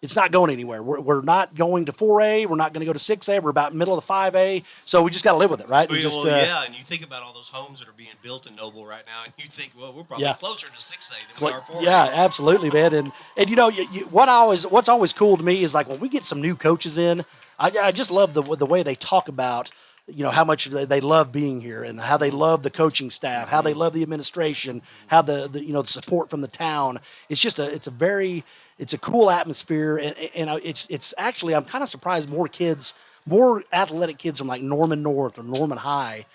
it's not going anywhere. We're not going to 4A. We're not going to go to 6A. We're about middle of the 5A. So we just got to live with it, right? Well, yeah, and you think about all those homes that are being built in Noble right now, and you think, well, we're probably closer to 6A than we are 4A. Yeah, absolutely, man. And you know, what's always cool to me is like when we get some new coaches in, I just love the way they talk about, you know, how much they love being here and how they love the coaching staff, how they love the administration, how the you know, the support from the town. It's just it's a cool atmosphere, and it's actually, I'm kind of surprised more athletic kids from like Norman North or Norman High.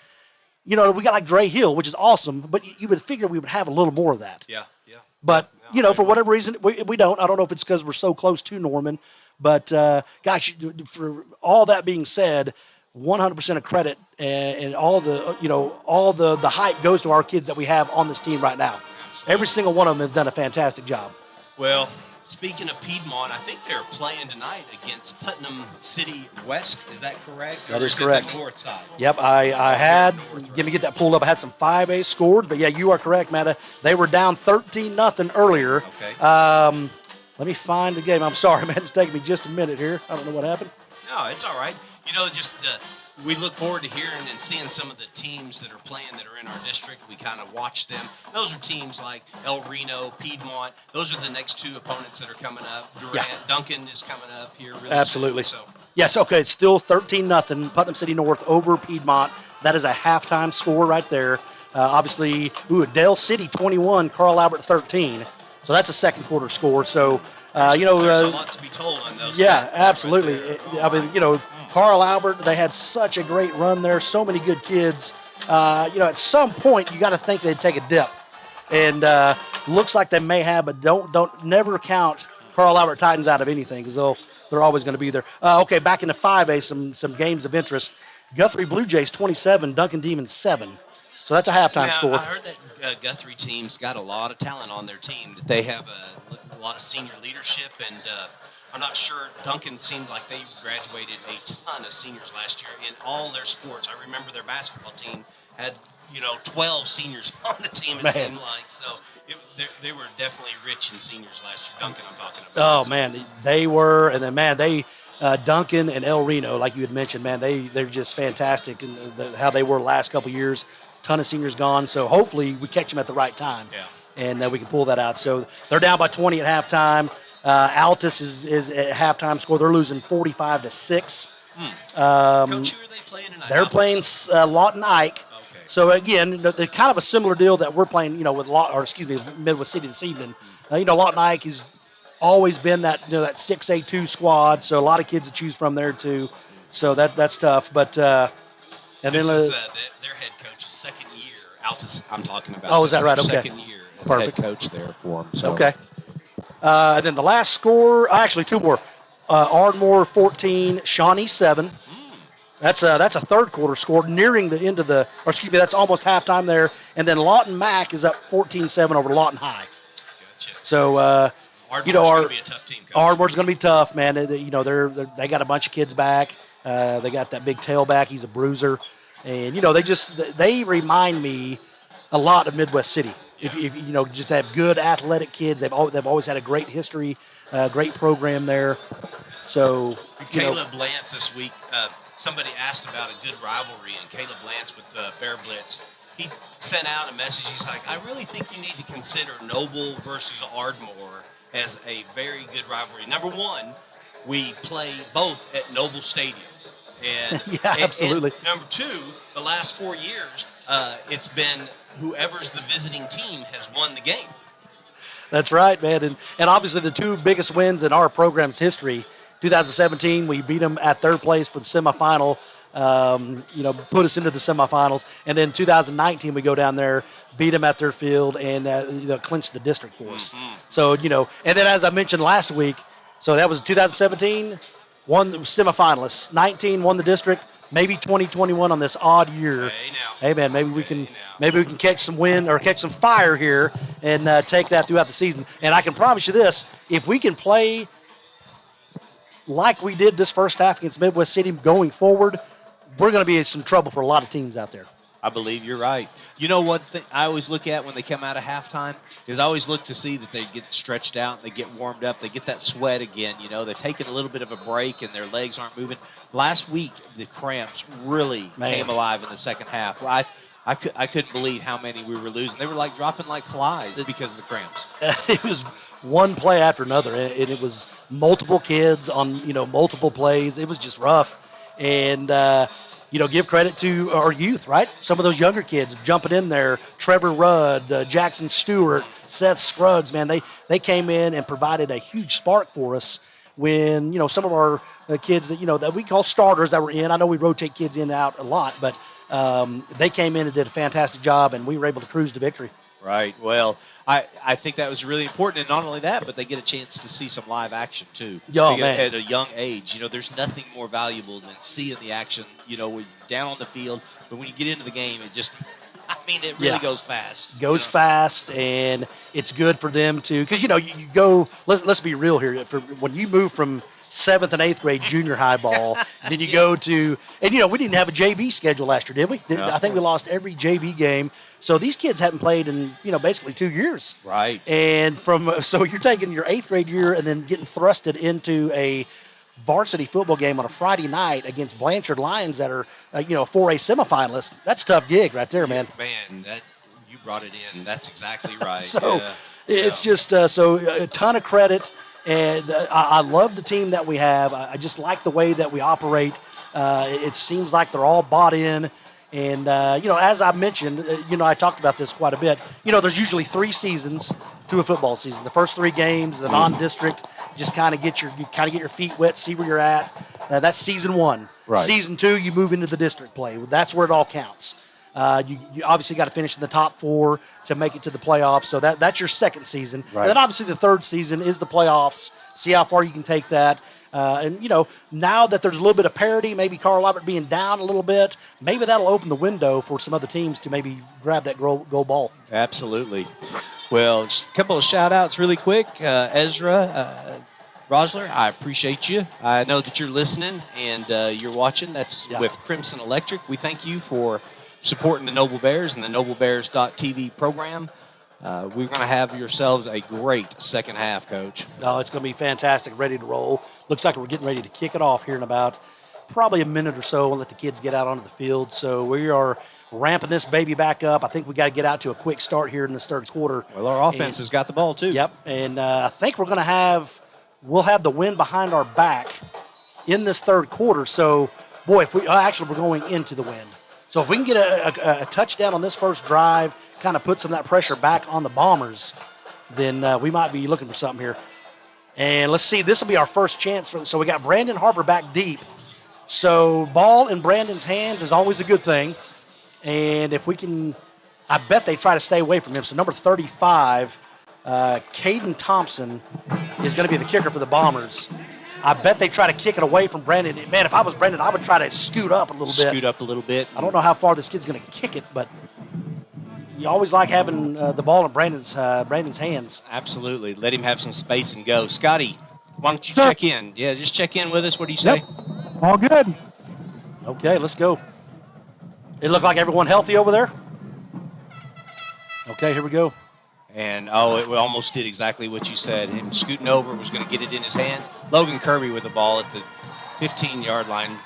You know, we got like Dre Hill, which is awesome, but you would figure we would have a little more of that. Yeah. But, you know, for whatever reason, we don't. I don't know if it's because we're so close to Norman. But, gosh, for all that being said, 100% of credit and all the hype goes to our kids that we have on this team right now. Every single one of them has done a fantastic job. Well, speaking of Piedmont, I think they're playing tonight against Putnam City West. Is that correct? That is or correct. It the north side? Yep, I had, let me get that pulled up. I had some 5A scores, but yeah, you are correct, Matt. They were down 13-0 earlier. Okay. Let me find the game. I'm sorry, man. It's taking me just a minute here. I don't know what happened. No, it's all right. You know, just we look forward to hearing and seeing some of the teams that are playing that are in our district. We kind of watch them. Those are teams like El Reno, Piedmont. Those are the next two opponents that are coming up. Durant, Duncan is coming up here really Absolutely. soon. So. Yes, okay. It's still 13-0. Putnam City North over Piedmont. That is a halftime score right there. Obviously, Dale City 21, Carl Albert 13. So that's a second quarter score. So, you know. There's a lot to be told on those. Yeah, absolutely. I mean, you know, Carl Albert, they had such a great run there. So many good kids. You know, at some point, you got to think they'd take a dip. And looks like they may have, but don't never count Carl Albert Titans out of anything because they're always going to be there. Okay, back into 5A, some games of interest. Guthrie Blue Jays 27, Duncan Demons 7. So that's a halftime score. I heard that Guthrie team's got a lot of talent on their team. That they have a lot of senior leadership, and I'm not sure. Duncan seemed like they graduated a ton of seniors last year in all their sports. I remember their basketball team had 12 seniors on the team. It seemed like so. They were definitely rich in seniors last year. Duncan, I'm talking about. Oh man, they were, and then man, they. Duncan and El Reno, like you had mentioned, man, they're just fantastic in how they were the last couple of years. Ton of seniors gone, so hopefully we catch them at the right time, and we can pull that out. So they're down by 20 at halftime. Altus is at halftime score. They're losing 45-6. Coach, who are they playing tonight? They're playing Lawton Ike. Okay. So again, they're kind of a similar deal that we're playing, with Midwest City this evening. Lawton Ike has always been that that 6A2 squad, so a lot of kids to choose from there too. So that's tough, but and this then is their head coach's second year. Altus, I'm talking about. Oh, is that right? Okay. Second year as head coach there for him. So. Okay. And then the last score, actually two more. Ardmore 14, Shawnee 7. That's a third quarter score, nearing the end of that's almost halftime there. And then Lawton Mac is up 14-7 over Lawton High. Gotcha. So Ardmore's going to be a tough team. Ardmore's going to be tough, man. They got a bunch of kids back. They got that big tailback. He's a bruiser, and they remind me a lot of Midwest City. Yeah. If just have good athletic kids. They've always had a great history, great program there. So Caleb Lance this week. Somebody asked about a good rivalry, and Caleb Lance with Bear Blitz. He sent out a message. He's like, I really think you need to consider Noble versus Ardmore as a very good rivalry. Number one, we play both at Noble Stadium. And, absolutely. And number two, the last 4 years, it's been whoever's the visiting team has won the game. That's right, man. And obviously the two biggest wins in our program's history, 2017, we beat them at third place for the semifinal, put us into the semifinals. And then 2019, we go down there, beat them at their field, and clinch the district for us. Mm-hmm. So, and then as I mentioned last week, So that was 2017, won the semifinalists. 19 won the district. Maybe 2021 on this odd year. Hey man, maybe we can catch some wind or catch some fire here and take that throughout the season. And I can promise you this: if we can play like we did this first half against Midwest City going forward, we're going to be in some trouble for a lot of teams out there. I believe you're right. You know what I always look at when they come out of halftime is I always look to see that they get stretched out, they get warmed up, they get that sweat again. You know, they've taken a little bit of a break and their legs aren't moving. Last week, the cramps really came alive in the second half. I couldn't believe how many we were losing. They were like dropping like flies because of the cramps. It was one play after another, and it was multiple kids on multiple plays. It was just rough, and give credit to our youth, right? Some of those younger kids jumping in there. Trevor Rudd, Jackson Stewart, Seth Scruggs, man, they came in and provided a huge spark for us when, some of our kids that we call starters that were in. I know we rotate kids in and out a lot, but they came in and did a fantastic job, and we were able to cruise to victory. Right. Well, I think that was really important, and not only that, but they get a chance to see some live action too. At a young age, there's nothing more valuable than seeing the action. Down on the field, but when you get into the game, it just, it really goes fast. Goes fast, and it's good for them to, because you go. Let's be real here. When you move from 7th and 8th grade junior high ball, then you go to, and we didn't have a JV schedule last year, did we? No. I think we lost every JV game. So these kids haven't played in, basically 2 years. Right. And so you're taking your 8th grade year and then getting thrusted into a varsity football game on a Friday night against Blanchard Lions that are, 4A semifinalists. That's a tough gig right there, man. Man, you brought it in. That's exactly right. So it's just a ton of credit. And I love the team that we have. I just like the way that we operate. It seems like they're all bought in. And, as I mentioned, I talked about this quite a bit. There's usually 3 seasons to a football season. The first 3 games, the non-district, just kind of get your feet wet, see where you're at. That's season 1. Right. Season 2, you move into the district play. That's where it all counts. You obviously got to finish in the top 4 to make it to the playoffs. So that's your second season. Right. And then obviously the third season is the playoffs. See how far you can take that. And now that there's a little bit of parity, maybe Carl Albert being down a little bit, maybe that'll open the window for some other teams to maybe grab that goal ball. Absolutely. Well, a couple of shout-outs really quick. Ezra Rosler, I appreciate you. I know that you're listening and you're watching. That's with Crimson Electric. We thank you for supporting the Noble Bears and the NobleBears.tv program. We're going to have yourselves a great second half, Coach. No, it's going to be fantastic, ready to roll. Looks like we're getting ready to kick it off here in about probably a minute or so. We'll let the kids get out onto the field. So we are ramping this baby back up. I think we got to get out to a quick start here in this third quarter. Well, our offense has got the ball too. Yep, and I think we'll have the wind behind our back in this third quarter. So, boy, we're going into the wind. So if we can get a touchdown on this first drive, kind of put some of that pressure back on the Bombers, then we might be looking for something here. And let's see, this will be our first chance. So we got Brandon Harper back deep. So ball in Brandon's hands is always a good thing. And if we can, I bet they try to stay away from him. So number 35, Caden Thompson, is going to be the kicker for the Bombers. I bet they try to kick it away from Brandon. Man, if I was Brandon, I would try to scoot up a little bit. Scoot up a little bit. I don't know how far this kid's going to kick it, but you always like having the ball in Brandon's hands. Absolutely. Let him have some space and go. Scotty, why don't you check in? Yeah, just check in with us. What do you say? Yep. All good. Okay, let's go. It look like everyone healthy over there? Okay, here we go. And, it almost did exactly what you said. Him scooting over was going to get it in his hands. Logan Kirby with the ball at the 15-yard line.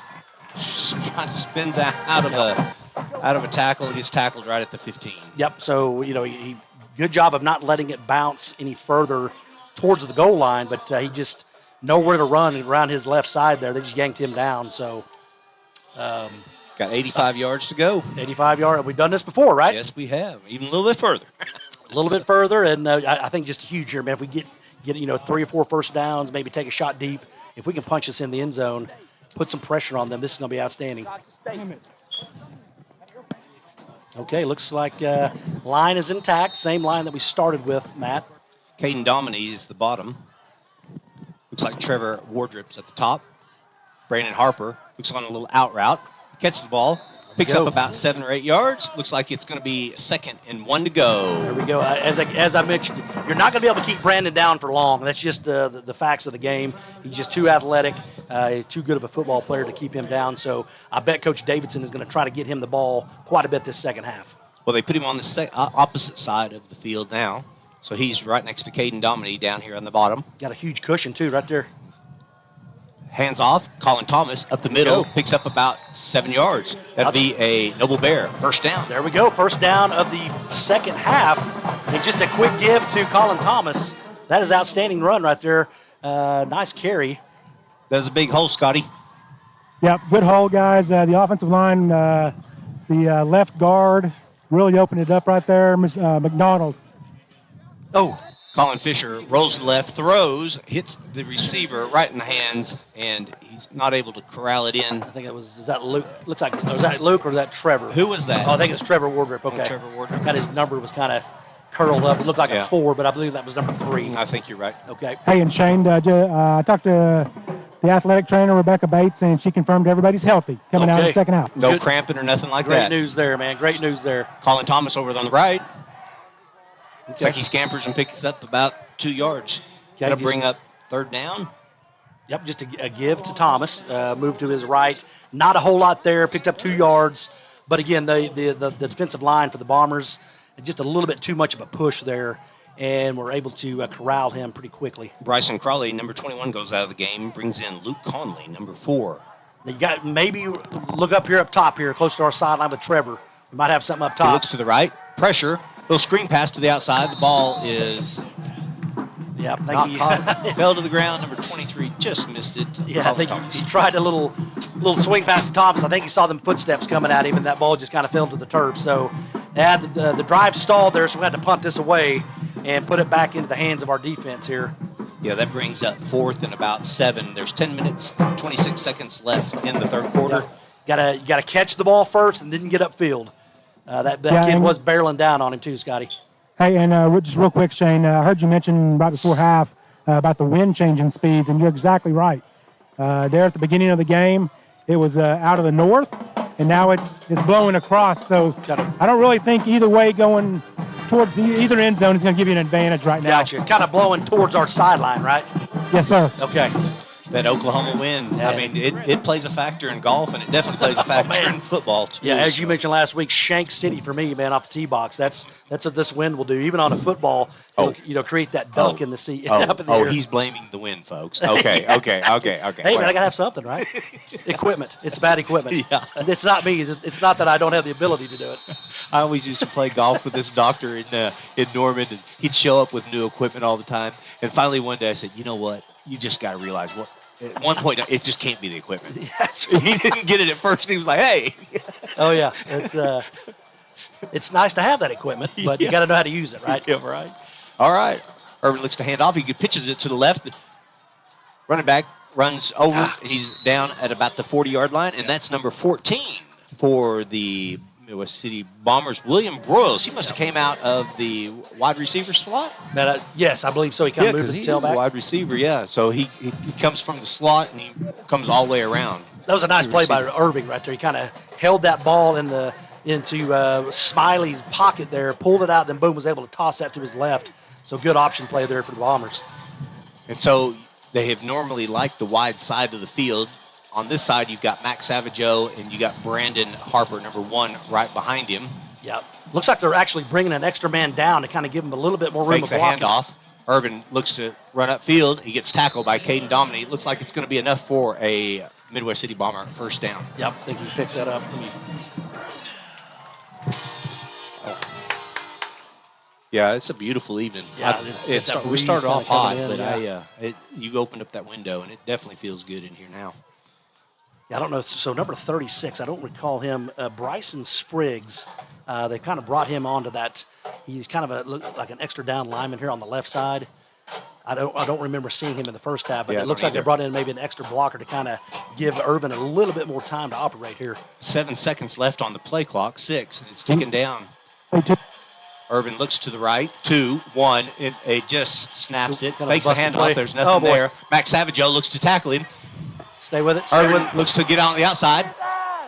Kind of spins out of a tackle. He gets tackled right at the 15. Yep, so, he good job of not letting it bounce any further towards the goal line, but he just nowhere to run around his left side there. They just yanked him down, so. Got 85 yards to go. 85 yards. We've done this before, right? Yes, we have. Even a little bit further. A little bit further, and I think just huge here, man. If we get 3 or 4 first downs, maybe take a shot deep, if we can punch this in the end zone, put some pressure on them, this is going to be outstanding. Okay, looks like line is intact. Same line that we started with, Matt. Caden Dominy is the bottom. Looks like Trevor Wardrop's at the top. Brandon Harper looks on a little out route. Catches the ball. Picks up about 7 or 8 yards. Looks like it's going to be 2nd and 1 to go. There we go. As I mentioned, you're not going to be able to keep Brandon down for long. That's just the facts of the game. He's just too athletic, too good of a football player to keep him down. So I bet Coach Davidson is going to try to get him the ball quite a bit this second half. Well, they put him on the opposite side of the field now. So he's right next to Caden Dominy down here on the bottom. Got a huge cushion, too, right there. Hands off. Colin Thomas up the middle. Picks up about 7 yards. That'll be a Noble Bear first down. There we go. First down of the second half. And just a quick give to Colin Thomas. That is an outstanding run right there. Nice carry. That was a big hole, Scotty. Yep, good hole, guys. The offensive line, the left guard really opened it up right there. McDonald. Oh. Colin Fisher rolls to the left, throws, hits the receiver right in the hands, and he's not able to corral it in. I think it was, is that Luke? Looks like, was that Luke or is that Trevor? Who was that? Oh, I think it's Trevor Wardrop. Okay. Trevor Wardrop. Got his number was kind of curled up. It looked like a 4, but I believe that was number 3. I think you're right. Okay. Hey, and Shane, I talked to the athletic trainer, Rebecca Bates, and she confirmed everybody's healthy coming out of the second half. No cramping or nothing like Great that. news there, man. Great news there. Colin Thomas over on the right. Looks like he scampers and picks up about 2 yards. Got to bring up 3rd down. Yep, just a give to Thomas. Move to his right. Not a whole lot there. Picked up 2 yards. But again, the defensive line for the Bombers, just a little bit too much of a push there. And we're able to corral him pretty quickly. Bryson Crawley, number 21, goes out of the game. Brings in Luke Conley, number 4. Now you got maybe look up here up top here, close to our sideline with Trevor. We might have something up top. He looks to the right. Pressure. Little screen pass to the outside. The ball is not caught. Fell to the ground. Number 23 just missed it. Yeah, I think he tried a little swing pass to Thomas. I think he saw them footsteps coming at him, and that ball just kind of fell to the turf. So the drive stalled there, so we had to punt this away and put it back into the hands of our defense here. Yeah, that brings up 4th and about 7. There's 10 minutes, 26 seconds left in the 3rd quarter. You gotta catch the ball first and then get upfield. That kid was barreling down on him too, Scotty. Hey, and just real quick, Shane, I heard you mention right before half about the wind changing speeds, and you're exactly right. There at the beginning of the game, it was out of the north, and now it's blowing across. So I don't really think either way going towards either end zone is going to give you an advantage right now. Gotcha. Kind of blowing towards our sideline, right? Yes, sir. Okay. That Oklahoma wind, Yeah. I mean, it plays a factor in golf, and it definitely plays a factor in football, too. Yeah, as you mentioned last week, Shank City for me, man, off the tee box. That's what this wind will do. Even on a football, it'll create that dunk in the sea. Up in the air. He's blaming the wind, folks. Okay. Hey, man, I got to have something, right? Equipment. It's bad equipment. Yeah. It's not me. It's not that I don't have the ability to do it. I always used to play golf with this doctor in Norman, and he'd show up with new equipment all the time. And finally one day I said, you know what? You just got to realize what. At one point, it just can't be the equipment. He didn't get it at first. He was like, hey. Oh, yeah. It's nice to have that equipment, but you got to know how to use it, right? Yeah, right. All right. Irvin looks to hand off. He pitches it to the left. Running back runs over. He's down at about the 40-yard line, and that's number 14 for the Midwest City Bombers, William Broyles. He must have came out of the wide receiver slot. Yes, I believe so. He kind of moved because the he's tailback. a wide receiver, yeah. So he comes from the slot, and he comes all the way around. That was a nice play by Irving right there. He kind of held that ball into Smiley's pocket there, pulled it out, then boom, was able to toss that to his left. So good option play there for the Bombers. And so they have normally liked the wide side of the field. On this side, you've got Max Savageau, and you got Brandon Harper, number 1, right behind him. Yeah. Looks like they're actually bringing an extra man down to kind of give him a little bit more room Fakes of a blocking. handoff. Irvin looks to run upfield. He gets tackled by Caden Dominy. It looks like it's going to be enough for a Midwest City Bomber first down. Yep, I think he picked that up. Yeah, it's a beautiful evening. Yeah, We started off hot, in, but you've opened up that window, and it definitely feels good in here now. Yeah, I don't know. So number 36, I don't recall him. Bryson Spriggs. They kind of brought him onto that. He's kind of like an extra down lineman here on the left side. I don't remember seeing him in the first half, but it looks like they brought in maybe an extra blocker to kind of give Irvin a little bit more time to operate here. 7 seconds left on the play clock. 6, and it's ticking down. Irvin looks to the right. 2, 1. It just snaps it. Kind of Fakes the busted handoff. play. There's nothing boy. there. Max Savageau looks to tackle him. Stay with it. Irvin looks to get on the outside.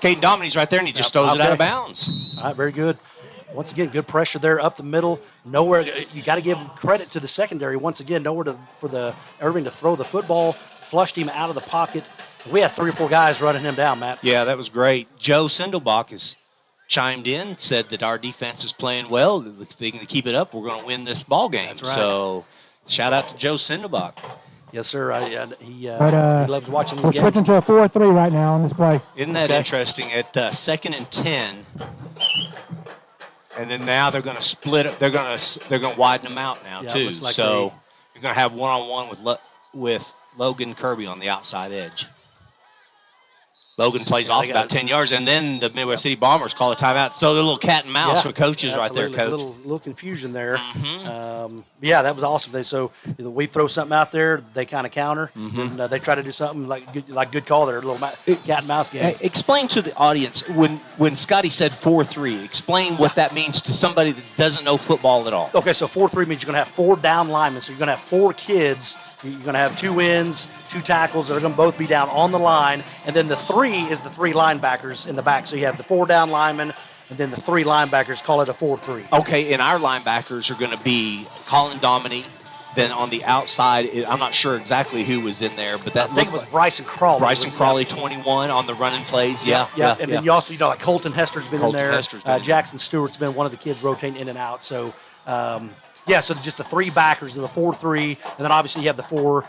Caden Domini's right there, and he just throws it out of bounds. All right, very good. Once again, good pressure there up the middle. Nowhere. You got to give credit to the secondary. Once again, nowhere for the Irving to throw the football. Flushed him out of the pocket. We had 3 or 4 guys running him down, Matt. Yeah, that was great. Joe Sindelbach has chimed in, said that our defense is playing well. If they can keep it up, we're going to win this ball game. That's right. So, shout out to Joe Sindelbach. Yes, sir. He But, loves watching these we're games. switching to a 4-3 right now on this play. Isn't that interesting? At 2nd and 10, and then now they're going to split it. They're going to widen them out now too. looks like So you're going to have one-on-one with Logan Kirby on the outside edge. Logan plays off about 10 yards, and then the Midwest City Bombers call a timeout. So a little cat and mouse for coaches right there, Coach. A little confusion there. Yeah, that was awesome. So we throw something out there, they kind of counter, and they try to do something like good call there, a little cat and mouse game. Hey, explain to the audience, when Scotty said 4-3, explain what that means to somebody that doesn't know football at all. Okay, so 4-3 means you're going to have 4 down linemen. So you're going to have 4 kids. You're going to have 2 ends, 2 tackles that are going to both be down on the line. And then the 3 is the 3 linebackers in the back. So you have the 4 down linemen, and then the 3 linebackers, call it a 4-3. Okay, and our linebackers are going to be Colin Dominy. Then on the outside, I'm not sure exactly who was in there, but that I think it was Bryson Crawley. Bryson Crawley, 21 on the running plays. Yeah. And then you also, like Colton Hester's been Colton in there. Hester's been in Jackson Stewart's been one of the kids rotating in and out. So, so just the 3 backers and the 4-3, and then obviously you have the 4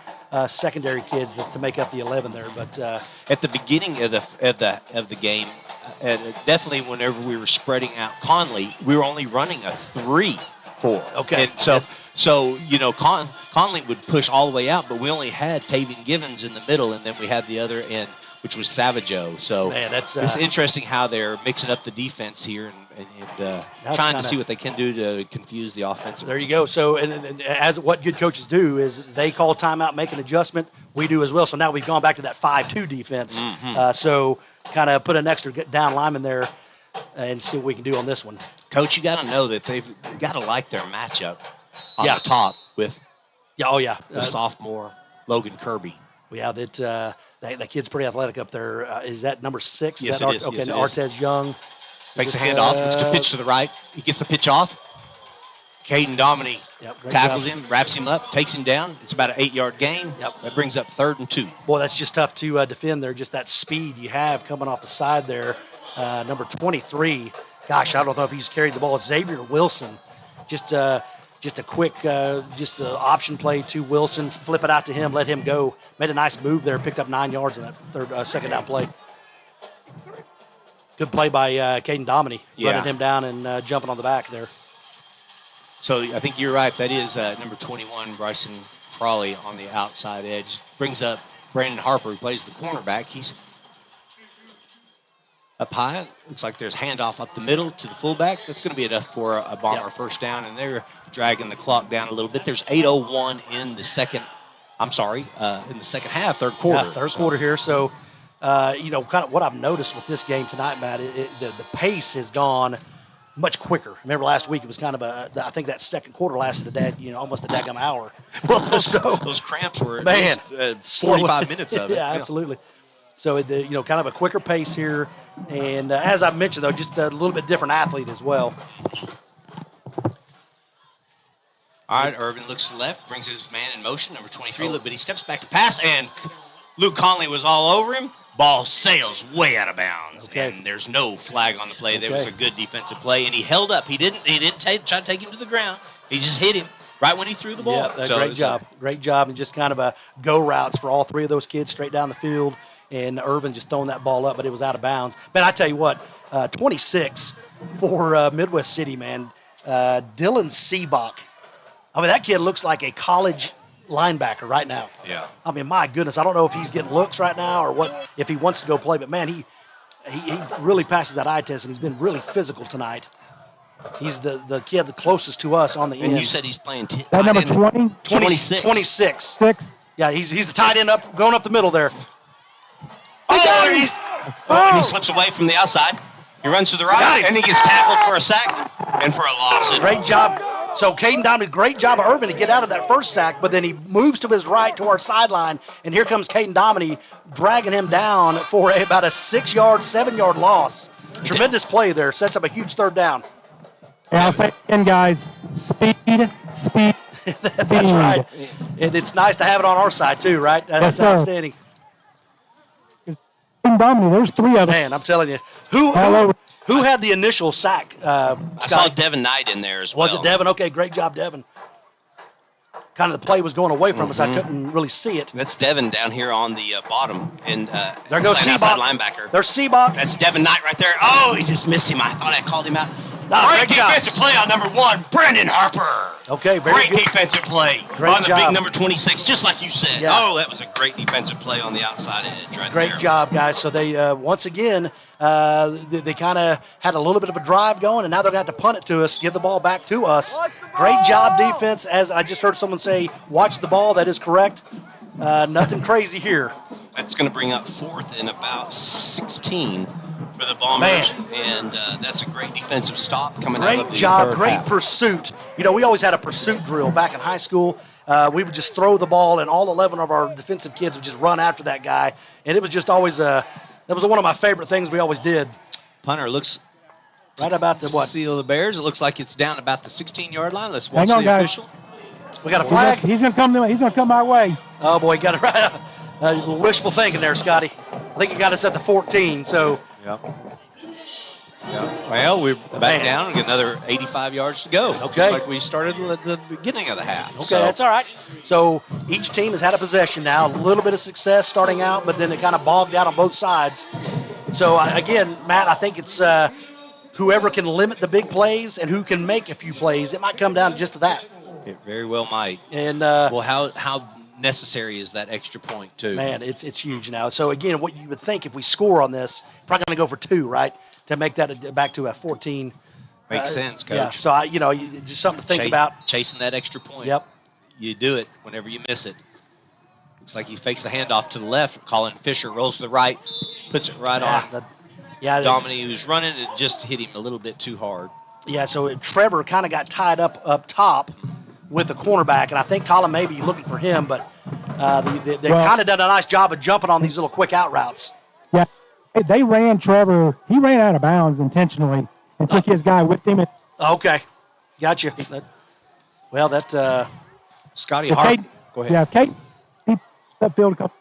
secondary kids to make up the 11 there. But at the beginning of the game, definitely whenever we were spreading out Conley, we were only running a 3-4. Okay. And so Conley would push all the way out, but we only had Tavian Givens in the middle, and then we had the other end, which was Savageau. So it's interesting how they're mixing up the defense here and trying to see what they can do to confuse the offensive. There you go. So, and as what good coaches do is they call timeout, make an adjustment. We do as well. So now we've gone back to that 5-2 defense. So kind of put an extra down lineman there and see what we can do on this one. Coach, you got to know that they've got to like their matchup on the top with the sophomore Logan Kirby. Yeah, that kid's pretty athletic up there. Is that number 6? Yes, it is. Okay, yes, Artez Young. Fakes the handoff, looks to pitch to the right. He gets the pitch off. Caden Dominy tackles him, wraps him up, takes him down. It's about an 8-yard gain. That brings up 3rd and 2. Boy, that's just tough to defend there, just that speed you have coming off the side there. Number 23, gosh, I don't know if he's carried the ball. Xavier Wilson, just a quick option play to Wilson, flip it out to him, let him go. Made a nice move there, picked up 9 yards in that second down play. Good play by Caden Dominy, running him down and jumping on the back there. So I think you're right. That is number 21, Bryson Crawley on the outside edge. Brings up Brandon Harper, who plays the cornerback. He's up high. Looks like there's handoff up the middle to the fullback. That's going to be enough for a Bomber first down, and they're dragging the clock down a little bit. There's 8:01 in the second. In the second half, third quarter. Yeah, third quarter here. So, kind of what I've noticed with this game tonight, Matt, the pace has gone much quicker. Remember last week it was kind of I think that second quarter lasted almost a daggum hour. Well, those cramps were man, 45 minutes of it. Yeah, absolutely. So, kind of a quicker pace here. And as I mentioned, though, just a little bit different athlete as well. All right, Irvin looks to the left, brings his man in motion, number 23, but he steps back to pass, and Luke Conley was all over him. Ball sails way out of bounds, and there's no flag on the play. There was a good defensive play, and he held up. He didn't try to take him to the ground. He just hit him right when he threw the ball. Yeah, great job, and just kind of a go routes for all 3 of those kids straight down the field. And Irvin just throwing that ball up, but it was out of bounds. Man, I tell you what, 26 for Midwest City, man. Dylan Seabach. I mean, that kid looks like a college linebacker right now. Yeah. I mean, my goodness, I don't know if he's getting looks right now or what, if he wants to go play, but man, he really passes that eye test, and he's been really physical tonight. He's the kid the closest to us on the end. And you said he's playing that number 20? 26. 26. 6. Yeah, he's the tight end going up the middle there. He slips away from the outside. He runs to the right, and he gets tackled for a sack. And for a loss. Great job. So Caden Domney, great job of Irvin to get out of that first sack, but then he moves to his right to our sideline, and here comes Caden Domney dragging him down for about a 6-yard, 7-yard loss. Tremendous play there. Sets up a huge third down. Yeah, I'll say it again, guys. Speed. That's right. And it's nice to have it on our side, too, right? That's Yes, sir. outstanding. Domney, there's 3 of them. Man, I'm telling you. Who had the initial sack? I saw Devin Knight in there as well. Was it Devin? Okay, great job, Devin. Kind of the play was going away from us. I couldn't really see it. That's Devin down here on the bottom. And there goes outside Seabach. linebacker. There's Seabach. That's Devin Knight right there. Oh, he just missed him. I thought I called him out. Great Great defensive play on number 1, Brandon Harper. Okay, very great good. defensive play Great on the job. big number 26, just like you said. Yeah. Oh, that was a great defensive play on the outside edge right Great there. job, guys. So they, once again, they kind of had a little bit of a drive going, and now they're going to have to punt it to us, give the ball back to us. Great job, defense. As I just heard someone say, watch the ball. That is correct. Nothing crazy here. That's going to bring up 4th and about 16 for the Bombers. Man. And that's a great defensive stop coming out of Great the job, third great half. pursuit. You know, we always had a pursuit drill back in high school. We would just throw the ball, and all 11 of our defensive kids would just run after that guy. And it was just always that was one of my favorite things we always did. Punter looks right about the what? Seal the Bears. It looks like it's down about the 16-yard line. Let's watch Hang on, the guys. official. We got a flag. He's gonna come my way. Oh boy, got it right. Wishful thinking there, Scotty. I think you got us at the 14. So. Yep. Well, we're back down. We got another 85 yards to go. Okay. Just like we started at the beginning of the half. Okay, that's all right. So each team has had a possession now, a little bit of success starting out, but then it kind of bogged out on both sides. So again, Matt, I think it's whoever can limit the big plays and who can make a few plays. It might come down just to that. It very well might. And well, how necessary is that extra point too? Man, it's huge now. So again, what you would think if we score on this, probably going to go for 2, right, to make that back to a 14. Makes sense, Coach. Yeah. So just something to think about. Chasing that extra point. Yep. You do it whenever you miss it. Looks like he fakes the handoff to the left. Colin Fisher rolls to the right, puts it right on. Dominique, who's running, it just hit him a little bit too hard. Yeah. So Trevor kind of got tied up top with the cornerback, and I think Colin may be looking for him, but they kind of done a nice job of jumping on these little quick out routes. Yeah, they ran Trevor. He ran out of bounds intentionally and took his guy with him. Okay, gotcha. Scotty Harper. Go ahead. Yeah, if Kate upfield a couple.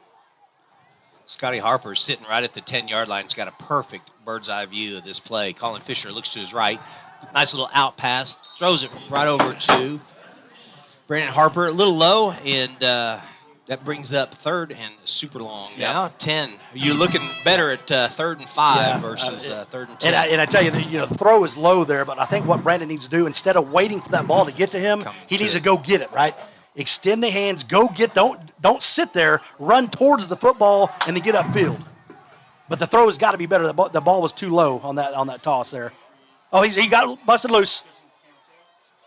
Scotty Harper sitting right at the 10-yard line. He's got a perfect bird's eye view of this play. Colin Fisher looks to his right. Nice little out pass. Throws it right over to Brandon Harper. A little low, and that brings up 3rd and super long. Now 10. You're looking better at 3rd and 5 versus 3rd and 10. And I tell you, the throw is low there, but I think what Brandon needs to do, instead of waiting for that ball to get to him, he needs to go get it, right? Extend the hands, go get, don't sit there, run towards the football, and then get upfield. But the throw has got to be better. The ball was too low on that toss there. Oh, he got busted loose.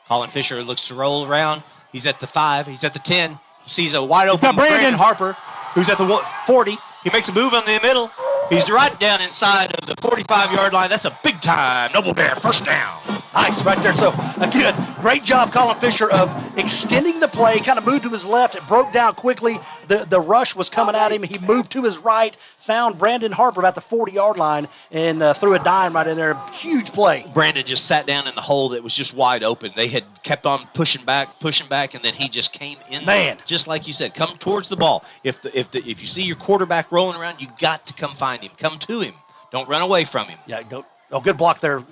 Colin Fisher looks to roll around. He's at the 5. He's at the 10. He sees a wide open Brandon Harper, who's at the 40. He makes a move in the middle. He's right down inside of the 45-yard line. That's a big time Noble Bear first down. Nice right there. So, again, great job, Colin Fisher, of extending the play, kind of moved to his left. It broke down quickly. The rush was coming at him. He moved to his right, found Brandon Harper about the 40-yard line, and threw a dime right in there. Huge play. Brandon just sat down in the hole that was just wide open. They had kept on pushing back, and then he just came in there. Just like you said, come towards the ball. If you see your quarterback rolling around, you got to come find him. Come to him. Don't run away from him. Yeah, good block there.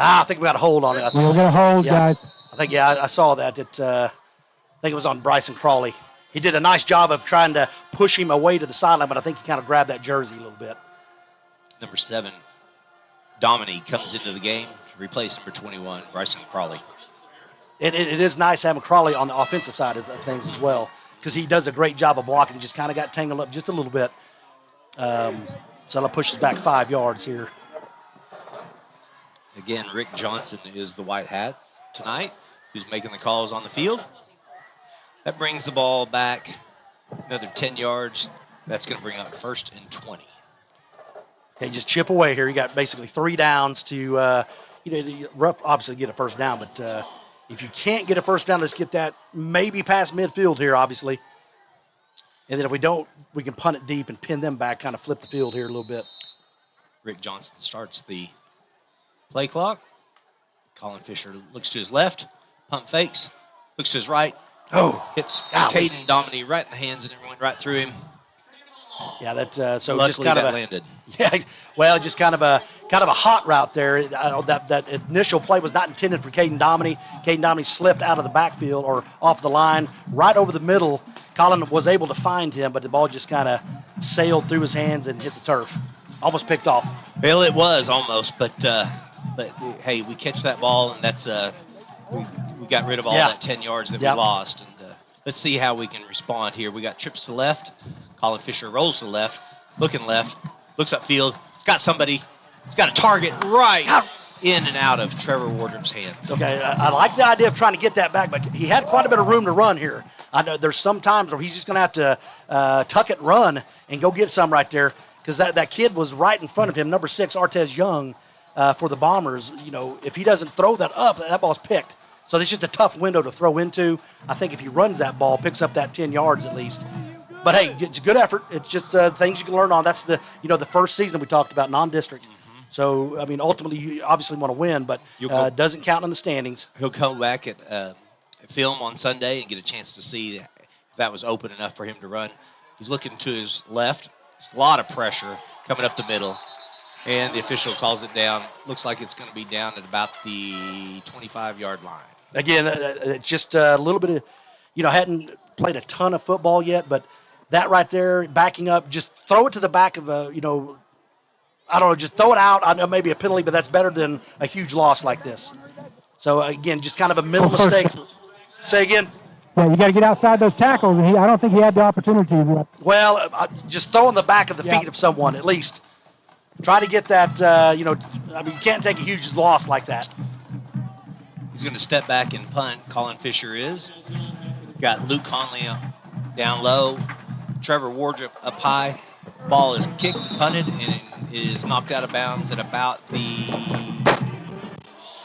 I think we got a hold on it. We're going to hold, guys. I think, I saw that. I think it was on Bryson Crawley. He did a nice job of trying to push him away to the sideline, but I think he kind of grabbed that jersey a little bit. Number 7, Dominique comes into the game to replace number 21, Bryson Crawley. It is nice having Crawley on the offensive side of things as well, because he does a great job of blocking. He just kind of got tangled up just a little bit. So that pushes back 5 yards here. Again, Rick Johnson is the white hat tonight, who's making the calls on the field. That brings the ball back another 10 yards. That's going to bring up 1st and 20. Okay, just chip away here. You got basically 3 downs to, rough obviously get a first down, but if you can't get a first down, let's get that maybe past midfield here, obviously. And then if we don't, we can punt it deep and pin them back, kind of flip the field here a little bit. Rick Johnson starts the play clock. Colin Fisher looks to his left, pump fakes, looks to his right. Hits Caden Dominy right in the hands, and it went right through him. Yeah, that so luckily just kind that of landed. Yeah, well, just kind of a hot route there. That initial play was not intended for Caden Dominy. Caden Dominy slipped out of the backfield or off the line, right over the middle. Colin was able to find him, but the ball just kind of sailed through his hands and hit the turf. Almost picked off. Well, it was almost, but hey, we catch that ball, and that's we got rid of all that 10 yards that we lost. And let's see how we can respond here. We got trips to the left. Colin Fisher rolls to the left, looking left, looks upfield. He's got somebody. He's got a target right in and out of Trevor Wardrop's hands. Okay, I like the idea of trying to get that back, but he had quite a bit of room to run here. I know there's some times where he's just going to have to tuck it, run, and go get some right there, because that kid was right in front of him, number 6, Artez Young, for the Bombers. If he doesn't throw that up, that ball's picked. So it's just a tough window to throw into. I think if he runs that ball, picks up that 10 yards at least. But hey, it's a good effort. It's just things you can learn on. That's the first season we talked about, non-district. So I mean, ultimately, you obviously want to win, but it doesn't count in the standings. He'll come back at film on Sunday and get a chance to see if that was open enough for him to run. He's looking to his left. It's a lot of pressure coming up the middle, and the official calls it down. Looks like it's going to be down at about the 25-yard line. Again, it's just a little bit of, hadn't played a ton of football yet, but that right there, backing up, just throw it to the back of I don't know, just throw it out. I know maybe a penalty, but that's better than a huge loss like this. So, again, just kind of a mental mistake. Say again? Yeah, you got to get outside those tackles, and I don't think he had the opportunity. Well, just throw in the back of the feet of someone at least. Try to get that, you can't take a huge loss like that. He's going to step back and punt. Colin Fisher is. Got Luke Conley down low. Trevor Wardrop up high. Ball is kicked, punted, and it is knocked out of bounds at about the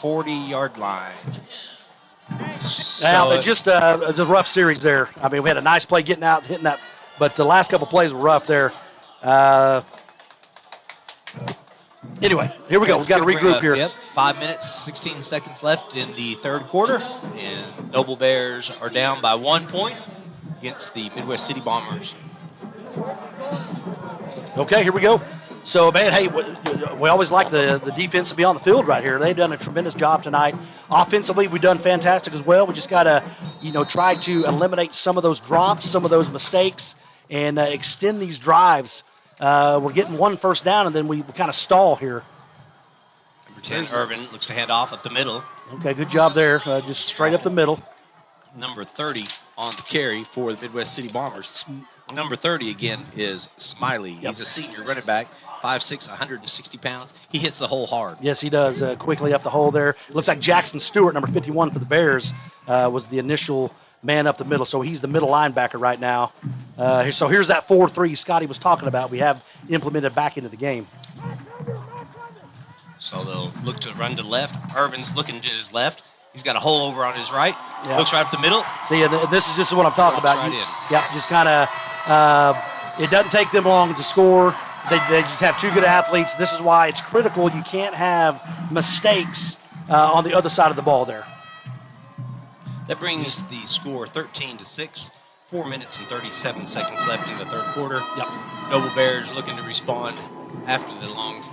40-yard line. Now, just a rough series there. I mean, we had a nice play getting out, hitting that, but the last couple plays were rough there. Anyway, here we go. We've got to regroup here. Yep, 5 minutes, 16 seconds left in the third quarter, and Noble Bears are down by 1 point against the Midwest City Bombers. Okay, here we go. So, man, hey, we always like the defense to be on the field right here. They've done a tremendous job tonight. Offensively, we've done fantastic as well. We just got to, try to eliminate some of those drops, some of those mistakes, and extend these drives. We're getting one first down, and then we kind of stall here. Number 10, Irvin, looks to hand off up the middle. Okay, good job there. Just straight up the middle. Number 30 on the carry for the Midwest City Bombers. Number 30 again is Smiley. Yep. He's a senior running back, 5'6", 160 pounds. He hits the hole hard. Yes, he does. Quickly up the hole there. Looks like Jackson Stewart, number 51 for the Bears, was the initial man up the middle. So he's the middle linebacker right now. So here's that 4-3 Scotty was talking about. We have implemented back into the game. So they'll look to run to the left. Irvin's looking to his left. He's got a hole over on his right. Yeah. Looks right up the middle. See, and this is just what I'm talking about. Right in. Yeah, just kind of, it doesn't take them long to score. They just have two good athletes. This is why it's critical. You can't have mistakes on the other side of the ball there. That brings the score 13-6. 4 minutes and 37 seconds left in the third quarter. Yep. Noble Bears looking to respond after the long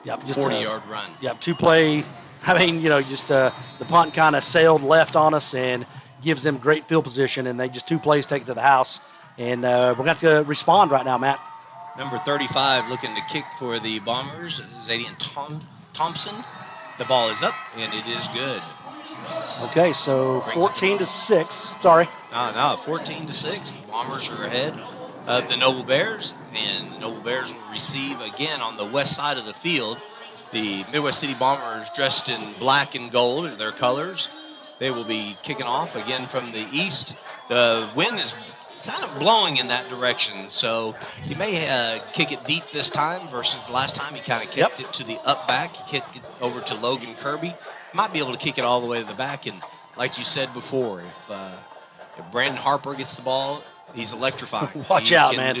40-yard run. Yep, two-play. I mean, just the punt kind of sailed left on us and gives them great field position, and they just 2 plays take it to the house. And we're going to have to respond right now, Matt. Number 35 looking to kick for the Bombers is Adian Thompson. The ball is up, and it is good. Okay, so 14-6. Sorry. No, 14-6. The Bombers are ahead of the Noble Bears, and the Noble Bears will receive again on the west side of the field. The Midwest City Bombers dressed in black and gold, their colors. They will be kicking off again from the east. The wind is kind of blowing in that direction. So he may kick it deep this time versus the last time he kind of kicked it to the up back. He kicked it over to Logan Kirby. Might be able to kick it all the way to the back. And like you said before, if Brandon Harper gets the ball, he's electrifying. Watch out, man.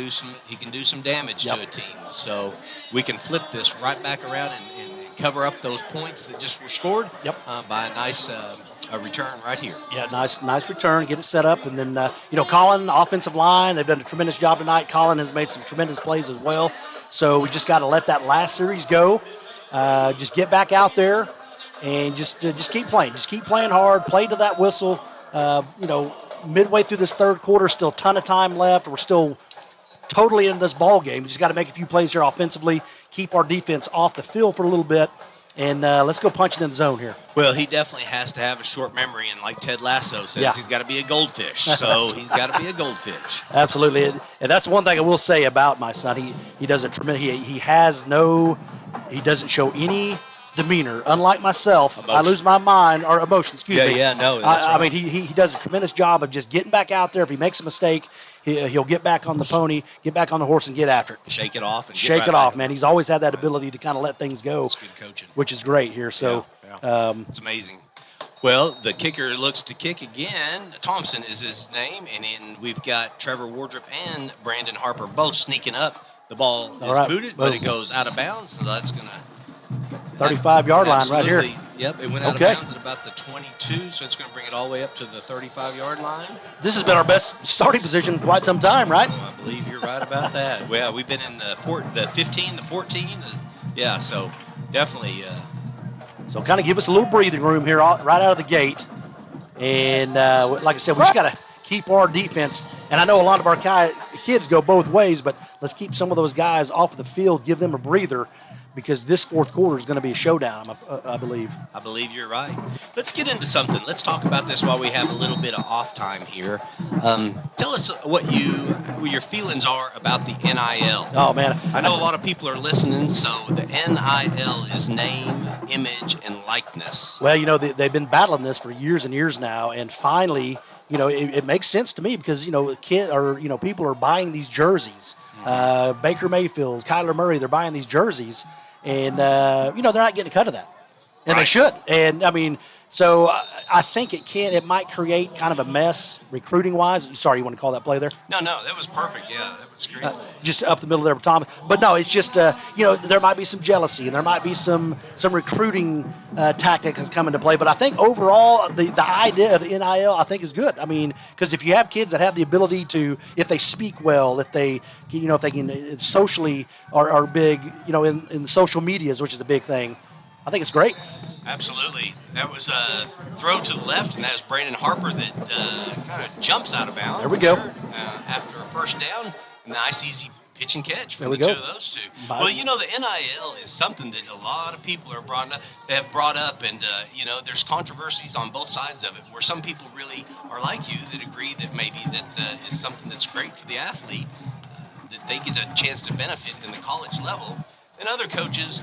He can do some damage to a team. So we can flip this right back around and cover up those points that just were scored by a nice a return right here. Yeah, nice return. Get it set up, and then Colin, offensive line, they've done a tremendous job tonight. Colin has made some tremendous plays as well. So we just got to let that last series go. Just get back out there and just keep playing. Just keep playing hard. Play to that whistle. Midway through this third quarter, still a ton of time left. We're still totally in this ball game. We just got to make a few plays here offensively. Keep our defense off the field for a little bit. And let's go punch it in the zone here. Well, he definitely has to have a short memory, and like Ted Lasso says, he's got to be a goldfish. So he's got to be a goldfish. Absolutely, and that's one thing I will say about my son. He does a tremendous. He doesn't show any demeanor. Unlike myself, I lose my mind or emotion. Excuse me. Yeah, no. I mean, he does a tremendous job of just getting back out there. If he makes a mistake, he'll get back on the pony, get back on the horse, and get after it. Shake it off. Shake it off, man. He's always had that ability to kind of let things go. That's good coaching. Which is great here. So it's amazing. Well, the kicker looks to kick again. Thompson is his name, and then we've got Trevor Wardrop and Brandon Harper both sneaking up. The ball is booted, but it goes out of bounds, so that's going to 35-yard line right here. Yep, it went out of bounds at about the 22, so it's going to bring it all the way up to the 35-yard line. This has been our best starting position in quite some time, right? I believe you're right about that. Well, we've been in the 15, the 14. So definitely. So kind of give us a little breathing room here right out of the gate. And like I said, we just got to keep our defense. And I know a lot of our kids go both ways, but let's keep some of those guys off the field, give them a breather, because this fourth quarter is going to be a showdown, I believe. I believe you're right. Let's get into something. Let's talk about this while we have a little bit of off time here. Tell us what your feelings are about the NIL. Oh, man. I know a lot of people are listening, so the NIL is name, image, and likeness. Well, they've been battling this for years and years now, and finally, it makes sense to me because, people are buying these jerseys. Baker Mayfield, Kyler Murray, they're buying these jerseys, and they're not getting a cut of that, and they should. And I mean, so I think it might create kind of a mess recruiting wise. Sorry, you want to call that play there? No, that was perfect. Yeah, that was great. Just up the middle there with Tom. But no, it's just there might be some jealousy and there might be some recruiting tactics that come into play. But I think overall the idea of the NIL I think is good. I mean, because if you have kids that have the ability to, if they speak well, if they can socially are big, in social medias, which is a big thing, I think it's great. Absolutely. That was a throw to the left, and that's Brandon Harper that kind of jumps out of bounds. There we go. After a first down, nice, easy pitch and catch for there the two of those two. Well, the NIL is something that a lot of people have brought up, and there's controversies on both sides of it, where some people really are like you that agree that maybe that is something that's great for the athlete, that they get a chance to benefit in the college level, and other coaches,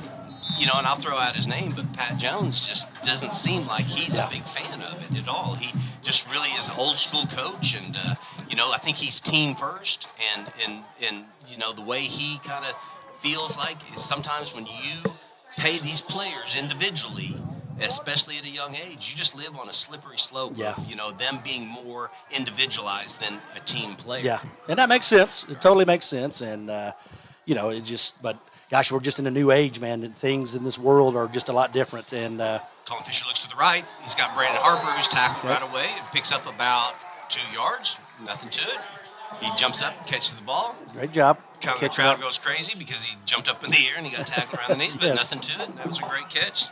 and I'll throw out his name, but Pat Jones just doesn't seem like he's a big fan of it at all. He just really is an old school coach, and I think he's team first, and the way he kind of feels like is sometimes when you pay these players individually, especially at a young age, you just live on a slippery slope of them being more individualized than a team player. Yeah, and that makes sense. It totally makes sense, and gosh, we're just in a new age, man, and things in this world are just a lot different. And Colin Fisher looks to the right. He's got Brandon Harper, who's tackled right away and picks up about 2 yards. Nothing to it. He jumps up and catches the ball. Great job. Kind of the crowd goes crazy because he jumped up in the air and he got tackled around the knees, but nothing to it. That was a great catch.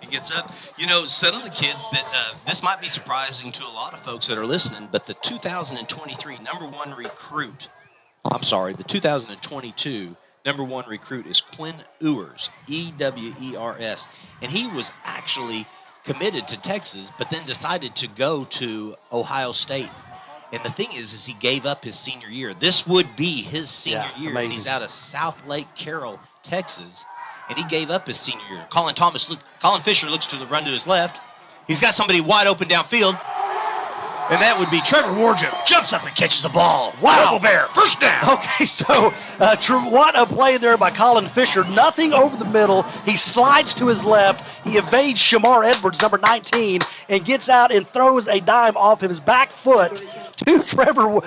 He gets up. Some of the kids that this might be surprising to a lot of folks that are listening, but the 2023 number one recruit, the 2022 number one recruit is Quinn Ewers, Ewers, and he was actually committed to Texas, but then decided to go to Ohio State. And the thing is he gave up his senior year. This would be his senior year, amazing. And he's out of South Lake Carroll, Texas, and he gave up his senior year. Colin Fisher looks to the run to his left. He's got somebody wide open downfield. And that would be Trevor Wardrop jumps up and catches the ball. Wow. Noble Bear, first down. Okay, so what a play there by Colin Fisher. Nothing over the middle. He slides to his left. He evades Shamar Edwards, number 19, and gets out and throws a dime off of his back foot to Trevor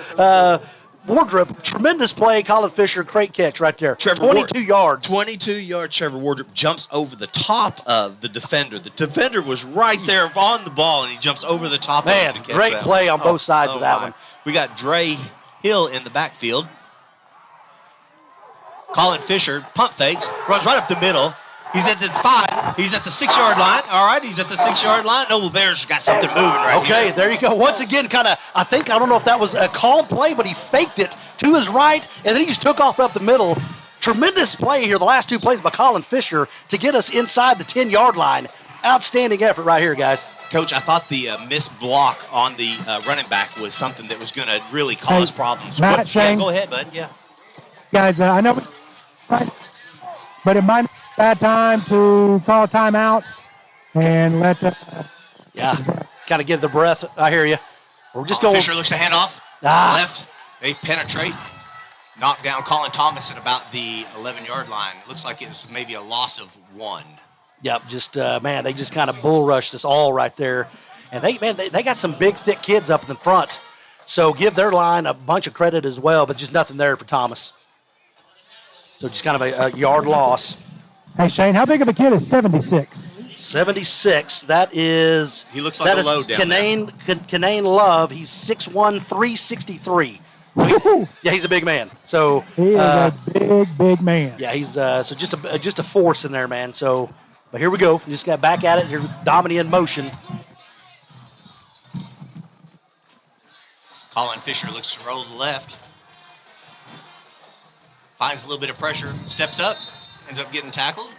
Wardrop. Tremendous play. Colin Fisher, great catch right there. 22 yards. 22 yards. Trevor Wardrop jumps over the top of the defender. The defender was right there on the ball, and he jumps over the top of it to catch great that play one. on both sides of that one. We got Dre Hill in the backfield. Colin Fisher pump fakes, runs right up the middle. He's at the 5. He's at the 6-yard line. All right, he's at the 6-yard line. Noble Bears got something moving right here. Okay, there you go. Once again, I don't know if that was a called play, but he faked it to his right, and then he just took off up the middle. Tremendous play here, the last 2 plays by Colin Fisher to get us inside the 10-yard line. Outstanding effort right here, guys. Coach, I thought the missed block on the running back was something that was going to really cause problems. Matt, Shane. Yeah, go ahead, bud. Yeah. Guys, I know, but it might be a bad time to call a timeout and let kind of give the breath. I hear you. We're just going. Fisher looks to hand off. Left. They penetrate. Knock down Colin Thomas at about the 11-yard line. Looks like it was maybe a loss of 1. Yep, they just kind of bull rushed us all right there. And they got some big, thick kids up in the front. So give their line a bunch of credit as well, but just nothing there for Thomas. So just kind of a yard loss. Hey, Shane, how big of a kid is 76? 76. That is. He looks like a load down there. Kanane Love. He's 6'1", 363. Yeah, he's a big man. So he is a big man. Yeah, he's so just a force in there, man. So, but here we go. We just got back at it. Here, Dominic in motion. Colin Fisher looks to roll to the left. Finds a little bit of pressure. Steps up. Ends up getting tackled.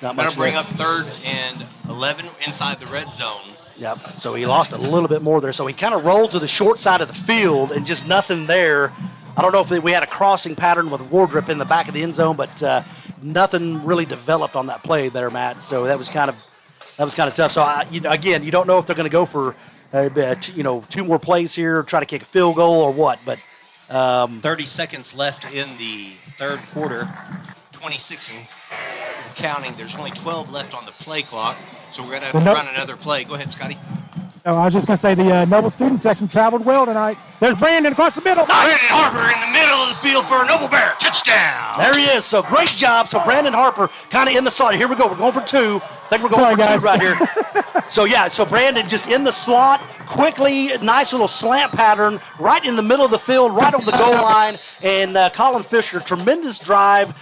Going to bring up 3rd and 11 inside the red zone. Yep. So he lost a little bit more there. So he kind of rolled to the short side of the field and just nothing there. I don't know if we had a crossing pattern with Wardrop in the back of the end zone, but nothing really developed on that play there, Matt. So that was kind of tough. So again, you don't know if they're going to go for 2 more plays here, try to kick a field goal or what. But 30 seconds left in the third quarter. 26 and counting. There's only 12 left on the play clock, so we're going to have to run another play. Go ahead, Scotty. Oh, I was just going to say the Noble student section traveled well tonight. There's Brandon across the middle. Brandon Harper in the middle of the field for a Noble Bear. Touchdown. There he is. So great job. So Brandon Harper kind of in the slot. Here we go. We're going for 2. I think we're going for 2 right here. So Brandon just in the slot, quickly, nice little slant pattern right in the middle of the field, right on the goal line. And Colin Fisher, tremendous drive.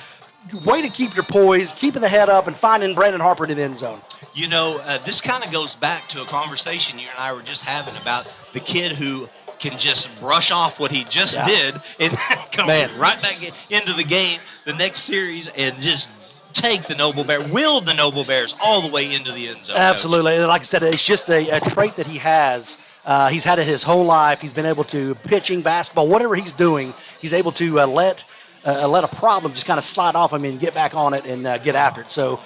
Way to keep your poise, keeping the head up, and finding Brandon Harper in the end zone. You know, this kind of goes back to a conversation you and I were just having about the kid who can just brush off what he just did and come right back into the game the next series and just take the Noble Bear, wield the Noble Bears all the way into the end zone. Absolutely. Coach. Like I said, it's just a trait that he has. He's had it his whole life. He's been able to, pitching, basketball, whatever he's doing, he's able to let a problem just kind of slide off him and get back on it and get after it. So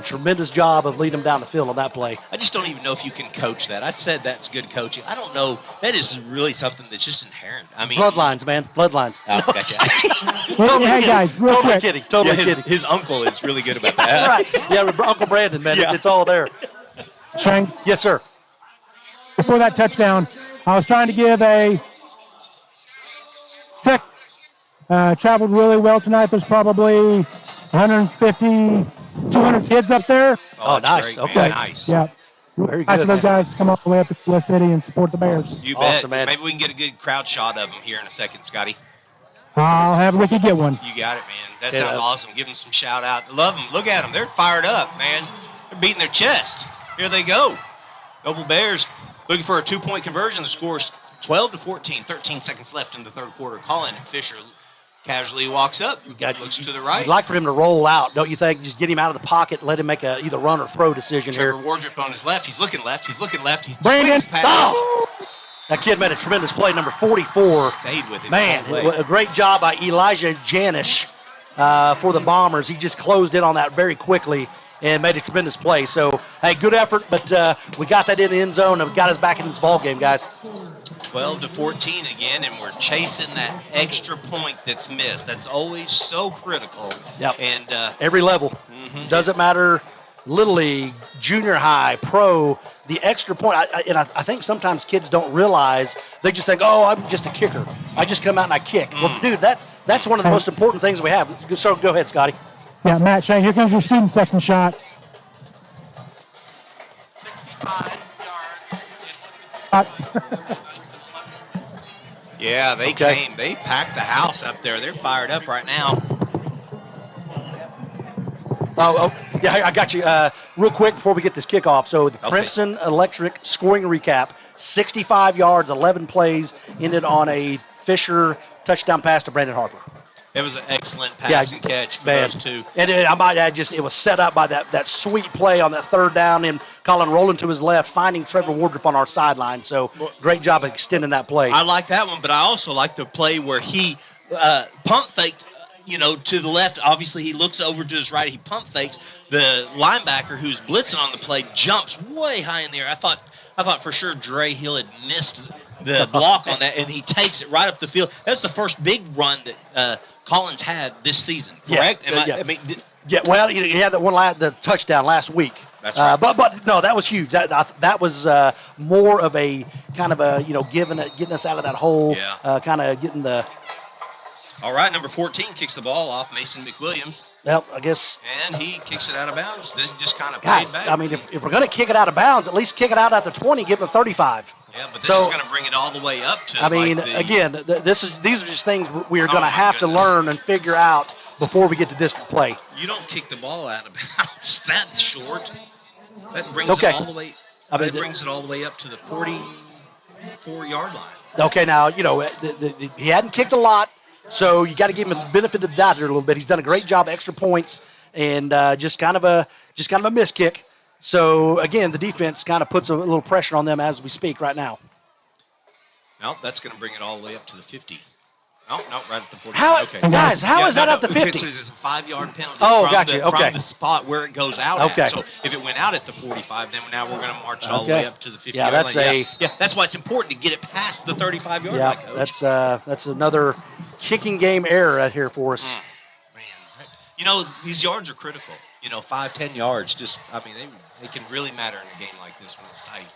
tremendous job of leading him down the field on that play. I just don't even know if you can coach that. I said that's good coaching. I don't know. That is really something that's just inherent. I mean, bloodlines, man. Bloodlines. Oh, gotcha. Hey, guys, real quick. Kidding. Totally kidding. His uncle is really good about that. That's right. Yeah, Uncle Brandon, man. Yeah. It's all there. Shane? Yes, sir. Before that touchdown, I was trying to give a tech. Traveled really well tonight. There's probably 150, 200 kids up there. Oh, nice. Great, okay. Nice. Yeah. Very nice good, of those guys to come all the way up to West City and support the Bears. You bet. Awesome, man. Maybe we can get a good crowd shot of them here in a second, Scotty. We could get one. You got it, man. That sounds awesome. Give them some shout out. Love them. Look at them. They're fired up, man. They're beating their chest. Here they go. Noble Bears looking for a 2-point conversion. The score's 12-14. 13 seconds left in the third quarter. Colin Fisher casually walks up, looks to the right. I'd like for him to roll out, don't you think? Just get him out of the pocket, let him make a either run or throw decision Trevor here. Wardrop on his left. He's looking left. He's looking left. He's Brandon. That kid made a tremendous play, number 44. Stayed with him. Man, a great job by Elijah Janish for the Bombers. He just closed in on that very quickly and made a tremendous play. So, hey, good effort, but we got that in the end zone and got us back in this ball game, guys. 12-14 again, and we're chasing that extra point that's missed. That's always so critical. Yep. And every level. Doesn't matter, Little League, junior high, pro, the extra point. I think sometimes kids don't realize, they just think, oh, I'm just a kicker. I just come out and I kick. Well, dude, that's one of the most important things we have. So go ahead, Scotty. Yeah, Matt, Shane, here comes your student section shot. 65 yards. yeah, they came. They packed the house up there. They're fired up right now. Oh, yeah, I got you. Real quick before we get this kickoff. So the Crimson Electric scoring recap, 65 yards, 11 plays, ended on a Fisher touchdown pass to Brandon Harper. It was an excellent pass and catch for those two. And I might add, it was set up by that sweet play on that third down, and Colin rolling to his left, finding Trevor Wardrop on our sideline. So great job of extending that play. I like that one, but I also like the play where he pump faked, to the left. Obviously, he looks over to his right. He pump fakes. The linebacker who's blitzing on the play jumps way high in the air. I thought for sure Dre Hill had missed the block on that, and he takes it right up the field. That's the first big run that Collins had this season, correct? Well, he had that one the touchdown last week. That's right. But no, that was huge. That was more of a kind of a getting us out of that hole. Yeah. Kind of getting the. All right, number 14 kicks the ball off, Mason McWilliams. Well, I guess. And he kicks it out of bounds. This just kind of Guys, paid back. I mean, if we're going to kick it out of bounds, at least kick it out at the 20, give them 35. Yeah, but this is going to bring it all the way up to. I mean, again, these are just things we are going to have to learn and figure out before we get to district play. You don't kick the ball out of bounds that short. That brings it all the way. That brings it all the way up to the 44-yard line. Okay, now he hadn't kicked a lot. So you got to give him the benefit of the doubt here a little bit. He's done a great job, extra points, and just kind of a miss kick. So again, the defense kind of puts a little pressure on them as we speak right now. No, that's going to bring it all the way up to the 50. No, right at the 40. Guys, how is that up to 50? Because it's a 5-yard penalty from the spot where it goes out at. So if it went out at the 45, then now we're going to march it all the way up to the 50-yard line. That's why it's important to get it past the 35-yard line, Coach. That's another kicking game error right here for us. Man, these yards are critical. 5-10 yards. They can really matter in a game like this when it's tight.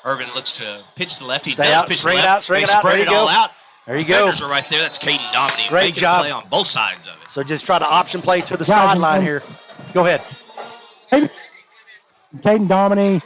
Irvin looks to pitch the left. He does pitch the left. They spread it all out. There you go. Defenders are right there. That's Caden Dominy. Great job. Play on both sides of it. So just try to option play to the sideline here. Go ahead. Caden Dominy.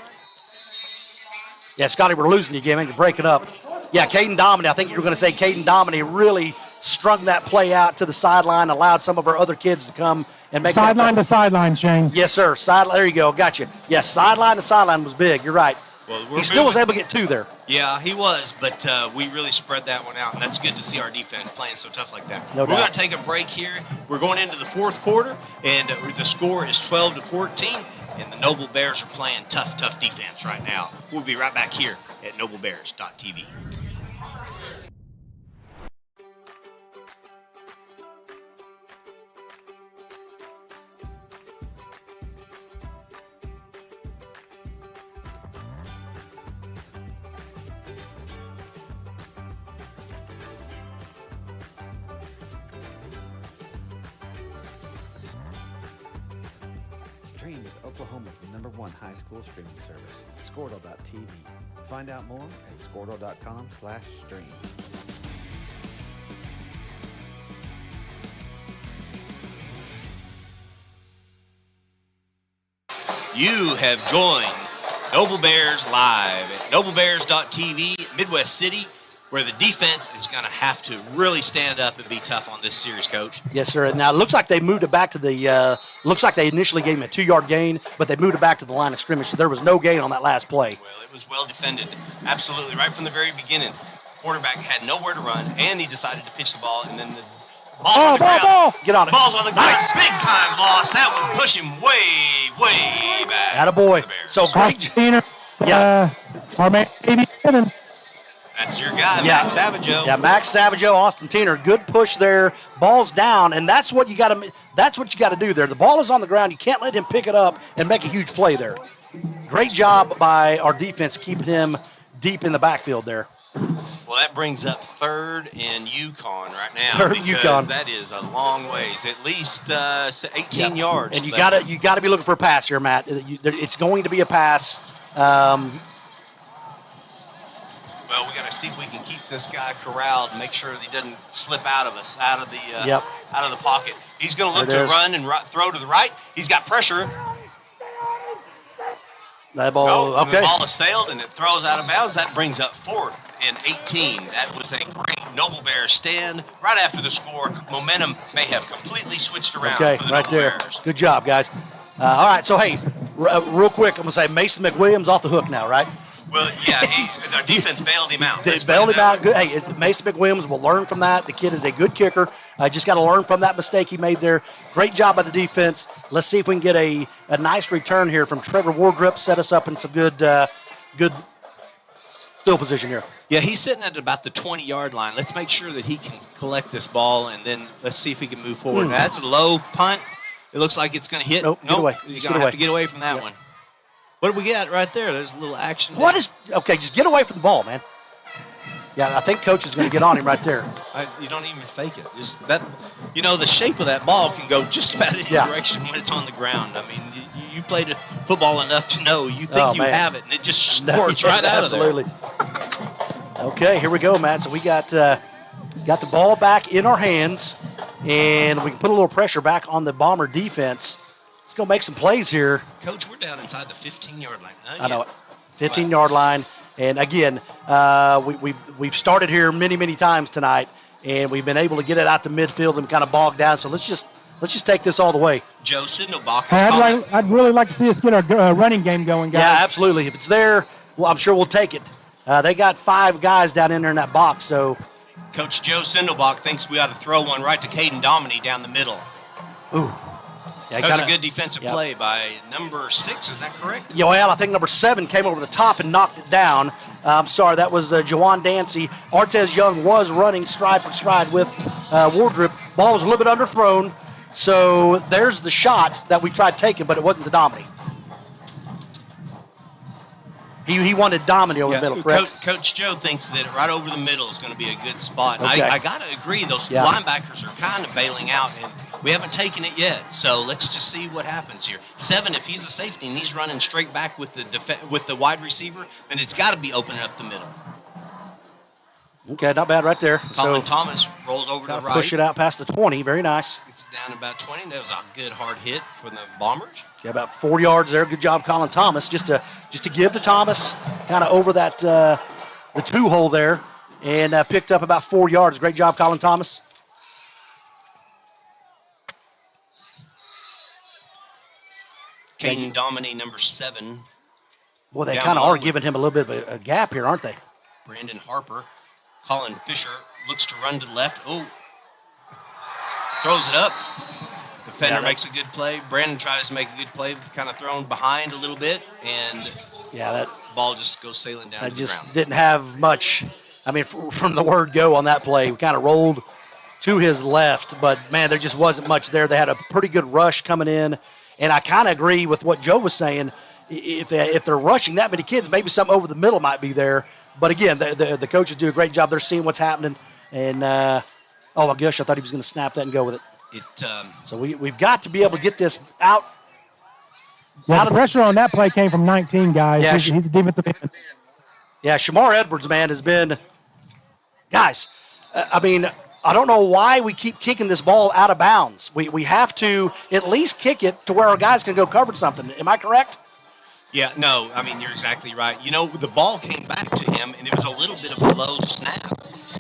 Yeah, Scotty, we're losing you again. You're breaking up. Yeah, Caden Dominy. I think you were going to say Caden Dominy really strung that play out to the sideline, allowed some of our other kids to come and make sideline to sideline, Shane. Yes, sir. There you go. Got you. Yes, sideline to sideline was big. You're right. Well, he still was able to get 2 there. Yeah, he was, but we really spread that one out, and that's good to see our defense playing so tough like that. No doubt. We're going to take a break here. We're going into the fourth quarter, and the score is 12-14, and the Noble Bears are playing tough defense right now. We'll be right back here at noblebears.tv. Stream with Oklahoma's #1 high school streaming service, Scordle.tv. Find out more at Scordle.com/stream. You have joined Noble Bears live at noblebears.tv, Midwest City, where the defense is going to have to really stand up and be tough on this series, Coach. Yes, sir. Now, it looks like they moved it back to the looks like they initially gave him a 2-yard gain, but they moved it back to the line of scrimmage, so there was no gain on that last play. Well, it was well defended. Absolutely. Right from the very beginning, the quarterback had nowhere to run, and he decided to pitch the ball, and then the ball on the ground. Ball! Get on it. Ball's on the ground. Nice. Big time loss. That would push him way back. Attaboy. So great. Our man, AB7. That's your guy, Max Savageau. Yeah, Max Savageau, Austin Teener, good push there. Ball's down, and that's what you got to. That's what you got to do there. The ball is on the ground. You can't let him pick it up and make a huge play there. Great job by our defense keeping him deep in the backfield there. Well, that brings up 3rd and Yukon right now. 3rd and because Yukon. that is a long ways, at least 18 yards. And you got to be looking for a pass here, Matt. It's going to be a pass. Well, we got to see if we can keep this guy corralled and make sure that he doesn't slip out of us, out of the pocket. He's going to look to run and throw to the right. He's got pressure. That ball, The ball is sailed and it throws out of bounds. That brings up 4th and 18. That was a great Noble Bears stand right after the score. Momentum may have completely switched around Okay, for the right Noble there. Bears. Good job, guys. All right, so hey, real quick, I'm gonna say Mason McWilliams off the hook now, right? Well, yeah, our defense bailed him out. They bailed him out. Good. Hey, Mason McWilliams will learn from that. The kid is a good kicker. Just got to learn from that mistake he made there. Great job by the defense. Let's see if we can get a nice return here from Trevor Wardrip. Set us up in some good field position here. Yeah, he's sitting at about the 20-yard line. Let's make sure that he can collect this ball, and then let's see if he can move forward. That's a low punt. It looks like it's going to hit. Nope, get away. You're going to have to get away from that one. What do we got right there? There's a little action. Okay, just get away from the ball, man. Yeah, I think Coach is going to get on him right there. You don't even fake it. Just that, the shape of that ball can go just about any direction when it's on the ground. I mean, you played football enough to know you think you have it, and it just squirts right out of there. Absolutely. Okay, here we go, Matt. So we got the ball back in our hands, and we can put a little pressure back on the Bomber defense. Let's go make some plays here. Coach, we're down inside the 15-yard line. I know it. 15-yard line. And again, we've started here many times tonight, and we've been able to get it out to midfield and kind of bog down. So let's just take this all the way. Joe Sindelbach. I'd really like to see us get our running game going, guys. Yeah, absolutely. If it's there, well, I'm sure we'll take it. They got 5 guys down in there in that box. So, Coach Joe Sindelbach thinks we ought to throw one right to Caden Dominy down the middle. Ooh. Yeah, that was a good defensive play by number 6, is that correct? Yeah, well, I think number 7 came over the top and knocked it down. I'm sorry, that was Jawan Dancy. Artez Young was running stride for stride with Wardrip. Ball was a little bit underthrown, so there's the shot that we tried taking, but it wasn't to Dominy. He wanted Dominy over the middle, correct? Coach Joe thinks that right over the middle is going to be a good spot. And Okay. I got to agree, those linebackers are kind of bailing out, and we haven't taken it yet. So let's just see what happens here. 7, if he's a safety and he's running straight back with the wide receiver, then it's got to be opening up the middle. Okay, not bad right there. Colin Thomas rolls over to the right. Push it out past the 20. Very nice. It's down about 20. That was a good hard hit for the Bombers. Yeah, about 4 yards there. Good job, Colin Thomas. Just to give to Thomas, kind of over that the 2-hole there, and picked up about 4 yards. Great job, Colin Thomas. Caden Dominy, number 7. Boy, they kind of are giving him a little bit of a gap here, aren't they? Brandon Harper. Colin Fisher looks to run to the left. Oh, throws it up. Defender makes a good play. Brandon tries to make a good play, kind of thrown behind a little bit, and that ball just goes sailing down to the ground. Didn't have much. I mean, from the word go on that play, we kind of rolled to his left, but man, there just wasn't much there. They had a pretty good rush coming in, and I kind of agree with what Joe was saying. If they're rushing that many kids, maybe something over the middle might be there. But again, the coaches do a great job. They're seeing what's happening, and oh my gosh, I thought he was going to snap that and go with it. So we've got to be able to get this out. Yeah, the pressure on that play came from 19 guys. Yeah, he's a defensive end. Yeah, Shamar Edwards, man, has been – guys, I mean, I don't know why we keep kicking this ball out of bounds. We have to at least kick it to where our guys can go cover something. Am I correct? Yeah, no, I mean, you're exactly right. The ball came back to him, and it was a little bit of a low snap.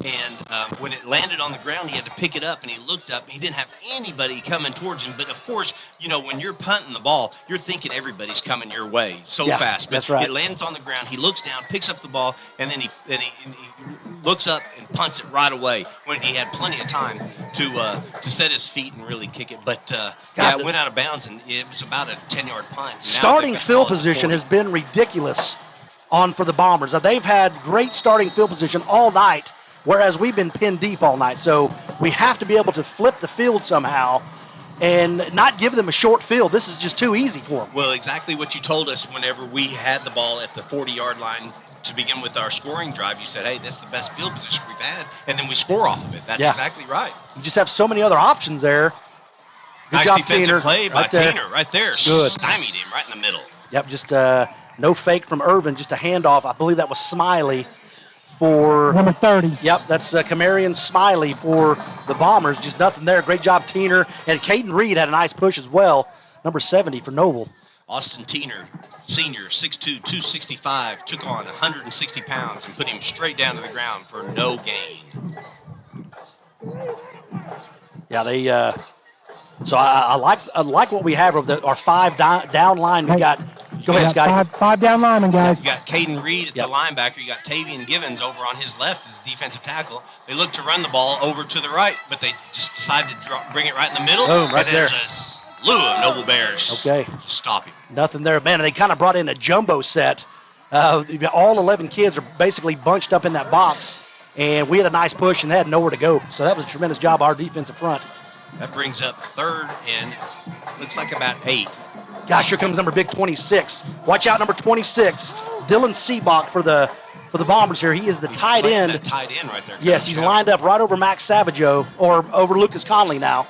And when it landed on the ground, he had to pick it up, and he looked up. And he didn't have anybody coming towards him. But, of course, when you're punting the ball, you're thinking everybody's coming your way so fast. But that's right. It lands on the ground. He looks down, picks up the ball, and then he looks up and punts it right away when he had plenty of time to set his feet and really kick it. But, it went out of bounds, and it was about a 10-yard punt. Starting field position has been ridiculous for the Bombers. They've had great starting field position all night, whereas we've been pinned deep all night. So we have to be able to flip the field somehow and not give them a short field. This is just too easy for them. Well, exactly what you told us whenever we had the ball at the 40-yard line to begin with our scoring drive, you said, hey, this is the best field position we've had, and then we score off of it. That's exactly right. You just have so many other options there. Good Nice job, defensive Teener. play by Right there. Teener right there. Good. Stymied him right in the middle. Yep, just no fake from Irvin, just a handoff. I believe that was Smiley for Number 30. Yep, that's Camarion Smiley for the Bombers. Just nothing there. Great job, Teener. And Caden Reed had a nice push as well. Number 70 for Noble. Austin Teener, senior, 6'2", 265, took on 160 pounds and put him straight down to the ground for no gain. Yeah, they. So I like what we have of our 5 down line. We got. Go ahead, Scotty. Five down linemen, guys. You got Caden Reed at the linebacker. You got Tavian Givens over on his left as defensive tackle. They look to run the ball over to the right, but they just decided to bring it right in the middle. Boom, right and there. There's a slew of Noble Bears. Okay. To stop him. Nothing there, man. They kind of brought in a jumbo set. All 11 kids are basically bunched up in that box, and we had a nice push and they had nowhere to go. So that was a tremendous job by our defensive front. That brings up 3rd and looks like about 8. Gosh, here comes number big 26. Watch out, number 26, Dylan Seabach for the Bombers here. He is the tight end. That tight end right there. Yes, he's lined up right over Max Savageau or over Lucas Conley now.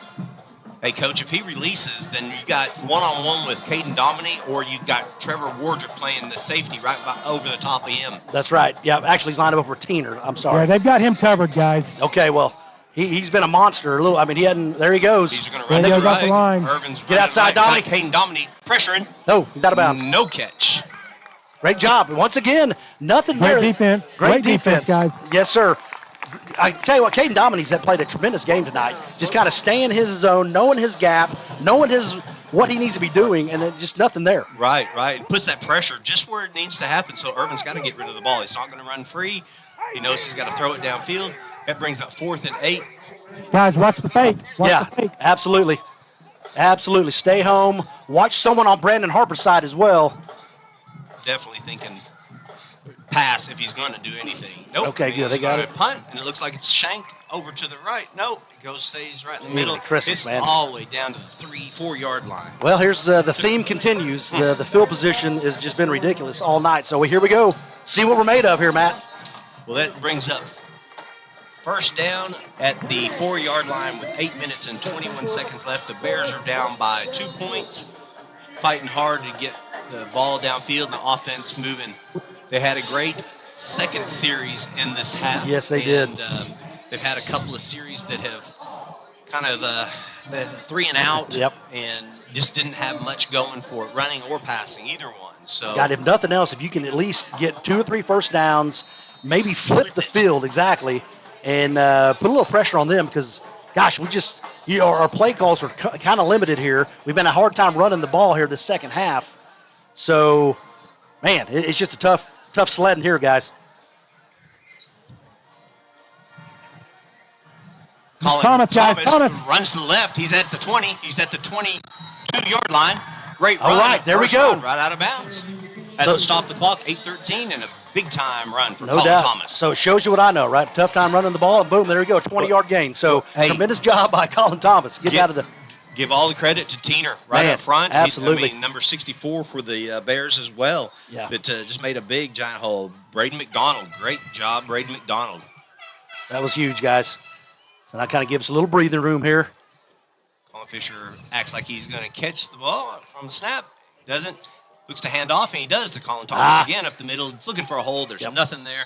Hey, Coach, if he releases, then you got one-on-one with Caden Dominy, or you've got Trevor Wardrop playing the safety right over the top of him. That's right. Yeah, actually he's lined up over Teener. I'm sorry. Yeah, they've got him covered, guys. Okay, well, he's been a monster. He hadn't. There he goes. He's going to There run he to goes the off the right. line. Irvin's Get outside, right. Dominic. Caden Dominy pressuring. No, he's out of bounds. No catch. Great job. Once again, nothing Great there. defense. Great defense, guys. Yes, sir. I tell you what, Caden Domini's had played a tremendous game tonight. Just kind of staying in his zone, knowing his gap, knowing what he needs to be doing, and then just nothing there. Right. It puts that pressure just where it needs to happen, so Irvin's got to get rid of the ball. He's not going to run free. He knows he's got to throw it downfield. That brings up 4th and 8. Guys, watch the fake. Watch the fake. Absolutely. Absolutely. Stay home. Watch someone on Brandon Harper's side as well. Definitely thinking pass if he's going to do anything. Nope. Okay, good. They got it. Punt, and it looks like it's shanked over to the right. Nope. It stays right in the middle. Christmas, it's man. all the way down to the 3-4 yard line. Well, here's the theme continues. The field position has just been ridiculous all night. So here we go. See what we're made of here, Matt. Well, that brings up 1st down at the 4 yard line with 8 minutes and 21 seconds left. The Bears are down by 2 points, fighting hard to get the ball downfield and the offense moving. They had a great second series in this half. Yes, they did. They've had a couple of series that have kind of been 3 and out. Yep. And just didn't have much going for it, running or passing, either one. So, God, if nothing else, if you can at least get 2 or 3 first downs, maybe flip the field exactly, and put a little pressure on them because, gosh, our play calls are kind of limited here. We've been a hard time running the ball here this second half. So, man, it's just a tough sledding here, guys. Thomas, guys. Thomas runs to the left. He's at the 20. He's at the 22-yard line. Great run. All right, there we go. Right out of bounds. That'll stop the clock. 8:13 and a big-time run for No Colin doubt. Thomas. So it shows you what I know, right? Tough time running the ball, and boom, there we go, 20-yard gain. So tremendous job by Colin Thomas. Get out of the. Give all the credit to Teener right Man, up front. absolutely. Number 64 for the Bears as well. Yeah. But just made a big, giant hole. Braden McDonald. Great job, Braden McDonald. That was huge, guys. So that kind of gives us a little breathing room here. Colin Fisher acts like he's going to catch the ball from the snap. Doesn't. Looks to hand off, and he does to Colin Thomas again up the middle. He's looking for a hole. There's nothing there.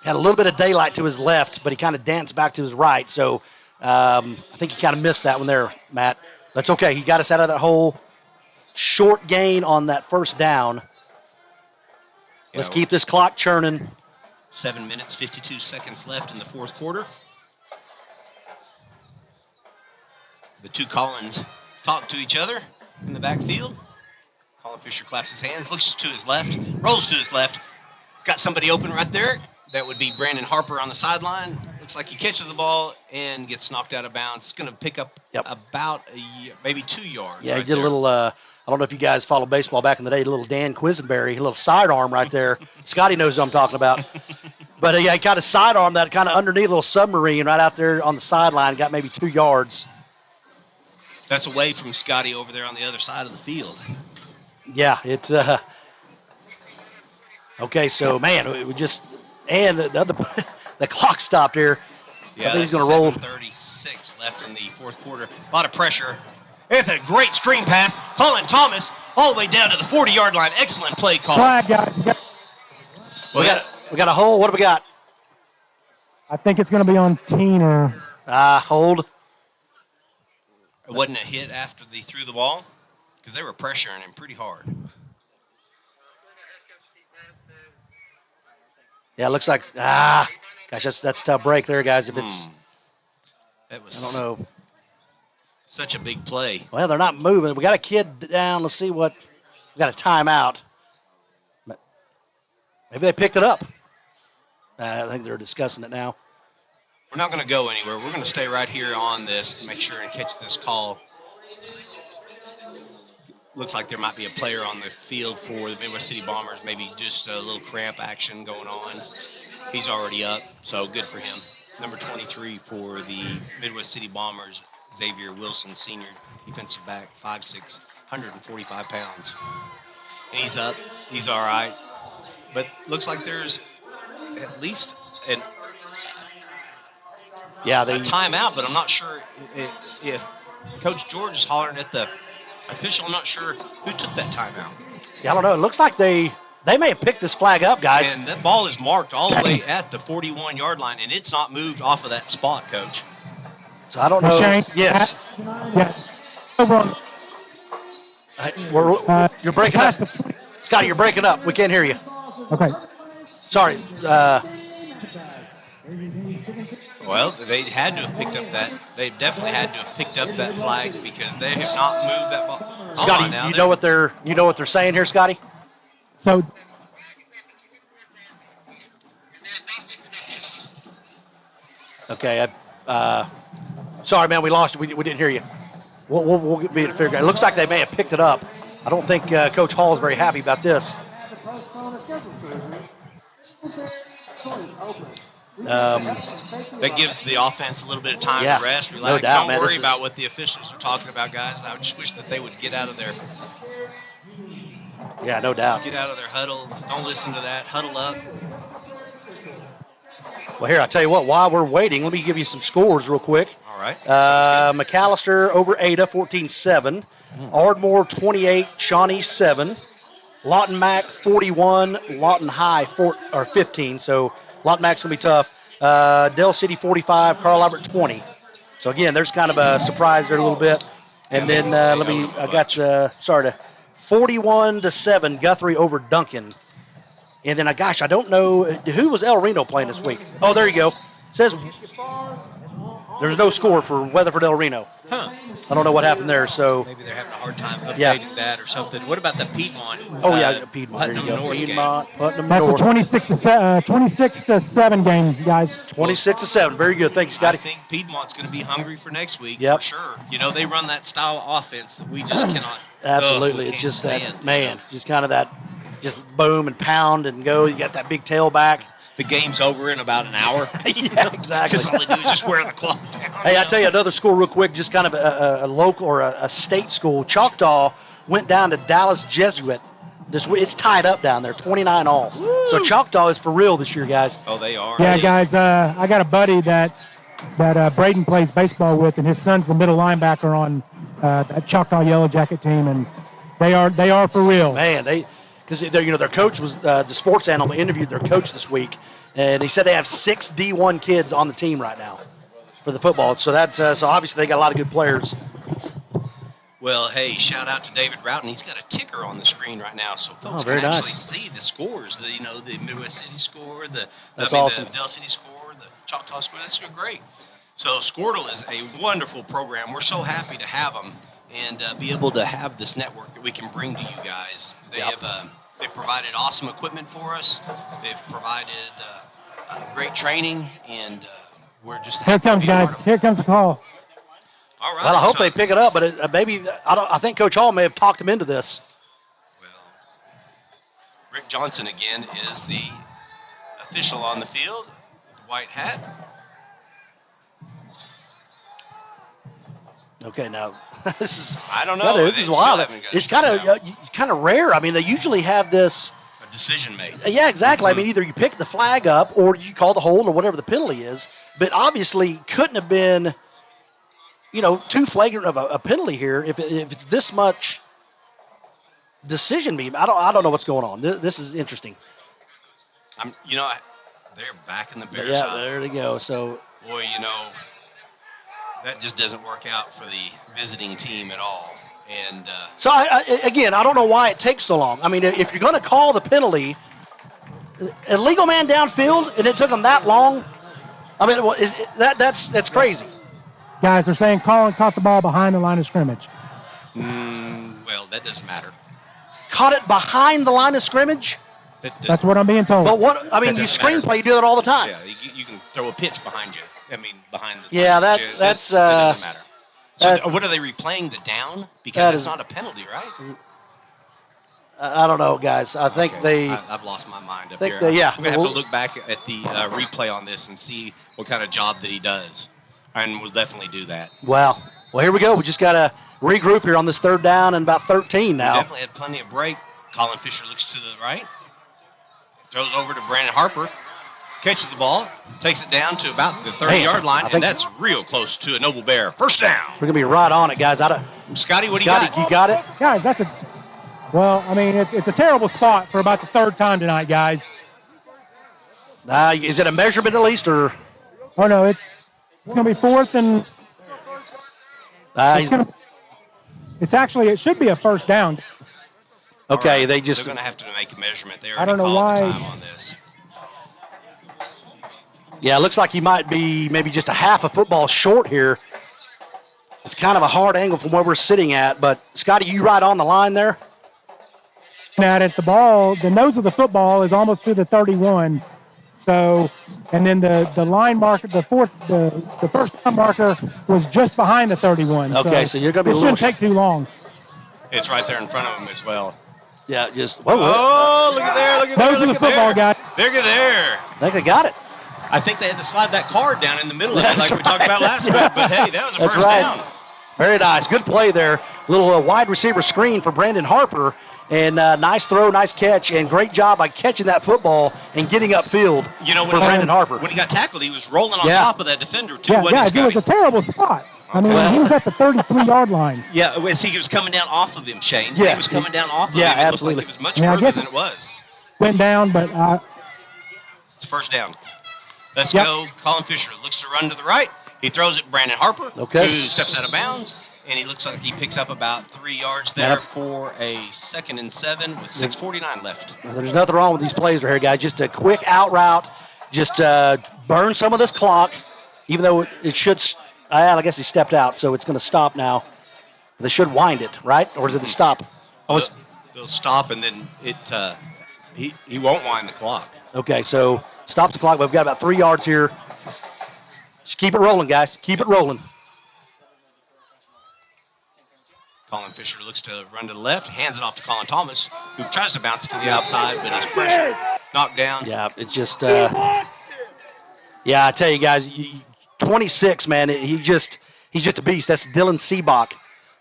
Had a little bit of daylight to his left, but he kind of danced back to his right. So I think he kind of missed that one there, Matt. That's okay. He got us out of that hole. Short gain on that first down. Let's keep this clock churning. 7 minutes, 52 seconds left in the fourth quarter. The two Collins talk to each other in the backfield. Colin Fisher claps his hands, looks to his left, rolls to his left. Got somebody open right there. That would be Brandon Harper on the sideline. Looks like he catches the ball and gets knocked out of bounds. It's going to pick up about maybe 2 yards. Yeah, right he did there. a little, I don't know if you guys follow baseball back in the day, a little Dan Quisenberry, a little sidearm right there. Scotty knows what I'm talking about. But yeah, he kind of sidearm that kind of underneath a little submarine right out there on the sideline, got maybe 2 yards. That's away from Scotty over there on the other side of the field. Yeah, it's Okay, so, man, we just – and the other – the clock stopped here. Yeah, I think he's going to roll. 7:36 left in the fourth quarter. A lot of pressure. It's a great screen pass. Colin Thomas all the way down to the 40-yard line. Excellent play call. Flag, guys. We got a hole. What do we got? I think it's going to be on Teener. Hold. It wasn't a hit after they threw the ball because they were pressuring him pretty hard. Yeah, it looks like gosh, that's a tough break there, guys. If it's That was I don't know. Such a big play. Well, they're not moving. We got a kid down. Let's see what we got a timeout. Maybe they picked it up. I think they're discussing it now. We're not going to go anywhere. We're going to stay right here on this to make sure and catch this call. Looks like there might be a player on the field for the Midwest City Bombers, maybe just a little cramp action going on. He's already up, so good for him. Number 23 for the Midwest City Bombers, Xavier Wilson, senior defensive back, 5'6", 145 pounds. And he's up. He's all right. But looks like there's at least a timeout, but I'm not sure if Coach George is hollering at the official. I'm not sure who took that timeout. Yeah, I don't know. It looks like they may have picked this flag up, guys. And that ball is marked all the way at the 41-yard line, and it's not moved off of that spot, Coach. So I don't know. Shane, yes. Yeah. Over on. You're breaking up. Scotty, you're breaking up. We can't hear you. Okay. Sorry. Well, they had to have picked up that. They definitely had to have picked up that flag because they have not moved that ball. Scotty, you know what they're saying here, Scotty? So. Okay. Sorry, man. We lost you. We didn't hear you. We'll be able to figure it out. It looks like they may have picked it up. I don't think Coach Hall is very happy about this. That gives the offense a little bit of time to rest, relax. No doubt, Don't worry about what the officials are talking about, guys. I just wish that they would get out of their no doubt. Get out of their huddle. Don't listen to that. Huddle up. Well, here, I'll tell you what, while we're waiting, let me give you some scores real quick. All right. McAllister over Ada, 14-7. Ardmore, 28. Shawnee, 7. Lawton Mac, 41. Lawton High, 15. So Lawton Mac's going to be tough. Dell City, 45. Carl Albert, 20. So, again, there's kind of a surprise there a little bit. And then, 41-7, Guthrie over Duncan. And then, I don't know, who was El Reno playing this week? Oh, there you go. It says there's no score for Weatherford El Reno. Huh. I don't know what happened there. So maybe they're having a hard time updating that or something. What about the Piedmont? Piedmont. Putnam There you go. North Piedmont, Putnam That's North. a 26-7 game, guys. 26-7. Very good. Thank you, Scotty. I think Piedmont's going to be hungry for next week Yep. for sure. You know, they run that style of offense that we just cannot. Absolutely. we It's can't just stand, that, man, just kind of that, just boom and pound and go. You got that big tailback. The game's over in about an hour. Yeah, exactly. Because all they do is just wear the clock down. Hey, I'll tell you another score real quick, just kind of a local or a state school. Choctaw went down to Dallas Jesuit this week. It's tied up down there, 29 all. Woo! So Choctaw is for real this year, guys. Oh, they are. Yeah, guys, I got a buddy that Braden plays baseball with, and his son's the middle linebacker on that Choctaw Yellow Jacket team, and they are for real. Man, because their coach was the sports animal interviewed their coach this week, and he said they have 6 D1 kids on the team right now for the football. So so obviously they got a lot of good players. Well, hey, shout out to David Routon. He's got a ticker on the screen right now, so folks can actually see the scores. The Midwest City score, awesome. The Dell City score, the Choctaw score. That's great. So Squirtle is a wonderful program. We're so happy to have them and be able to have this network that we can bring to you guys. They've provided awesome equipment for us. They've provided great training, and we're just Here it comes, guys. Here comes the call. All right. Well, I hope they pick it up, but maybe I think Coach Hall may have talked him into this. Rick Johnson again is the official on the field, with the white hat. Okay, now this is I don't know. This is wild. It's kind of rare. I mean, they usually have this. a decision made. Yeah, exactly. I mean, either you pick the flag up or you call the hold or whatever the penalty is. But obviously, couldn't have been, too flagrant of a penalty here if it's this much decision made. I don't know what's going on. This is interesting. They're back in the Bears. Yeah, there they go. So, boy, that just doesn't work out for the visiting team at all. And so again, I don't know why it takes so long. I mean, if you're going to call the penalty, illegal man downfield, and it took them that long. I mean, that's crazy. Guys, they're saying Colin caught the ball behind the line of scrimmage. Well, that doesn't matter. Caught it behind the line of scrimmage? That's what I'm being told. But you screenplay, you do that all the time. Yeah, you can throw a pitch behind you. Behind the. Yeah, that doesn't matter. So what are they replaying the down? Because it's not a penalty, right? I don't know, guys. I think I've lost my mind up here. Yeah. We're going to have to look back at the replay on this and see what kind of job that he does. And we'll definitely do that. Well, here we go. We just got to regroup here on this third down and about 13 now. We definitely had plenty of break. Colin Fisher looks to the right. Throws over to Brandon Harper. Catches the ball. Takes it down to about the 30-yard line. And that's real close to a Noble Bear. First down. We're going to be right on it, guys. Scotty, what do you got? You got it? Guys, it's a terrible spot for about the third time tonight, guys. Is it a measurement at least, or? Oh, no, it's going to be fourth and it should be a first down. Okay, they're going to have to make a measurement there. I don't know why. Time on this. Yeah, it looks like he might be maybe just a half a football short here. It's kind of a hard angle from where we're sitting at, but Scotty, you right on the line there? At it, the nose of the football is almost to the 31. So, and then the line marker, the first down marker was just behind the 31. Okay, so you're going to be. It shouldn't take too long. It's right there in front of him as well. Yeah, just. Look at there! Look at Nose of the football, guys. Look at there! I think they got it. I think they had to slide that card down in the middle of it, like we talked about last week. But hey, that was a first down. Very nice, good play there. Little wide receiver screen for Brandon Harper. And nice throw, nice catch, and great job by catching that football and getting upfield for Brandon Harper. When he got tackled, he was rolling on top of that defender, too. Yeah, it was a terrible spot. I mean, he was at the 33-yard line. Yeah, he was coming down off of him, Shane. Yeah. He was coming down off of him. Yeah, It absolutely. looked like it was much further than it was. Went down, but... It's first down. Let's go. Colin Fisher looks to run to the right. He throws it Brandon Harper, who steps out of bounds. And he looks like he picks up about 3 yards there for a 2nd and 7 with 6:49 left. There's nothing wrong with these plays right here, guys. Just a quick out route. Just burn some of this clock, even though it should. I guess he stepped out, so it's going to stop now. They should wind it, right? Or is it a stop? They'll stop, and then he won't wind the clock. Okay, so stops the clock. We've got about 3 yards here. Just keep it rolling, guys. Keep it rolling. Colin Fisher looks to run to the left, hands it off to Colin Thomas, who tries to bounce it to the outside, but he's pressured, knocked down. Yeah, it's just, I tell you guys, 26, man, he's just a beast. That's Dylan Seabach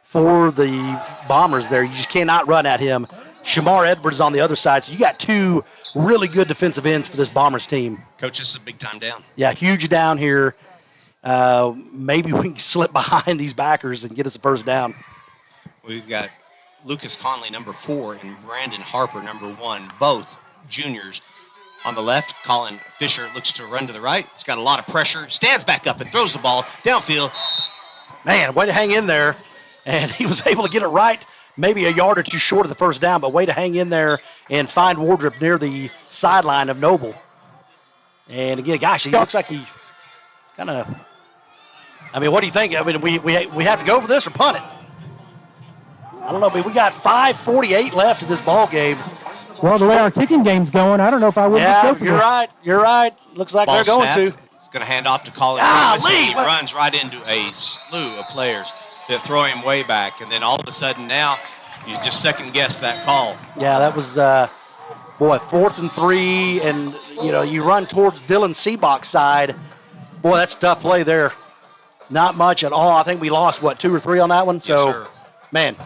for the Bombers there. You just cannot run at him. Shamar Edwards on the other side. So you got two really good defensive ends for this Bombers team. Coach, this is a big time down. Yeah, huge down here. Maybe we can slip behind these backers and get us a first down. We've got Lucas Conley, number 4, and Brandon Harper, number 1, both juniors. On the left, Colin Fisher looks to run to the right. He's got a lot of pressure, stands back up and throws the ball downfield. Man, way to hang in there. And he was able to get it right, maybe a yard or two short of the first down, but way to hang in there and find Wardrop near the sideline of Noble. And again, gosh, he looks like he kind of, what do you think? We have to go for this or punt it? I don't know, but we got 5:48 left in this ball game. Well, the way our kicking game's going, I don't know if I would just go for you're this. right. You're right. Looks like Ball they're going snap. to. He's going to hand off to Colin Thomas. He runs right into a slew of players that throw him way back. And then all of a sudden now, you just second-guess that call. Yeah, that was, 4th and 3. And, you run towards Dylan Seabach's side. Boy, that's a tough play there. Not much at all. I think we lost, 2 or 3 on that one? Yes, sir. Man.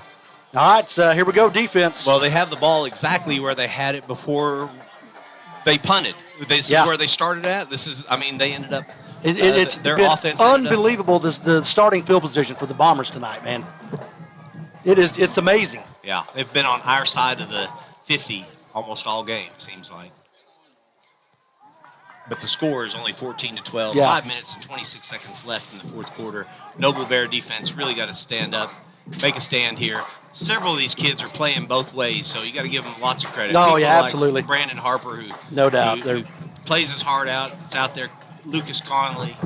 All right, so here we go, defense. Well, they have the ball exactly where they had it before they punted. This is where they started at. They ended up. It's their been offense unbelievable. The starting field position for the Bombers tonight, man. It's amazing. Yeah, they've been on our side of the 50 almost all game, seems like. But the score is only 14-12. Yeah. 5 minutes and 26 seconds left in the fourth quarter. Noble Bear defense really got to stand up, make a stand here. Several of these kids are playing both ways, so you got to give them lots of credit. Oh, People yeah, like absolutely. Brandon Harper, who No doubt. who plays his heart out. It's out there. Lucas Conley,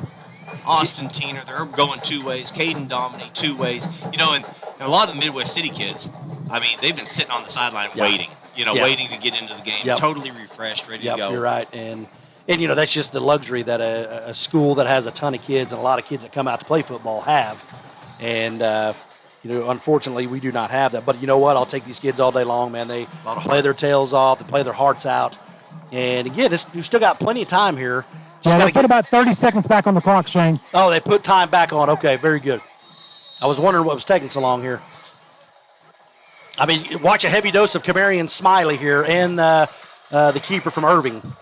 Austin Teener, they're going two ways. Caden Dominy, two ways. And a lot of the Midwest City kids, they've been sitting on the sideline waiting, waiting to get into the game, totally refreshed, ready to go. You're right. And that's just the luxury that a school that has a ton of kids and a lot of kids that come out to play football have. And, unfortunately, we do not have that. But you know what? I'll take these kids all day long, man. They play their tails off. They play their hearts out. And, again, we've still got plenty of time here. Yeah, they put about 30 seconds back on the clock, Shane. Oh, they put time back on. Okay, very good. I was wondering what was taking so long here. Watch a heavy dose of Camarion Smiley here and the keeper from Irving.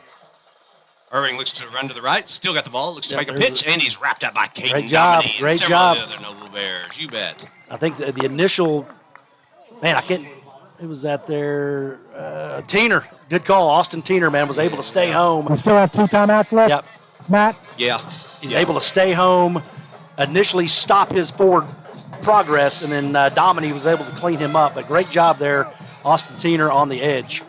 Irving looks to run to the right, still got the ball, looks to make a pitch, and he's wrapped up by Caden Great job, Dominy great and several job. of the other Noble Bears. You bet. I think the initial, it was at their Teener. Good call. Austin Teener, man, was able to stay home. We still have 2 timeouts left. Yep. Matt? Yeah. He's able to stay home, initially stop his forward progress, and then Dominy was able to clean him up. But great job there, Austin Teener on the edge.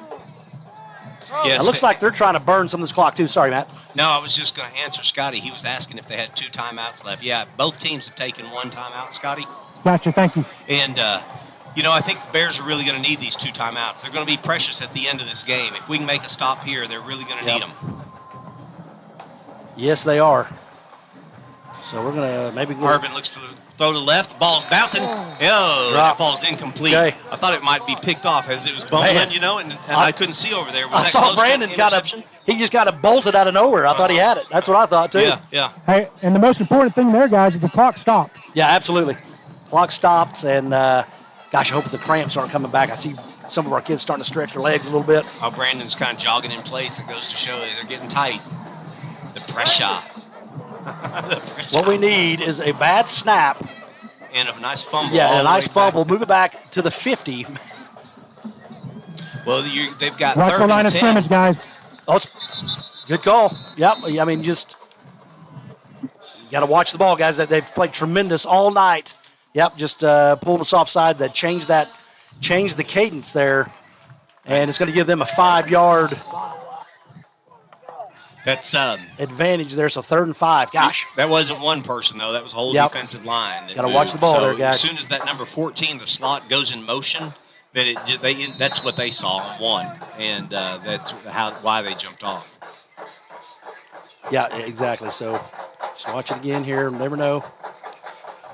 Yes. It looks like they're trying to burn some of this clock, too. Sorry, Matt. No, I was just going to answer Scotty. He was asking if they had 2 timeouts left. Yeah, both teams have taken 1 timeout, Scotty. Gotcha, thank you. And, I think the Bears are really going to need these 2 timeouts. They're going to be precious at the end of this game. If we can make a stop here, they're really going to need them. Yes, they are. So we're going to maybe go. Irvin looks to throw to the left. The ball's bouncing. It falls incomplete. Okay. I thought it might be picked off as it was bumping, and I couldn't see over there. Was I that saw close to Brandon interception? he just got bolted out of nowhere. I thought he had it. That's what I thought, too. Yeah. Hey, and the most important thing there, guys, is the clock stopped. Yeah, absolutely. Clock stopped, and gosh, I hope the cramps aren't coming back. I see some of our kids starting to stretch their legs a little bit. Oh, Brandon's kind of jogging in place. It goes to show that they're getting tight. The pressure. What we need is a bad snap. And a nice fumble. Yeah, a nice fumble. Move it back to the 50. Well, they've got Watch 3rd the line and of 10. scrimmage, guys. Oh, good call. Yep. Just you got to watch the ball, guys. They've played tremendous all night. Yep. Just pulled us offside. That changed the cadence there, and it's going to give them a 5-yard. That's advantage there. So 3rd and 5. Gosh, that wasn't one person though. That was a whole defensive line. Got to watch the ball there, guys. As soon as that number 14, the slot goes in motion, then that's what they saw on 1, and that's why they jumped off. Yeah, exactly. So just watch it again here. Never know.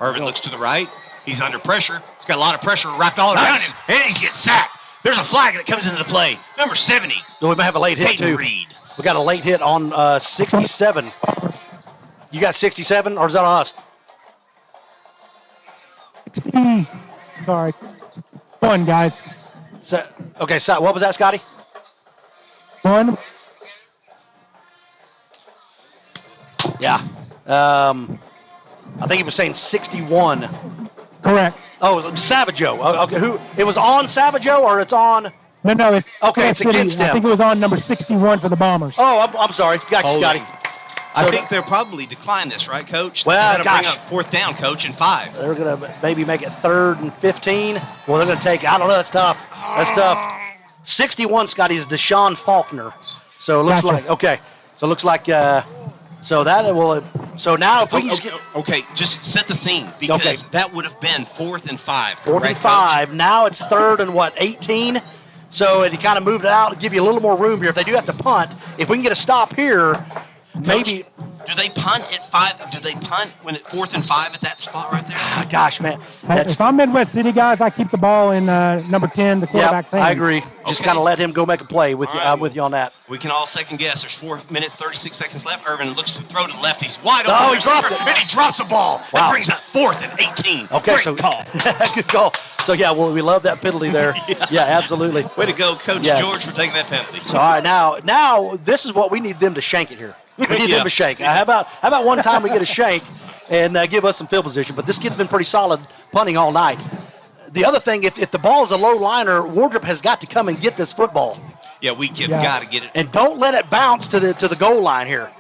Irvin looks to the right. He's under pressure. He's got a lot of pressure wrapped all around him, and he's getting sacked. There's a flag that comes into the play. Number 70. So we might have a late hit Peyton too. Reed. We got a late hit on 67. You got 67, or is that on us? 16. Sorry. 1, guys. So, okay, so what was that, Scotty? 1. Yeah. I think he was saying 61. Correct. Oh, it was Savageau. Okay, it was on Savageau, or it's on? No, it's it's against I him. think it was on number 61 for the Bombers. Oh, I'm sorry. Gotcha, Scotty. I think they'll probably decline this, right, Coach? Well, they're going to gosh. bring up 4th down, Coach, and 5. They're going to maybe make it 3rd and 15. Well, they're going to take, I don't know, that's tough. That's tough. 61, Scotty, is Deshaun Faulkner. So it looks Gotcha. like, okay. So it looks like, so that will, so now if we can just get. Okay, just set the scene, because that would have been 4th and 5, 4th correct, and 5. Coach? Now it's 3rd and 18. So it kind of moved it out to give you a little more room here. If they do have to punt, if we can get a stop here, maybe. Do they punt at 5? Do they punt when at 4th and 5 at that spot right there? Gosh, man. Hey, if I'm Midwest City guys, I keep the ball in number 10, the quarterback's hands. I agree. Just Okay. kind of let him go make a play. With you, All right. I'm with you on that. We can all second guess. There's 4 minutes, 36 seconds left. Irvin looks to throw to the left. He's wide open. Oh, he receiver, dropped it. and he drops the ball. Wow. That brings up 4th and 18. Okay, Great so call. good call. So yeah, well, we love that penalty there. Yeah, absolutely. Way to go, Coach Yeah. George, for taking that penalty. So all right, now this is what we need them to shank it here. We need them to shank. How about one time we get a shank and give us some field position? But this kid's been pretty solid punting all night. The other thing, if the ball is a low liner, Wardrop has got to come and get this football. Yeah, we got to get it. And don't let it bounce to the goal line here.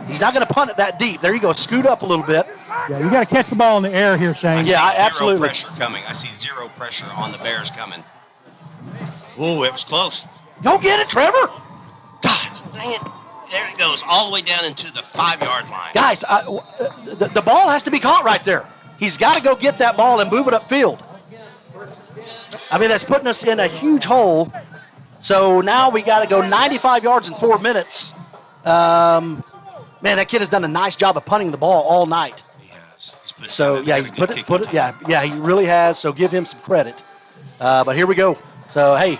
He's not going to punt it that deep. There you go. Scoot up a little bit. Yeah, you got to catch the ball in the air here, Shane. I see absolutely. Zero pressure coming. I see zero pressure on the Bears coming. Oh, it was close. Go get it, Trevor. God, dang it. There it goes, all the way down into the 5-yard line. Guys, the ball has to be caught right there. He's got to go get that ball and move it upfield. I mean, that's putting us in a huge hole. So now we got to go 95 yards in 4 minutes. Man, that kid has done a nice job of punting the ball all night. He has. He's put So yeah, he's put it. Yeah, he really has. So give him some credit. But here we go. So hey,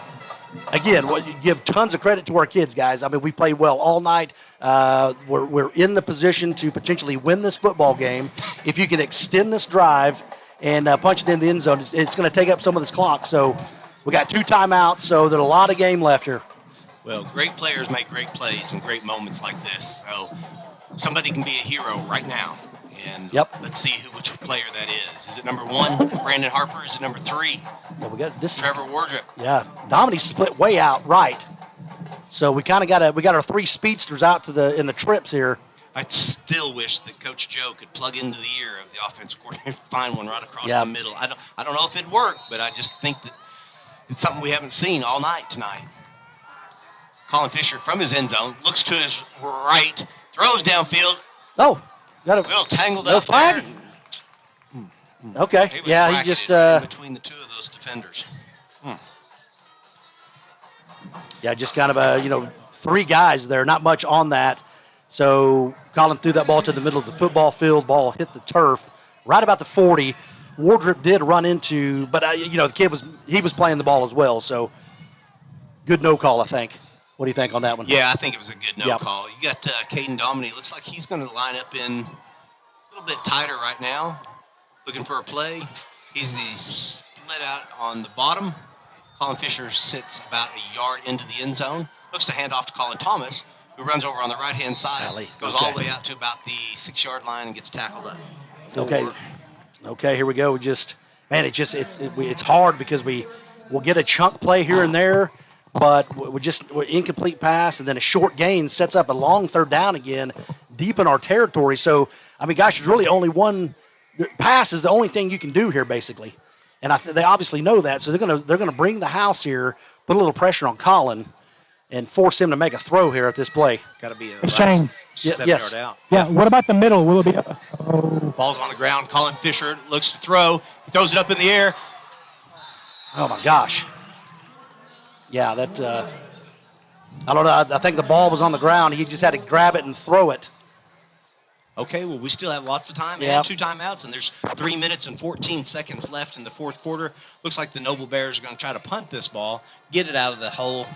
again, you give tons of credit to our kids, guys. I mean, we played well all night. We're in the position to potentially win this football game if you can extend this drive and punch it in the end zone. It's going to take up some of this clock. So we got 2 timeouts. So there's a lot of game left here. Well, great players make great plays in great moments like this. So somebody can be a hero right now. And let's see which player that is. Is it number 1, Brandon Harper? Is it number 3? Yeah, we got this. Trevor Wardrop. Yeah, Dominique split way out right. So we kind of we got our 3 speedsters out in the trips here. I still wish that Coach Joe could plug into the ear of the offensive coordinator and find one right across the middle. I don't know if it'd work, but I just think that it's something we haven't seen all night tonight. Colin Fisher from his end zone looks to his right, throws downfield. Oh, got a little tangled no up flag. there. Okay, He was yeah, he bracketed just in between the 2 of those defenders. Yeah, just kind of 3 guys there, not much on that. So Colin threw that ball to the middle of the football field. Ball hit the turf right about the 40. Wardrop did run into, but the kid was playing the ball as well. So good no call, I think. What do you think on that one? Yeah, I think it was a good no call. You got Caden Dominy. Looks like he's going to line up in a little bit tighter right now, looking for a play. He's the split out on the bottom. Colin Fisher sits about a yard into the end zone. Looks to hand off to Colin Thomas, who runs over on the right-hand side. Goes all the way out to about the 6-yard line and gets tackled up. Okay, here we go. It's hard because we'll get a chunk play here and there, but we're incomplete pass, and then a short gain sets up a long 3rd down again, deep in our territory. So, I mean, gosh, there's really only one pass is the only thing you can do here, basically. And they obviously know that, so they're gonna bring the house here, put a little pressure on Colin, and force him to make a throw here at this play. Got to be a Shane. 7-yard out. Yeah, what about the middle? Will it be Ball's on the ground. Colin Fisher looks to throw. He throws it up in the air. Oh, my gosh. Yeah, that I don't know. I think the ball was on the ground. He just had to grab it and throw it. Okay, well, we still have lots of time Yep. and 2 timeouts, and there's 3 minutes and 14 seconds left in the 4th quarter. Looks like the Noble Bears are going to try to punt this ball, get it out of the hole,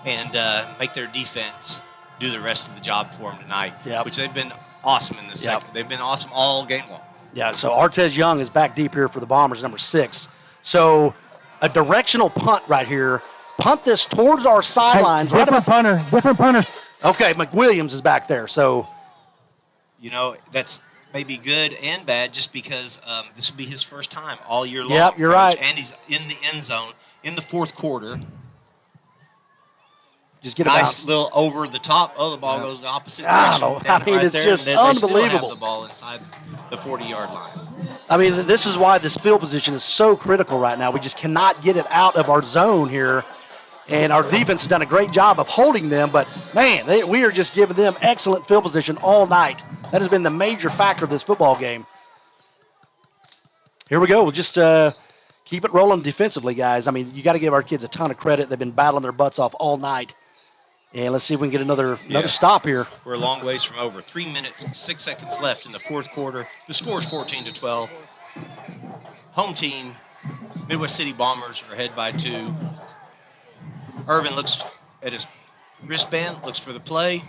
and make their defense do the rest of the job for them tonight, which they've been awesome in this second. They've been awesome all game long. Yeah, so Artez Young is back deep here for the Bombers, number 6. So a directional punt right here. Punt this towards our sidelines. Hey, different punter. Okay, McWilliams is back there, so... That's maybe good and bad just because this will be his first time all year long. Yep, you're right. And he's in the end zone in the 4th quarter. Just get nice little over the top. Oh, the ball goes the opposite direction. It's just They unbelievable. still have the ball inside the 40-yard line. I mean, this is why this field position is so critical right now. We just cannot get it out of our zone here. And our defense has done a great job of holding them, but, man, we are just giving them excellent field position all night. That has been the major factor of this football game. Here we go. We'll just keep it rolling defensively, guys. I mean, you got to give our kids a ton of credit. They've been battling their butts off all night. And let's see if we can get another stop here. We're a long ways from over. 3 minutes, 6 seconds left in the fourth quarter. The score is 14-12. Home team, Midwest City Bombers, are ahead by 2. Irvin looks at his wristband, looks for the play.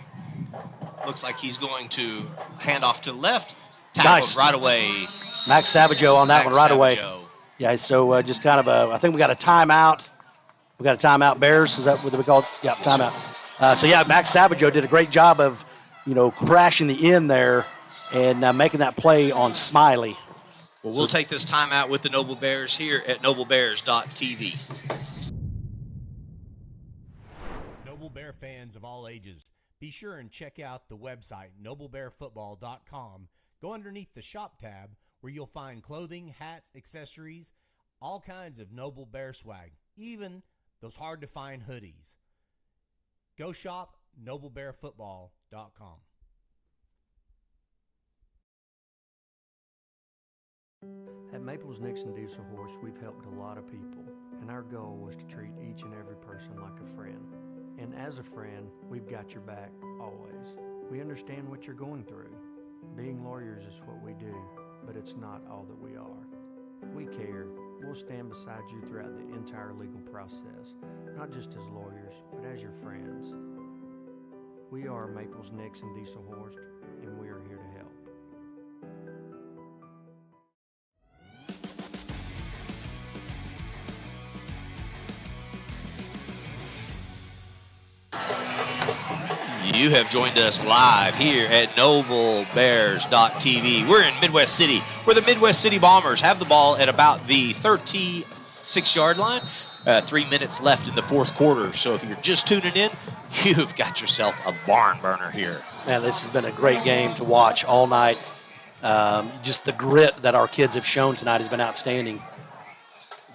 Looks like he's going to hand off to the left. Tackled right away. Max Savageau on that one right away. Yeah, so just kind of I think we got a timeout. We got a timeout, Bears. Is that what we call it? Yeah, timeout. Max Savageau did a great job of, crashing the end there and making that play on Smiley. Well, we'll take this timeout with the Noble Bears here at noblebears.tv. Noble Bear fans of all ages, be sure and check out the website noblebearfootball.com. Go underneath the shop tab where you'll find clothing, hats, accessories, all kinds of Noble Bear swag, even those hard-to-find hoodies. Go shop noblebearfootball.com. At Maples Nixon Diesel Horse, we've helped a lot of people, and our goal was to treat each and every person like a friend. And as a friend, we've got your back always. We understand what you're going through. Being lawyers is what we do, but it's not all that we are. We care. We'll stand beside you throughout the entire legal process, not just as lawyers, but as your friends. We are Maples Nixon Diesel Horse, and we are here to help. You have joined us live here at noblebears.tv. We're in Midwest City, where the Midwest City Bombers have the ball at about the 36-yard line. 3 minutes left in the fourth quarter. So if you're just tuning in, you've got yourself a barn burner here. Man, this has been a great game to watch all night. Just the grit that our kids have shown tonight has been outstanding.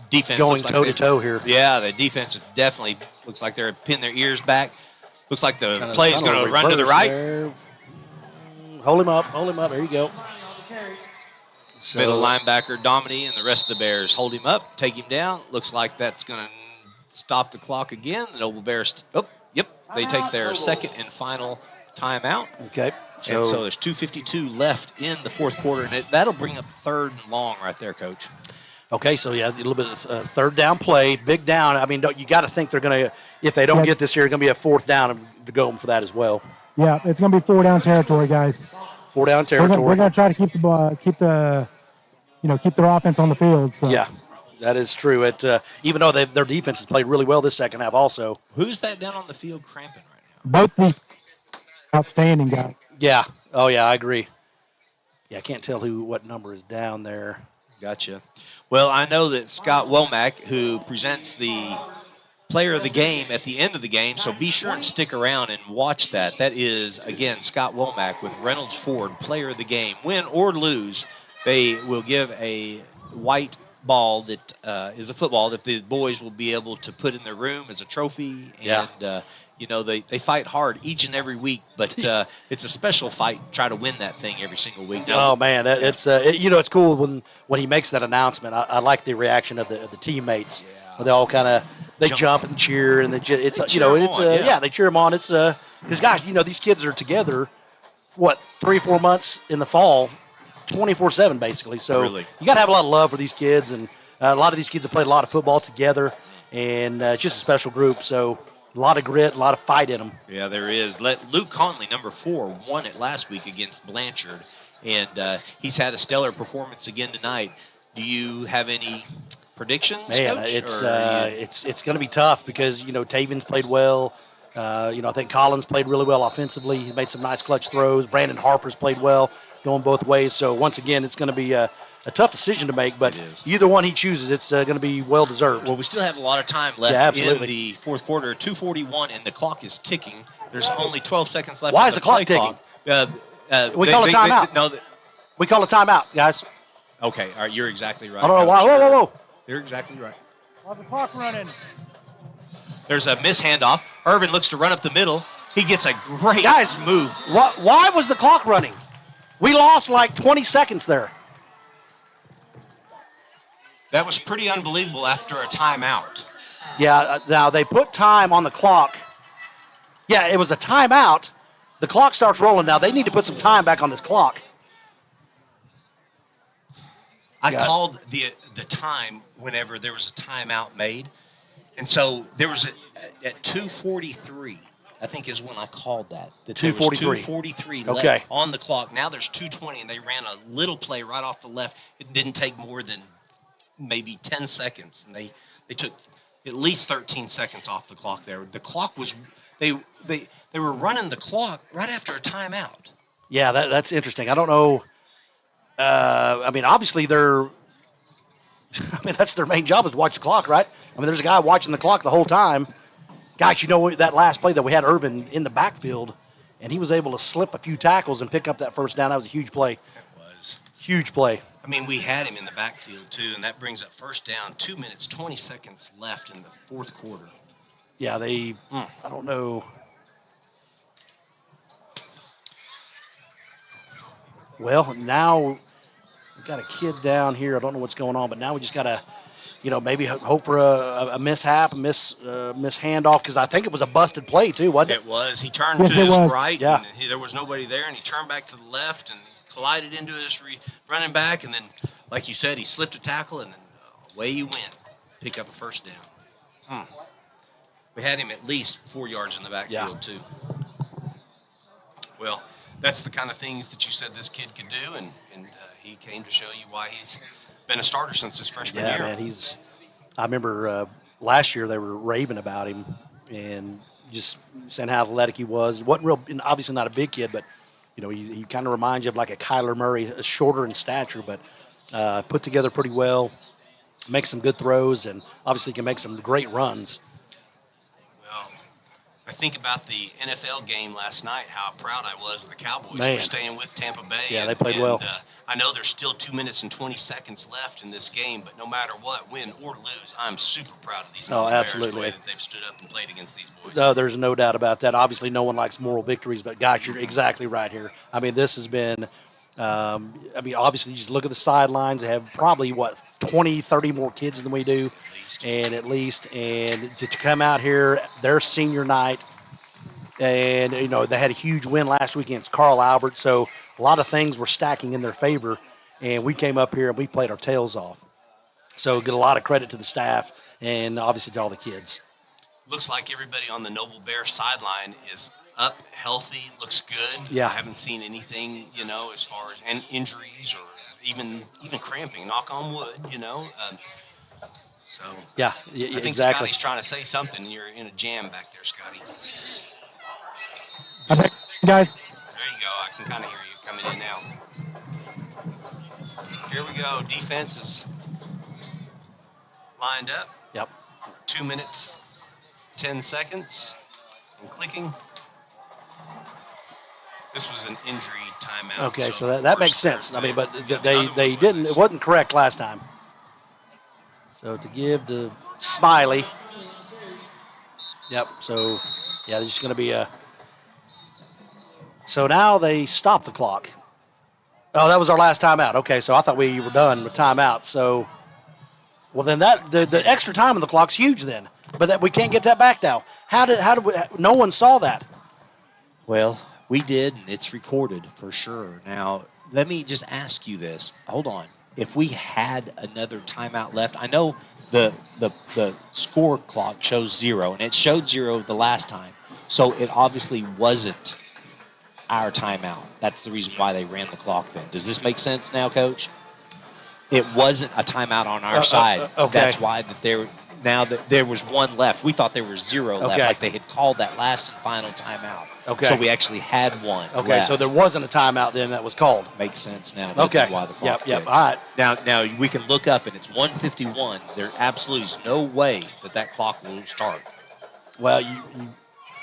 Defense going toe-to-toe here. Yeah, the defense definitely looks like they're pinning their ears back. Looks like the play is going to run to the right. There. Hold him up. There you go. So, middle linebacker Dominy and the rest of the Bears hold him up, take him down. Looks like that's going to stop the clock again. The Noble Bears, they take their second and final timeout. Okay. And so there's 2:52 left in the fourth quarter, and that'll bring up third and long right there, Coach. Okay, so a little bit of third down play, big down. I mean, you got to think they're going to, if they don't get this here, it's going to be a fourth down to go for that as well. Yeah, it's going to be 4-down territory, guys. 4-down territory. We're going to try to keep their offense on the field. So. Yeah, that is true. Even though their defense has played really well this second half, also. Who's that down on the field cramping right now? Both the outstanding guys. Yeah. Oh yeah, I agree. Yeah, I can't tell what number is down there. Gotcha. Well, I know that Scott Womack, who presents the player of the game at the end of the game, so be sure and stick around and watch that. That is, again, Scott Womack with Reynolds Ford, player of the game. Win or lose, they will give a white ball that is a football that the boys will be able to put in their room as a trophy. And, they fight hard each and every week, but it's a special fight. Try to win that thing every single week. Oh, man, it's cool when he makes that announcement. I like the reaction of the teammates. Yeah. They all kind of jump and cheer, and they cheer him on. It's because guys, these kids are together, 3 or 4 months in the fall, 24/7 basically. So really, you got to have a lot of love for these kids, and a lot of these kids have played a lot of football together, and it's just a special group. So. A lot of grit, a lot of fight in them. Yeah, there is. Luke Conley, number 4, won it last week against Blanchard, and he's had a stellar performance again tonight. Do you have any predictions, Man, Coach? It's going to be tough because Taven's played well. I think Collins played really well offensively. He made some nice clutch throws. Brandon Harper's played well, going both ways. So once again, it's going to be a tough decision to make, but either one he chooses, it's going to be well-deserved. Well, we still have a lot of time left in the fourth quarter. 2:41, and the clock is ticking. There's only 12 seconds left. Why is the clock ticking? We call a timeout. We call a timeout, guys. Okay, all right, you're exactly right. I don't know why. Whoa. You're exactly right. Why's the clock running? There's a handoff. Irvin looks to run up the middle. He gets a great move. Why was the clock running? We lost like 20 seconds there. That was pretty unbelievable after a timeout. Yeah, now they put time on the clock Yeah, it was a timeout. The clock starts rolling now. They need to put some time back on this clock. I called the time whenever there was a timeout made. And so there was at 2:43, I think is when I called that. 2:43. 2:43 Okay. left on the clock. Now there's 2:20, and they ran a little play right off the left. It didn't take more than maybe 10 seconds, and they took at least 13 seconds off the clock there. The clock was they were running the clock right after a timeout. Yeah, that's interesting. I don't know. I mean, obviously that's their main job is to watch the clock, right? I mean, there's a guy watching the clock the whole time. Gosh, you know that last play that we had Irvin in the backfield, and he was able to slip a few tackles and pick up that first down. That was a huge play. It was. Huge play. I mean, we had him in the backfield, too, and that brings up first down, 2 minutes, 20 seconds left in the fourth quarter. Yeah, I don't know. Well, now we've got a kid down here. I don't know what's going on, but now we just got to, maybe hope for a mishap, a miss handoff, because I think it was a busted play, too, wasn't it? It was. He turned to his right, and there was nobody there, and he turned back to the left and collided into his running back, and then, like you said, he slipped a tackle, and then away he went. Pick up a first down. We had him at least 4 yards in the backfield, too. Well, that's the kind of things that you said this kid could do, and he came to show you why he's been a starter since his freshman year. Yeah, man, I remember last year they were raving about him and just saying how athletic he was. He wasn't obviously not a big kid, but he kind of reminds you of like a Kyler Murray, shorter in stature, but put together pretty well, makes some good throws, and obviously can make some great runs. Well, I think about the NFL game last night, how proud I was of the Cowboys Man. for staying with Tampa Bay. Yeah, they played well. I know there's still 2 minutes and 20 seconds left in this game, but no matter what, win or lose, I'm super proud of these Noble Bears, absolutely. the way that they've stood up and played against these boys. No, there's no doubt about that. Obviously, no one likes moral victories, but gosh, you're exactly right here. I mean, this has been, obviously, you just look at the sidelines. They have probably, 20, 30 more kids than we do, at least. And to come out here, their senior night, and, they had a huge win last week against Carl Albert, so a lot of things were stacking in their favor, and we came up here and we played our tails off. So get a lot of credit to the staff and obviously to all the kids. Looks like everybody on the Noble Bear sideline is up, healthy, looks good. Yeah. I haven't seen anything, as far as injuries or even cramping, knock on wood, So yeah, I think exactly. Scotty's trying to say something. You're in a jam back there, Scotty. Guys. There you go. I can kind of hear you coming in now. Here we go. Defense is lined up. Yep. 2 minutes, 10 seconds, and clicking. This was an injury timeout. Okay, so that makes sense. I mean, but they didn't. It wasn't correct last time. So to give to Smiley. Yep. So yeah, there's going to be a. So now they stop the clock. Oh, that was our last timeout. Okay, so I thought we were done with timeout. So, well, then the extra time on the clock's huge then. But that we can't get that back now. How did we? No one saw that. Well, we did, and it's recorded for sure. Now, let me just ask you this. Hold on. If we had another timeout left, I know the score clock shows 0, and it showed 0 the last time. So it obviously wasn't our timeout. That's the reason why they ran the clock then. Does this make sense now, Coach? It wasn't a timeout on our side. Okay. That's why there was one left. We thought there was 0 left, Okay. like they had called that last and final timeout. Okay. So we actually had one Okay, left. so there wasn't a timeout then that was called. Makes sense now. Okay. Why the clock Yep. ticks. All right. Now we can look up, and it's 1:51. There absolutely is no way that clock will start. Well,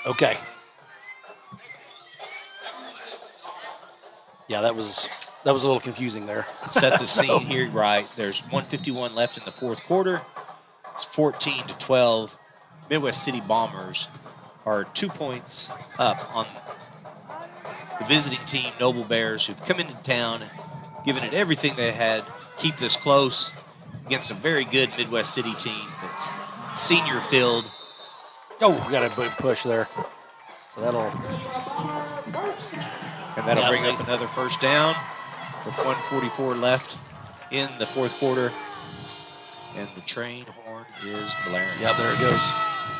okay. Yeah, that was a little confusing there. Set the scene here, right? There's 1:51 left in the fourth quarter. It's 14-12. Midwest City Bombers are 2 points up on the visiting team, Noble Bears, who've come into town, given it everything they had, keep this close against a very good Midwest City team that's senior filled. Oh, we got a big push there. So that'll bring up another first down with 1:44 left in the fourth quarter. And the train horn is blaring. Yeah, there it goes.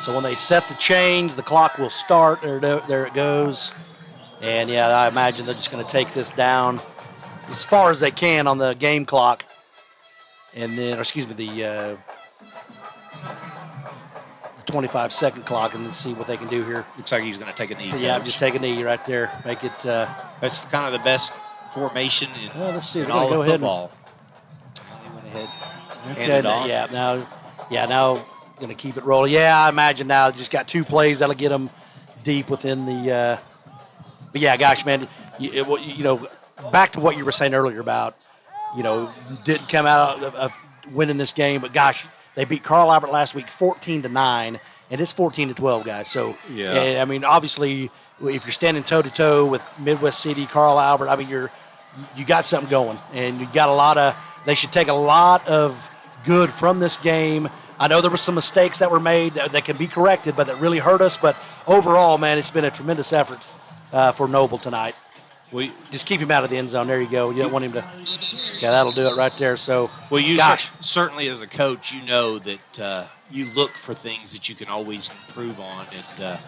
So when they set the chains, the clock will start. There it goes. And, yeah, I imagine they're just going to take this down as far as they can on the game clock. And then, the 25-second clock, and then see what they can do here. Looks like he's going to take a knee. Yeah, Coach. just take a knee right there. Make it. That's kind of the best formation in, let's see. in We're all gonna of go football. He went ahead. Okay, Handed off. now going to keep it rolling. Yeah, I imagine now just got 2 plays. That'll get them deep within the but yeah, gosh, man, you know, back to what you were saying earlier about, you know, didn't come out of winning this game, but gosh, they beat Carl Albert last week 14-9, and it's 14-12, guys. So, yeah, I mean, obviously, if you're standing toe-to-toe with Midwest City, Carl Albert, I mean, you got something going, and you got they should take a lot of good from this game. I know there were some mistakes that were made that can be corrected, but that really hurt us. But overall, man, it's been a tremendous effort for Noble tonight. Just keep him out of the end zone. There you go. You don't want him to. Yeah, that'll do it right there. So, certainly as a coach, you know that you look for things that you can always improve on, and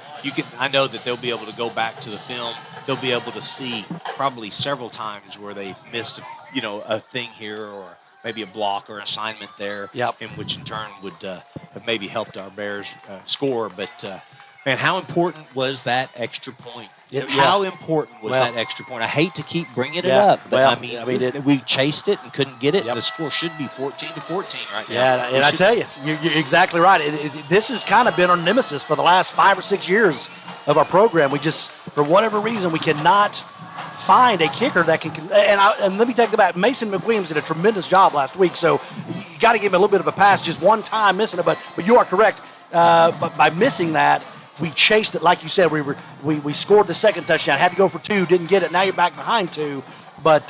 I know that they'll be able to go back to the film. They'll be able to see probably several times where they've missed, a thing here, or maybe a block or assignment there, in which in turn would have maybe helped our Bears score. But man, how important was that extra point? How important was that extra point? I hate to keep bringing it up, but we chased it and couldn't get it. And the score should be 14-14 right now. Yeah, and I tell you, you're exactly right. This has kind of been our nemesis for the last 5 or 6 years of our program. We just, for whatever reason, we cannot find a kicker that can. And let me take it back. Mason McWilliams did a tremendous job last week, so you got to give him a little bit of a pass. Just one time missing it, but you are correct. But by missing that, we chased it, like you said. We scored the second touchdown. Had to go for 2, didn't get it. Now you're back behind 2, but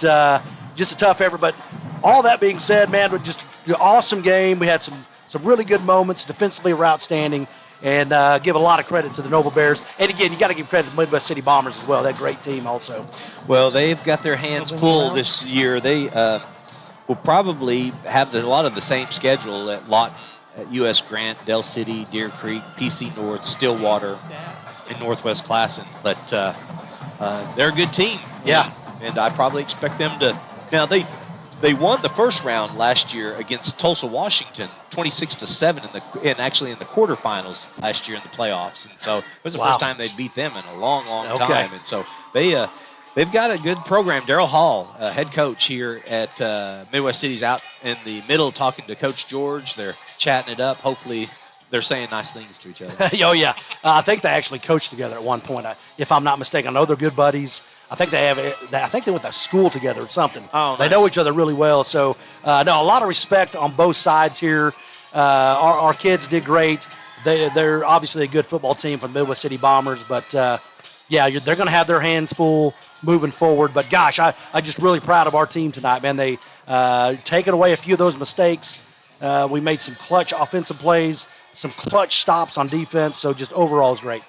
just a tough effort. But all that being said, man, just an awesome game. We had some really good moments. Defensively, were outstanding, and give a lot of credit to the Noble Bears. And again, you got to give credit to the Midwest City Bombers as well. That great team also. Well, they've got their hands full this year. They will probably have a lot of the same schedule at Lawton, at U.S. Grant, Del City, Deer Creek, PC North, Stillwater, and Northwest Classen. But they're a good team. Yeah. And I probably expect them to. Now, they won the first round last year against Tulsa, Washington, 26-7 in the quarterfinals last year in the playoffs. And so it was the first time they'd beat them in a long, long time. And so they've got a good program. Darrell Hall, head coach here at Midwest City's out in the middle talking to Coach George. They're chatting it up. Hopefully they're saying nice things to each other. Oh, yeah. I think they actually coached together at one point, if I'm not mistaken. I know they're good buddies. I think they went to school together or something. Oh, nice. They know each other really well. So, a lot of respect on both sides here. Our kids did great. They're obviously a good football team from Midwest City Bombers, but they're going to have their hands full moving forward. But gosh, I'm just really proud of our team tonight, man. They taken away a few of those mistakes. We made some clutch offensive plays, some clutch stops on defense. So just overall is great.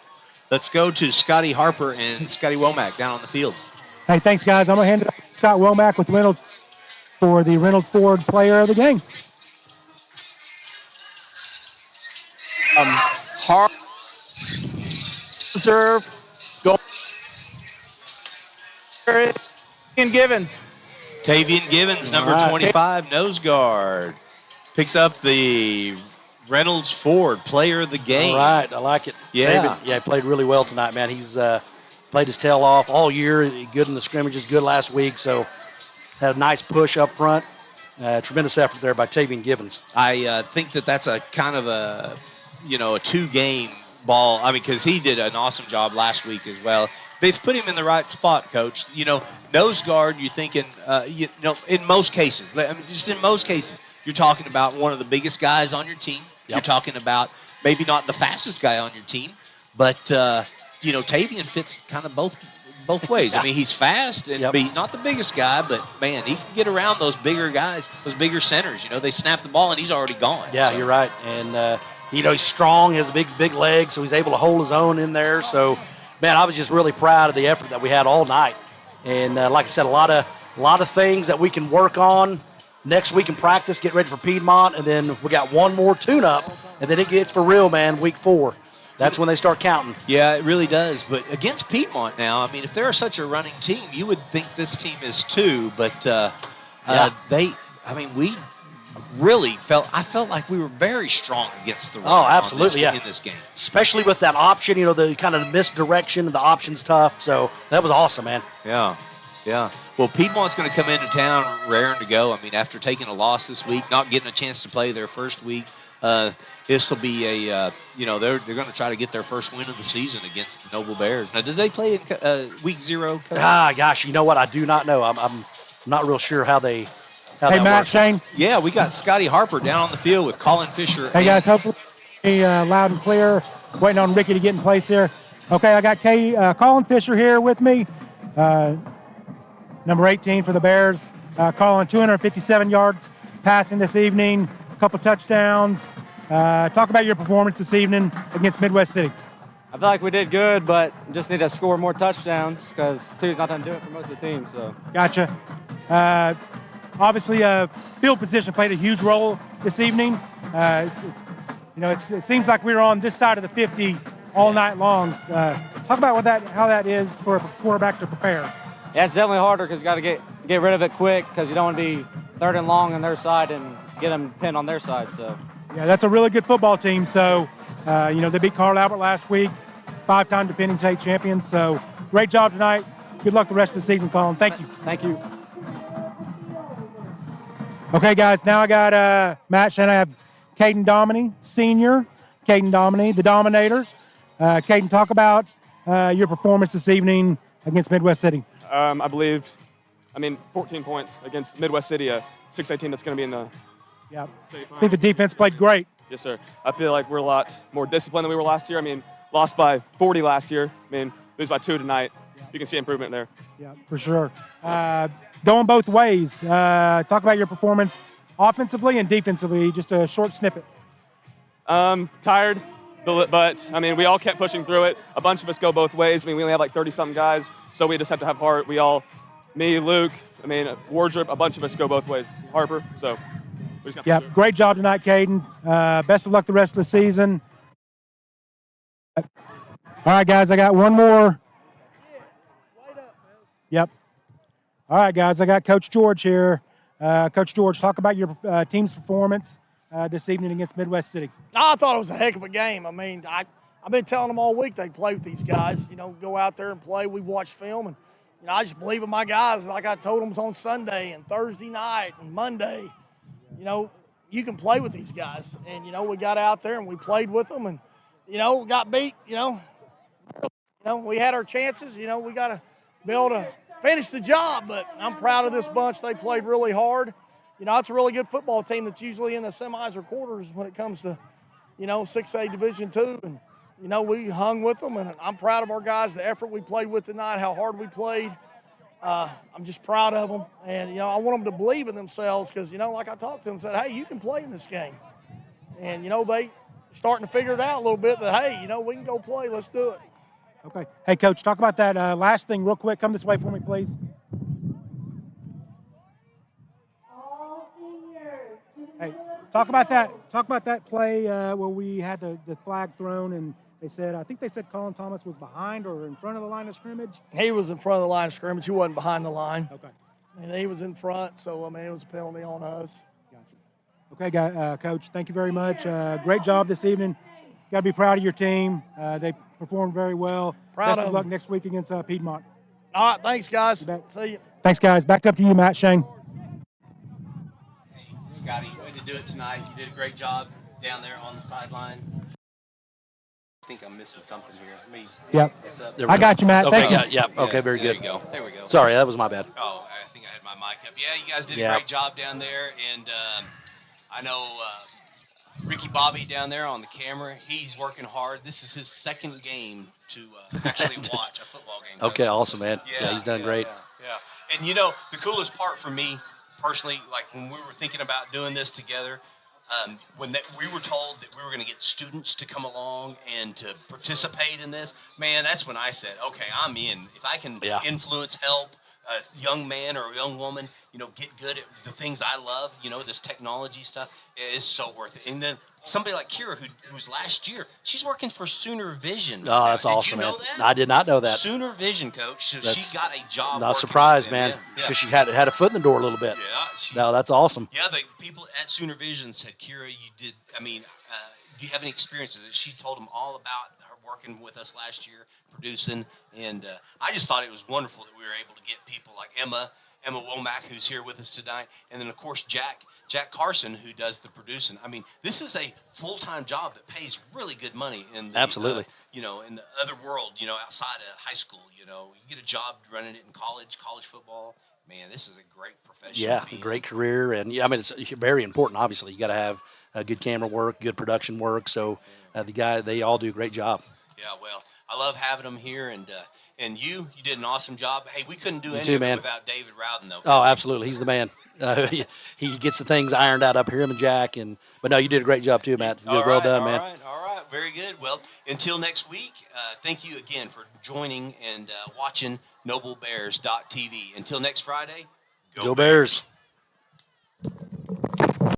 Let's go to Scotty Harper and Scotty Womack down on the field. Hey, thanks, guys. I'm going to hand it off to Scott Womack with Reynolds for the Reynolds Ford Player of the Game. Harper serve. Go. Tavian Givens. Tavian Givens, number 25, nose guard. Picks up the Reynolds Ford Player of the Game. All right, I like it. Yeah. David, he played really well tonight, man. He's played his tail off all year. Good in the scrimmages, good last week. So had a nice push up front. Tremendous effort there by Tavian Givens. I think that's a kind of a 2-game ball. I mean, because he did an awesome job last week as well. They've put him in the right spot, Coach. Nose guard, you're thinking, in most cases, just in most cases, you're talking about one of the biggest guys on your team. Yep. You're talking about maybe not the fastest guy on your team, but, Tavian fits kind of both ways. I mean, he's fast, but he's not the biggest guy, but, man, he can get around those bigger guys, those bigger centers. They snap the ball, and he's already gone. Yeah, you're right. And, he's strong, has big legs, so he's able to hold his own in there. So, man, I was just really proud of the effort that we had all night. And like I said, a lot of things that we can work on next week in practice, get ready for Piedmont, and then we got one more tune-up, and then it gets for real, man, week 4. That's when they start counting. Yeah, it really does. But against Piedmont now, I mean, if they're such a running team, you would think this team is too. But we really I felt like we were very strong against the run. Oh, absolutely, in this game. Especially with that option, the kind of misdirection, the option's tough. So that was awesome, man. Yeah. Yeah. Well, Piedmont's going to come into town raring to go. I mean, after taking a loss this week, not getting a chance to play their first week, this will be they're going to try to get their first win of the season against the Noble Bears. Now, did they play in week 0? Coach? Gosh, you know what? I do not know. I'm not real sure how they. Hey, Matt, works. Shane. Yeah, we got Scotty Harper down on the field with Colin Fisher. Hey, guys, hopefully loud and clear. Waiting on Ricky to get in place here. Okay, I got Colin Fisher here with me, number 18 for the Bears. Colin, 257 yards passing this evening, a couple touchdowns. Talk about your performance this evening against Midwest City. I feel like we did good, but just need to score more touchdowns because 2's not going to do it for most of the team. So. Gotcha. Obviously, field position played a huge role this evening. It seems like we were on this side of the 50 all night long. Talk about how that is for a quarterback to prepare. Yeah, it's definitely harder because you got to get rid of it quick because you don't want to be 3rd and long on their side and get them pinned on their side. So. Yeah, that's a really good football team. So, they beat Carl Albert last week, 5-time defending state champions. So, great job tonight. Good luck the rest of the season, Colin. Thank you. Thank you. Okay, guys, now I got Matt Shane. I have Caden Dominy, senior. Caden Dominy, the Dominator. Caden, talk about your performance this evening against Midwest City. I believe, 14 points against Midwest City, a 6-18 that's going to be in the. Yeah, I think the defense played great. Yes, sir. I feel like we're a lot more disciplined than we were last year. Lost by 40 last year. Lose by 2 tonight. You can see improvement there. Yeah, for sure. Going both ways. Talk about your performance offensively and defensively. Just a short snippet. Tired, but we all kept pushing through it. A bunch of us go both ways. We only have like 30-something guys, so we just have to have heart. Me, Luke, Wardrop, a bunch of us go both ways. Harper, so. Yeah, great job tonight, Caden. Best of luck the rest of the season. All right, guys, I got one more. Yep. All right, guys, I got Coach George here. Coach George, talk about your team's performance this evening against Midwest City. I thought it was a heck of a game. I've been telling them all week they play with these guys. Go out there and play. We've watched film, and I just believe in my guys. Like I told them on Sunday and Thursday night and Monday. You can play with these guys. And, we got out there and we played with them and, got beat, we had our chances. We got to be able to finish the job. But I'm proud of this bunch. They played really hard. It's a really good football team that's usually in the semis or quarters when it comes to, 6A Division II. And, we hung with them. And I'm proud of our guys, the effort we played with tonight, how hard we played. I'm just proud of them, and I want them to believe in themselves because like I talked to them, said, hey, you can play in this game, and they starting to figure it out a little bit that hey, we can go play, let's do it. Okay, hey Coach, talk about that last thing real quick. Come this way for me, please. Hey, talk about that play where we had the flag thrown and. I think they said Colin Thomas was behind or in front of the line of scrimmage. He was in front of the line of scrimmage. He wasn't behind the line. Okay. And he was in front, so, it was a penalty on us. Gotcha. Okay, Coach, thank you very much. Great job this evening. Got to be proud of your team. They performed very well. Best of luck next week against Piedmont. All right, thanks, guys. See you. Thanks, guys. Back up to you, Matt Shane. Hey, Scotty, way to do it tonight. You did a great job down there on the sideline. I think I'm missing something here. Yep. I got you, Matt. Okay, Thank you. Yeah. Okay, very good. There we go. Sorry, that was my bad. Oh, I think I had my mic up. Yeah, you guys did a great job down there, and I know Ricky Bobby down there on the camera. He's working hard. This is his second game to actually watch a football game. Okay, awesome, man. Yeah, he's done great. Yeah. And the coolest part for me personally, like when we were thinking about doing this together, when we were told that we were going to get students to come along and to participate in this, man, that's when I said, okay, I'm in. If I can influence, help a young man or a young woman, get good at the things I love, this technology stuff, is so worth it. And then somebody like Kira, who's last year, she's working for Sooner Vision. Oh, that's awesome, man. I did not know that. Sooner Vision, Coach. So she got a job. Not surprised, man, because she had a foot in the door a little bit. Yeah. No, that's awesome. Yeah, the people at Sooner Vision said, Kira, you did, do you have any experiences? She told them all about her working with us last year, producing, and I just thought it was wonderful that we were able to get people like Emma Womack, who's here with us tonight, and then of course Jack Carson, who does the producing. This is a full-time job that pays really good money in the, absolutely. In the other world, outside of high school, you get a job running it in college football. Man, this is a great profession. Yeah, a great career, and it's very important. Obviously, you got to have good camera work, good production work. So they all do a great job. Yeah, well, I love having them here, and you did an awesome job. Hey, we couldn't do You any too, of man. it without David Rowden, though. Oh, absolutely, he's the man. He gets the things ironed out up here, him and Jack. But no, you did a great job too, Matt. You did well done, man. All right, very good. Well, until next week, thank you again for joining and watching NobleBears.tv. Until next Friday, Go Bears.